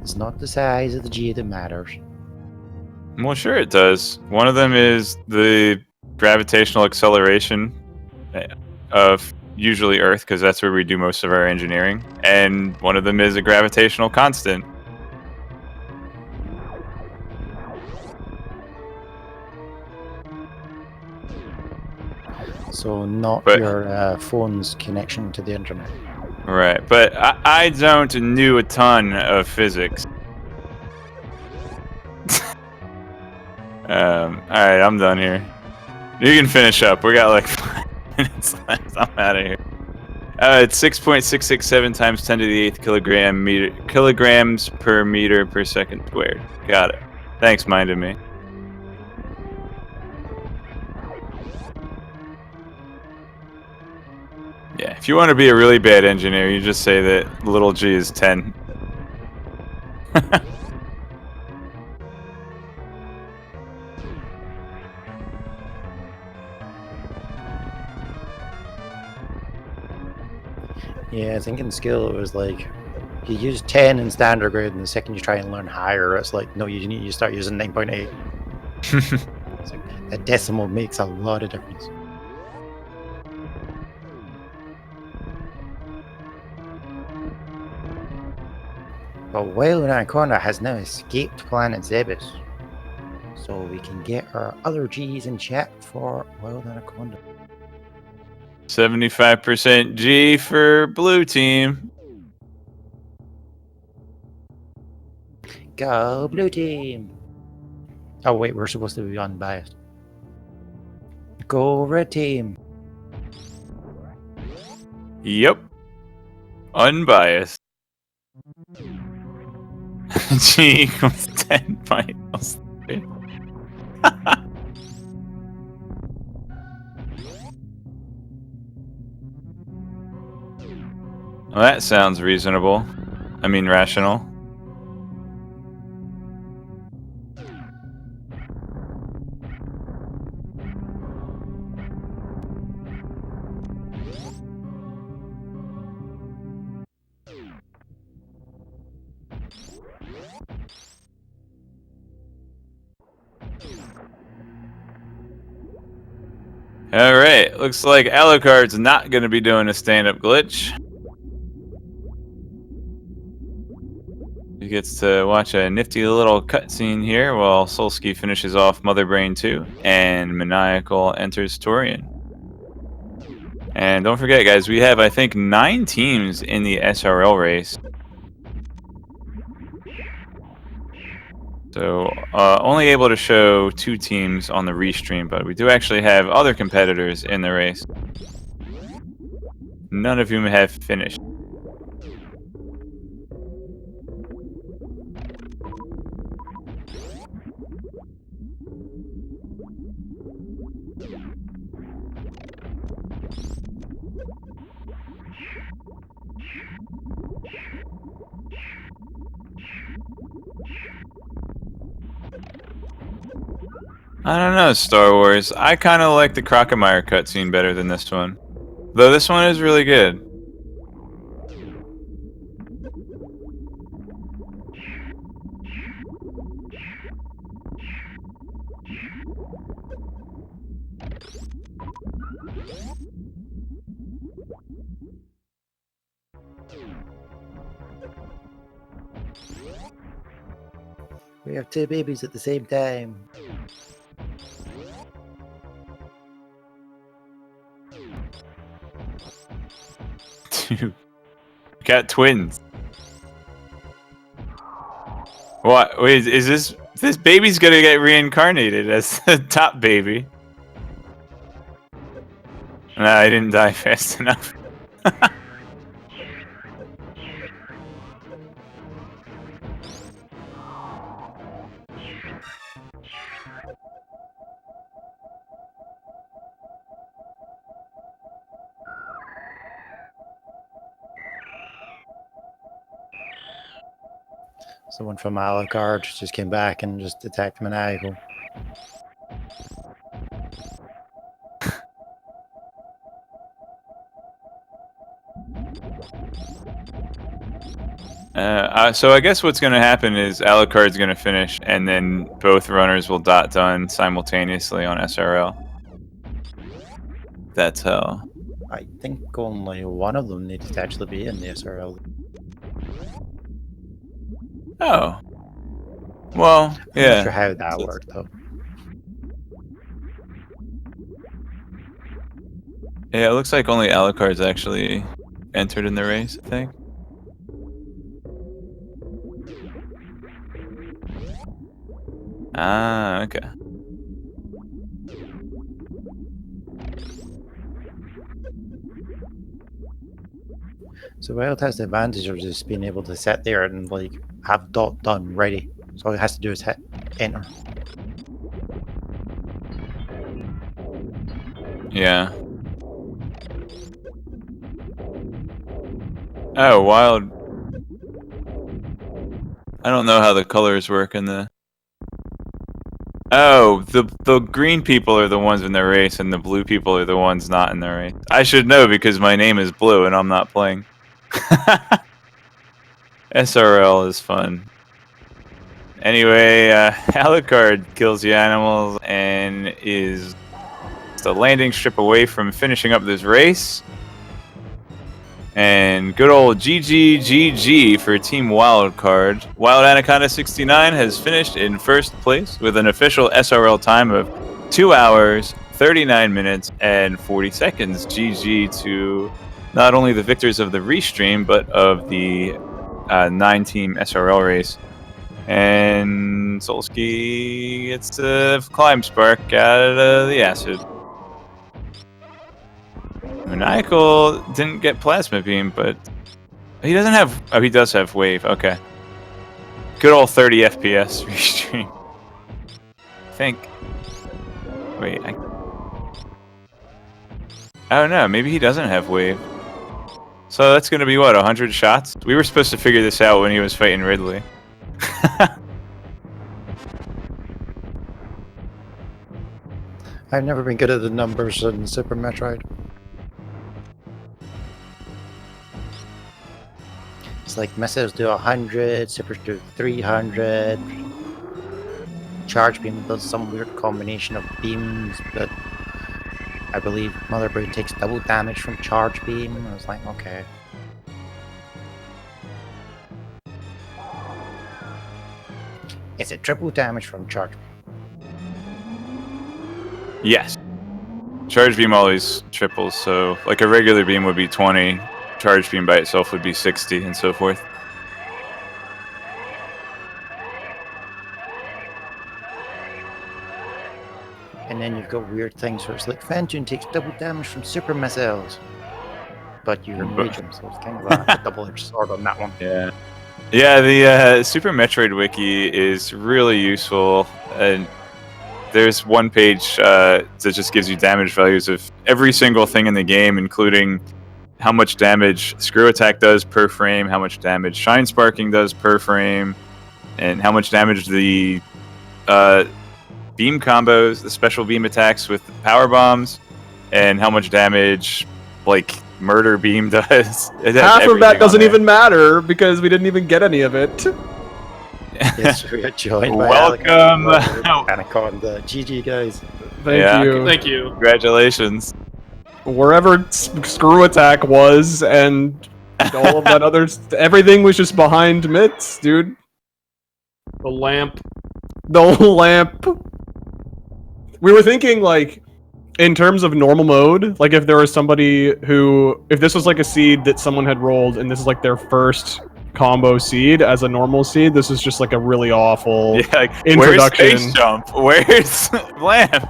It's not the size of the G that matters. Well, sure it does. One of them is the gravitational acceleration of usually Earth, because that's where we do most of our engineering. And one of them is a gravitational constant. So not your phone's connection to the internet. Right, but I don't know a ton of physics. Alright, I'm done here. You can finish up. We got like 5 minutes left. I'm out of here. It's 6.667 times 10 to the 8th kilograms per meter per second squared. Got it. Thanks, minded me. Yeah, if you want to be a really bad engineer, you just say that little g is 10. Yeah, I think in skill it was like you use 10 in standard grade, and the second you try and learn higher, it's like no, you start using 9.8. It's like that decimal makes a lot of difference. But Wild Anaconda has now escaped planet Zebus, so we can get our other G's in chat for Wild Anaconda. 75% G for blue team. Go blue team. Oh wait, we're supposed to be unbiased. Go red team. Yep. Unbiased. G equals 10 minus 3. Well, that sounds reasonable. I mean, rational. Alright, looks like Alucard's not going to be doing a stand-up glitch. He gets to watch a nifty little cutscene here while Solsky finishes off Mother Brain 2 and Maniacal enters Torian. And don't forget, guys, we have, I think, 9 teams in the SRL race. So, only able to show 2 teams on the restream, but we do actually have other competitors in the race. None of whom have finished. I don't know, Star Wars. I kind of like the Crocomire cutscene better than this one. Though this one is really good. We have 2 babies at the same time. Dude. Got twins. What? Wait, is this baby's gonna get reincarnated as the top baby? Nah, I didn't die fast enough. Someone from Alucard just came back and just attacked Maniacal. So I guess what's going to happen is Alucard's going to finish, and then both runners will dot done simultaneously on SRL. That's how. I think only one of them needs to actually be in the SRL. Oh. Well, I'm yeah. not sure how that worked though. Yeah, it looks like only Alucard's actually entered in the race, I think. Ah, okay. So Wild has the advantage of just being able to sit there and like have dot done ready. So all he has to do is hit enter. Yeah. Oh, Wild. I don't know how the colors work in the... Oh, the green people are the ones in the race, and the blue people are the ones not in the race. I should know because my name is Blue and I'm not playing. SRL is fun. Anyway, Alucard kills the animals and is the landing strip away from finishing up this race. And good old GG for Team Wildcard. Wild Anaconda 69 has finished in first place with an official SRL time of 2 hours, 39 minutes and 40 seconds. GG to not only the victors of the restream, but of the 9-team SRL race. And Solsky gets to climb spark out of the acid. Maniacal didn't get plasma beam, but he doesn't have. Oh, he does have wave. Okay. Good old 30 FPS restream. I think. Wait. Oh no, maybe he doesn't have wave. So that's gonna be what, 100 shots? We were supposed to figure this out when he was fighting Ridley. I've never been good at the numbers in Super Metroid. It's like missiles do 100, supers do 300. Charge beam does some weird combination of beams, but I believe Mother Brain takes double damage from charge beam. I was like, okay. Is it triple damage from charge beam? Yes. Charge beam always triples, so like a regular beam would be 20, charge beam by itself would be 60, and so forth. And then you've got weird things where it's like Fentune takes double damage from super missiles, but you're medium, so it's kind of a double-edged sword on that one. Yeah. Yeah, the Super Metroid wiki is really useful, and there's one page that just gives you damage values of every single thing in the game, including how much damage Screw Attack does per frame, how much damage Shine Sparking does per frame, and how much damage the beam combos, the special beam attacks with power bombs, and how much damage like Murder Beam does. Half of that doesn't even matter because we didn't even get any of it. Yes, we are joined by welcome, Anaconda. GG, guys. Thank you. Thank you. Congratulations. Wherever Screw Attack was and all of that other... everything was just behind Mitts, dude. The lamp. The lamp. We were thinking, like, in terms of normal mode, like if there was somebody who... if this was like a seed that someone had rolled and this is like their first combo seed as a normal seed, this is just like a really awful introduction. Where's Space Jump? Where's Lamp?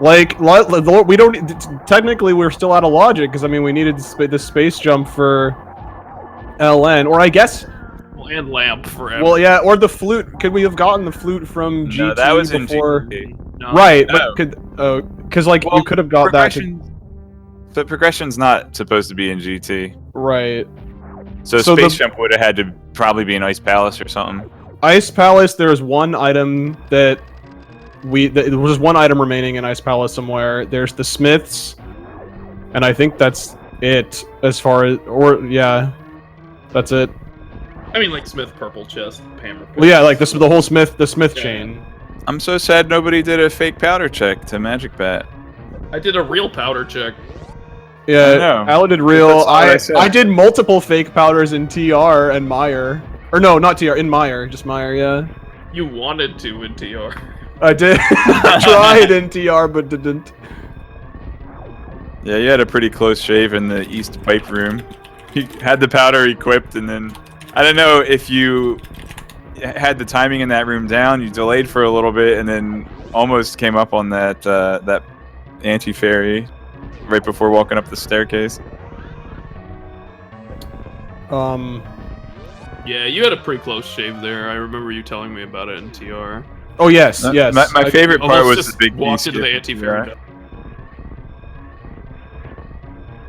Like, we don't... technically, we're still out of logic, because, I mean, we needed the Space Jump for LN, or I guess... well, and Lamp forever. Well, yeah, or the flute. Could we have gotten the flute from GT No, that was before... in GT. No. Right, No. but could... because, like, you could have got that to... But progression's not supposed to be in GT. Right. So Space Jump would have had to probably be in Ice Palace or something. Ice Palace, there's one item that... there was one item remaining in Ice Palace somewhere. There's the Smiths, and I think that's it as far as... or, yeah. That's it. I mean, like Smith Purple Chest, Hammer. Well, yeah, like the whole Smith chain. I'm so sad nobody did a fake powder check to Magic Bat. I did a real powder check. Yeah, Ala did real. I did multiple fake powders in TR and Meyer. Or no, not TR, in Meyer. Just Meyer, yeah. You wanted to in TR. I did. I tried in TR, but didn't. Yeah, you had a pretty close shave in the East Pipe Room. You had the powder equipped, and then... I don't know if you had the timing in that room down, you delayed for a little bit, and then almost came up on that that anti-fairy right before walking up the staircase. Yeah, you had a pretty close shave there. I remember you telling me about it in TR. Oh, yes, yes. My favorite part was just the big walked into the anti-fairy.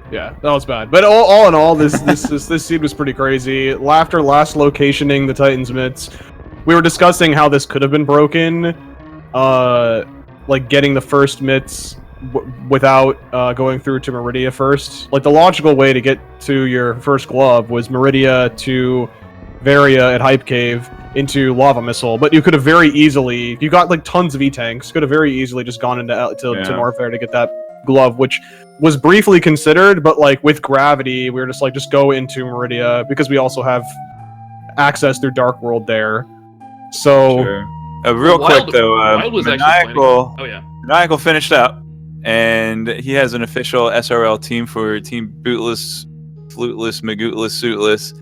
Yeah, that was bad. But all in all, this seed was pretty crazy. After last locationing the Titans Mitts, we were discussing how this could have been broken. Like getting the first Mitts without going through to Meridia first. Like the logical way to get to your first glove was Meridia to Varia at Hype Cave into Lava Missile. But you could have very easily, you got like tons of E-Tanks, could have very easily just gone into to Norfair to get that glove, which was briefly considered, but like with gravity, we were just like, just go into Meridia because we also have access through Dark World there. So, real quick though, Wild was Maniacal, oh yeah, Maniacal finished up, and he has an official SRL team for Team Bootless, Fluteless, Magootless, Suitless.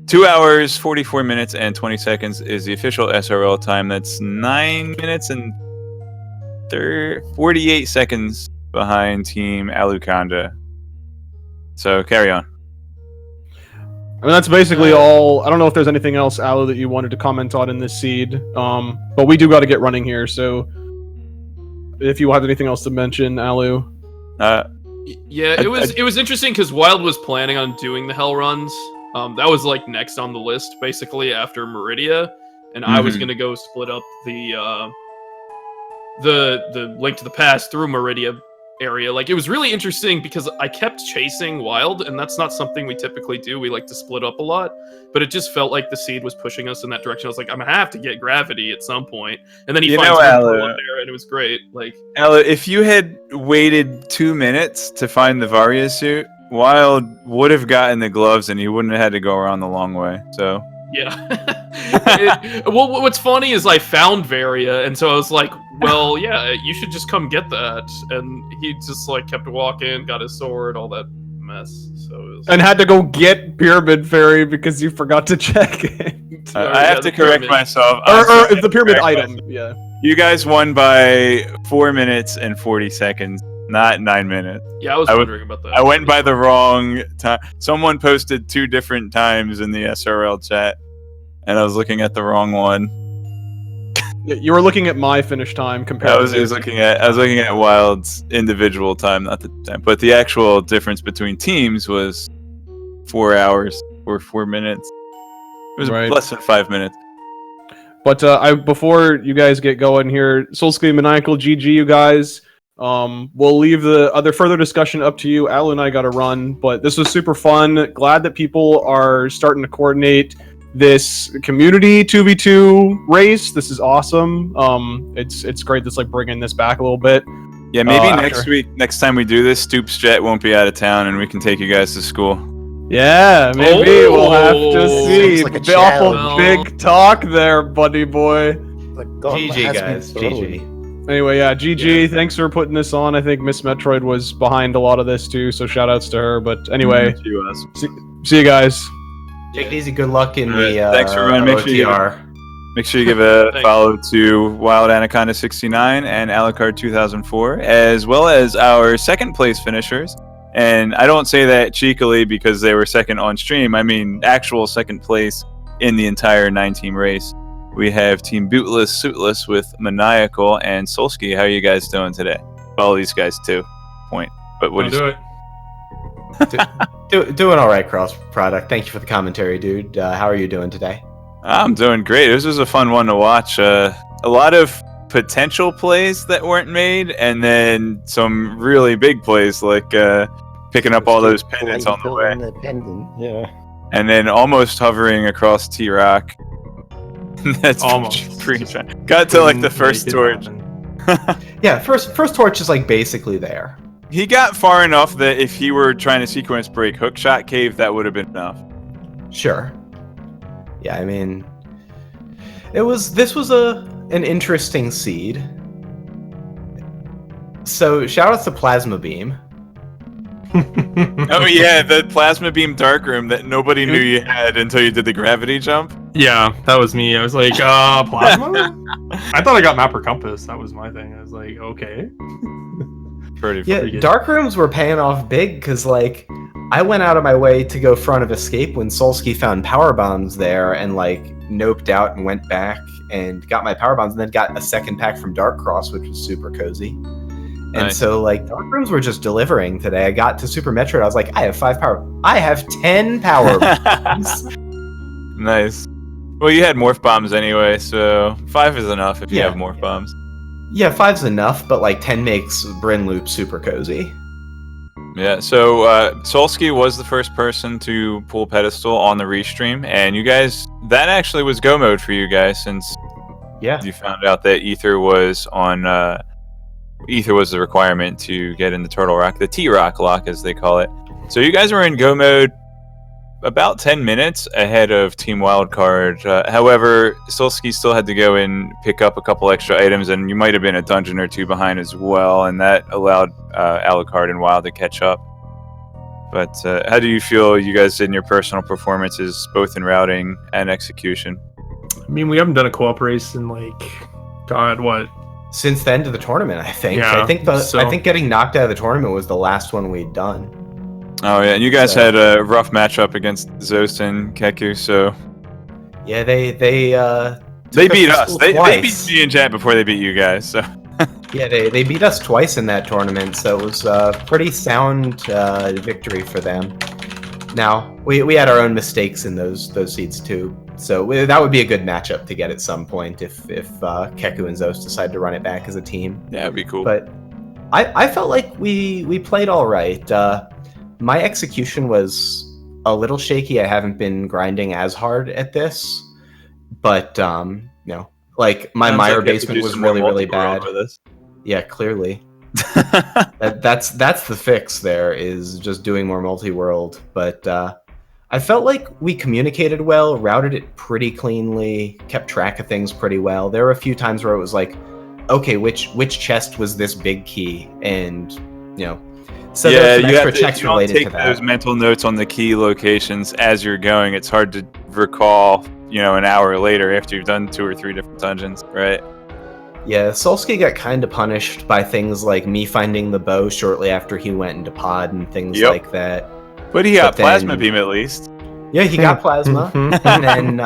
2 hours, 44 minutes, and 20 seconds is the official SRL time. That's 9 minutes and 48 seconds behind Team Aluconda. So carry on. I mean, that's basically all. I don't know if there's anything else, Alu, that you wanted to comment on in this seed. But we do got to get running here, so if you have anything else to mention, Alu. Yeah, it was interesting because Wild was planning on doing the Hell runs. That was like next on the list, basically after Meridia, and I was gonna go split up the Link to the Past through Meridia area. Like, it was really interesting because I kept chasing Wild, and that's not something we typically do. We like to split up a lot, but it just felt like the seed was pushing us in that direction. I was like, I'm gonna have to get Gravity at some point, and then he finds Pearl up there, and it was great. Like, Alu, if you had waited 2 minutes to find the Varia suit, Wild would have gotten the gloves, and he wouldn't have had to go around the long way. So yeah. Well, what's funny is I found Varia, and so I was like, well, yeah, you should just come get that. And he just like kept walking, got his sword, all that mess. So it was... And had to go get Pyramid Fairy because you forgot to check it. I have to correct myself. Or the pyramid item. Yeah. You guys won by 4 minutes and 40 seconds, not 9 minutes. Yeah, I was wondering about that. I went by the wrong time. Someone posted 2 different times in the SRL chat, and I was looking at the wrong one. You were looking at my finish time compared. I was looking at Wild's individual time, not the time, but the actual difference between teams was 4 hours or 4 minutes. It was less than 5 minutes. But before you guys get going here, Soulsky Maniacal, GG, you guys. We'll leave the other further discussion up to you. Alu and I got to run, but this was super fun. Glad that people are starting to coordinate this community 2v2 race. This is awesome. It's great that's like bringing this back a little bit. Yeah, maybe next time we do this, Stoops Jet won't be out of town and we can take you guys to school. Yeah, maybe we'll have to see. Like awful big talk there, buddy boy. GG guys, GG. Anyway, yeah, GG. Yeah. Thanks for putting this on. I think Miss Metroid was behind a lot of this too, so shout outs to her. But anyway, see you guys. Take it easy. Good luck in the thanks for running. Make sure you give a follow to Wild Anaconda 69 and Alucard 2004, as well as our second place finishers. And I don't say that cheekily because they were second on stream. I mean actual second place in the entire 9-team race. We have Team Bootless, Suitless with Maniacal and Solsky. How are you guys doing today? Follow these guys too. Point. But what do you Doing all right, Cross Product. Thank you for the commentary, dude. How are you doing today? I'm doing great. This was a fun one to watch. A lot of potential plays that weren't made, and then some really big plays like picking up all those pendants on the way. The pendant, yeah. And then almost hovering across T-Rock. That's almost pretty got to like the first torch. Yeah, first torch is like basically there. He got far enough that if he were trying to sequence break Hookshot Cave, that would have been enough. Sure. Yeah, I mean, this was an interesting seed. So shout out to Plasma Beam. Oh yeah, the Plasma Beam Darkroom that nobody knew you had until you did the gravity jump. Yeah, that was me. I was like, plasma? I thought I got Mapper Compass. That was my thing. I was like, okay. Pretty good. Dark rooms were paying off big because, like, I went out of my way to go front of escape when Solsky found power bombs there and, like, noped out and went back and got my power bombs and then got a second pack from Dark Cross, which was super cozy. And so, like, Dark Rooms were just delivering today. I got to Super Metroid. I was like, I have 10 power bombs. Nice. Well, you had morph bombs anyway, so 5 is enough if you have morph bombs. Yeah, 5's enough, but like 10 makes Bryn Loop super cozy. Yeah, so Solsky was the first person to pull Pedestal on the restream, and you guys, that actually was go mode for you guys since you found out that Ether was on, Ether was the requirement to get in the Turtle Rock, the T-Rock lock as they call it. So you guys were in go mode about 10 minutes ahead of Team Wildcard. However, Solsky still had to go and pick up a couple extra items, and you might have been a dungeon or two behind as well, and that allowed Alucard and Wild to catch up. But how do you feel you guys did in your personal performances, both in routing and execution? I mean, we haven't done a co-op race in God, what? Since the end of the tournament, I think. Yeah, I think getting knocked out of the tournament was the last one we'd done. Oh yeah, and you guys had a rough matchup against Zost and Keku, so yeah, they beat us. They beat me and Jet before they beat you guys. So yeah, they beat us twice in that tournament, so it was a pretty sound victory for them. Now we had our own mistakes in those seeds too, so that would be a good matchup to get at some point if Keku and Zost decide to run it back as a team. yeah, it'd be cool. But I felt like we played all right. My execution was a little shaky. I haven't been grinding as hard at this, but like my Mire basement was really bad. Yeah, clearly. That's the fix. There is just doing more multi-world, but I felt like we communicated well, routed it pretty cleanly, kept track of things pretty well. There were a few times where it was like, okay, which chest was this big key, and so yeah, you have checks related to that. Those mental notes on the key locations as you're going. It's hard to recall, an hour later after you've done 2 or 3 different dungeons, right? Yeah, Solsky got kind of punished by things like me finding the bow shortly after he went into pod and things like that. But he got plasma beam at least. Yeah, he got plasma, and then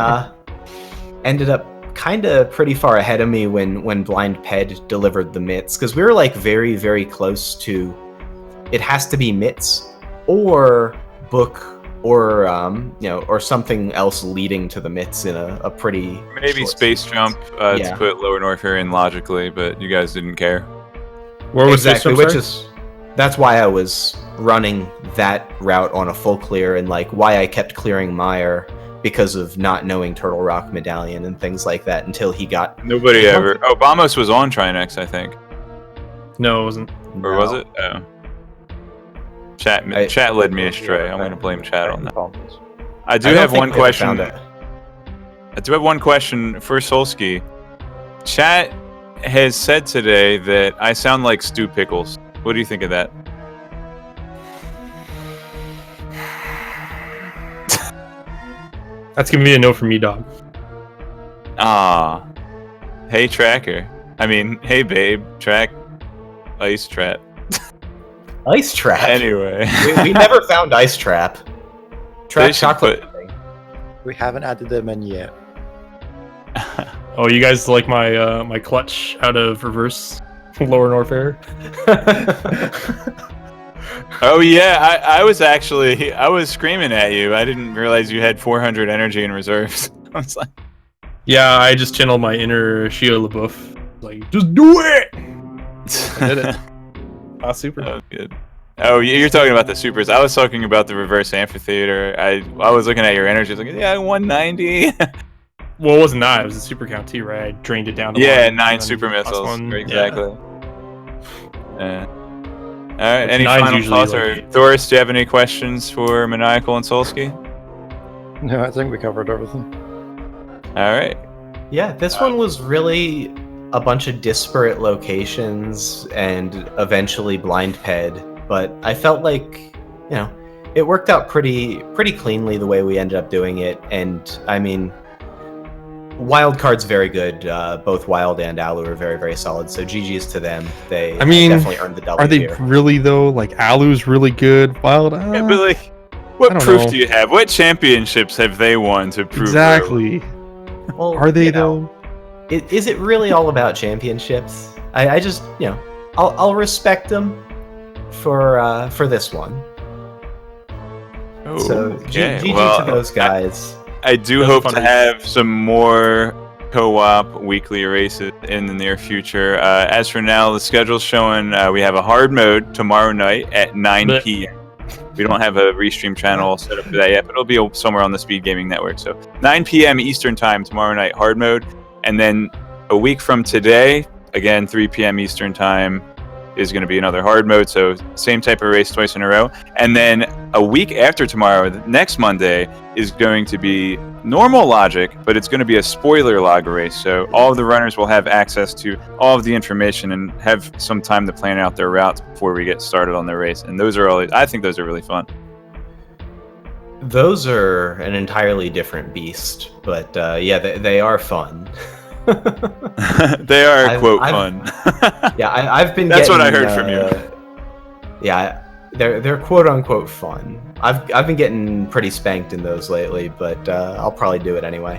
ended up kind of pretty far ahead of me when Blind Ped delivered the mitts, because we were like very, very close to. It has to be mitts or book or or something else leading to the mitts in a pretty maybe space jump to put Lower Norfair in logically, but you guys didn't care. Where was exactly, that's why I was running that route on a full clear, and like why I kept clearing Mire, because of not knowing Turtle Rock Medallion and things like that until he got. Nobody ever. Oh, Bamos was on Trinex, I think. No, it wasn't. Or was it? Oh. Chat led me astray. I'm going to blame chat on that. I do have one question. I do have one question for Solsky. Chat has said today that I sound like Stu Pickles. What do you think of that? That's gonna be a no from me, dog. Ah. Hey, Tracker. Hey, babe. Ice Trap. Ice Trap? Anyway. we never found Ice Trap. Trap chocolate. We haven't added them in yet. Oh, you guys like my my clutch out of reverse Lower Norfair? Oh yeah, I was screaming at you. I didn't realize you had 400 energy in reserves. I was like, yeah, I just channeled my inner Shia LaBeouf. Like, just do it. I did it. Super. Oh, good. Oh, you're talking about the supers. I was talking about the reverse amphitheater. I was looking at your energy. Like, yeah, 190. Well, it wasn't that. It was a super count too, right? I drained it down to 9 super missiles. Exactly. Yeah. All right. Any final thoughts? Or Thoris, do you have any questions for Maniacal and Solsky? No, I think we covered everything. All right. Yeah, this one was really a bunch of disparate locations and eventually Blind Ped, but I felt like, it worked out pretty cleanly the way we ended up doing it. And Wildcard's very good. Both Wild and Alu are very, very solid. So GG's to them. They definitely earned the W. Are they really though? Like Alu's really good. Wild. Yeah, but like, what proof do you have? What championships have they won to prove? Exactly. Well, are they though? Is it really all about championships? I just I'll respect them for this one. Oh, so okay. GG to those guys. I do hope to have some more co-op weekly races in the near future. As for now, the schedule's showing we have a hard mode tomorrow night at 9 p.m. We don't have a restream channel set up for that yet, but it'll be somewhere on the Speed Gaming Network. So 9 p.m. Eastern Time tomorrow night, hard mode. And then a week from today, again, 3 p.m. Eastern Time, is going to be another hard mode. So same type of race twice in a row. And then a week after tomorrow, next Monday, is going to be normal logic, but it's going to be a spoiler log race. So all of the runners will have access to all of the information and have some time to plan out their routes before we get started on the race. And those are all, I think those are really fun. Those are an entirely different beast, but yeah, they are fun. They are fun. Yeah, I've been. That's getting, what I heard from you. Yeah, they're quote unquote fun. I've been getting pretty spanked in those lately, but I'll probably do it anyway.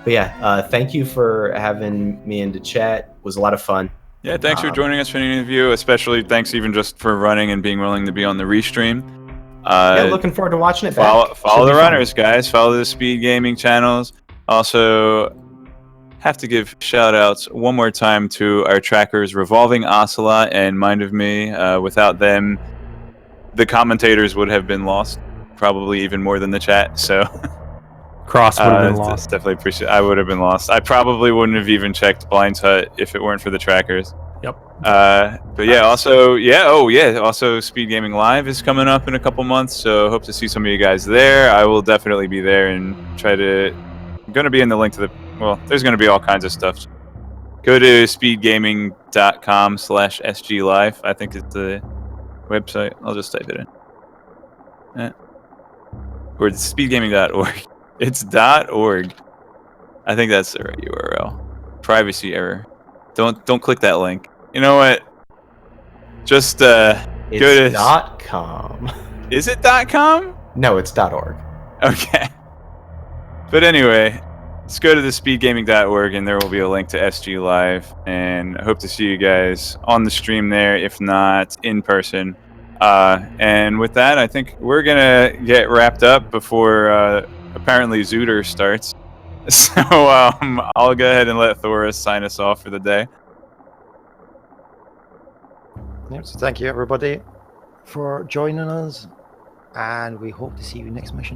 But yeah, thank you for having me into chat. It was a lot of fun. Yeah, thanks for joining us for the interview. Especially thanks even just for running and being willing to be on the restream. Yeah, looking forward to watching it back. Follow the runners, guys. Follow the speed gaming channels. Also, have to give shout outs one more time to our trackers Revolving Ocelot and Mind of Me. Without them, the commentators would have been lost, probably even more than the chat. So Cross would have been lost. Definitely appreciate. I would have been lost. I probably wouldn't have even checked Blind's Hut if it weren't for the trackers. Yep. But yeah, also Speed Gaming Live is coming up in a couple months, so hope to see some of you guys there. I will definitely be there and I'm going to be in the link to there's going to be all kinds of stuff. Go to speedgaming.com/sglive. I think it's the website. I'll just type it in. Or it's speedgaming.org. It's .org. I think that's the right URL. Privacy error. Don't click that link. You know what? Just go to .com. Is it .com? No, it's .org. Okay. But anyway, let's go to the speedgaming.org and there will be a link to SG Live, and I hope to see you guys on the stream there, if not in person. And with that, I think we're gonna get wrapped up before apparently Zooter starts. So I'll go ahead and let Thora sign us off for the day. Yeah, so thank you everybody for joining us, and we hope to see you next mission.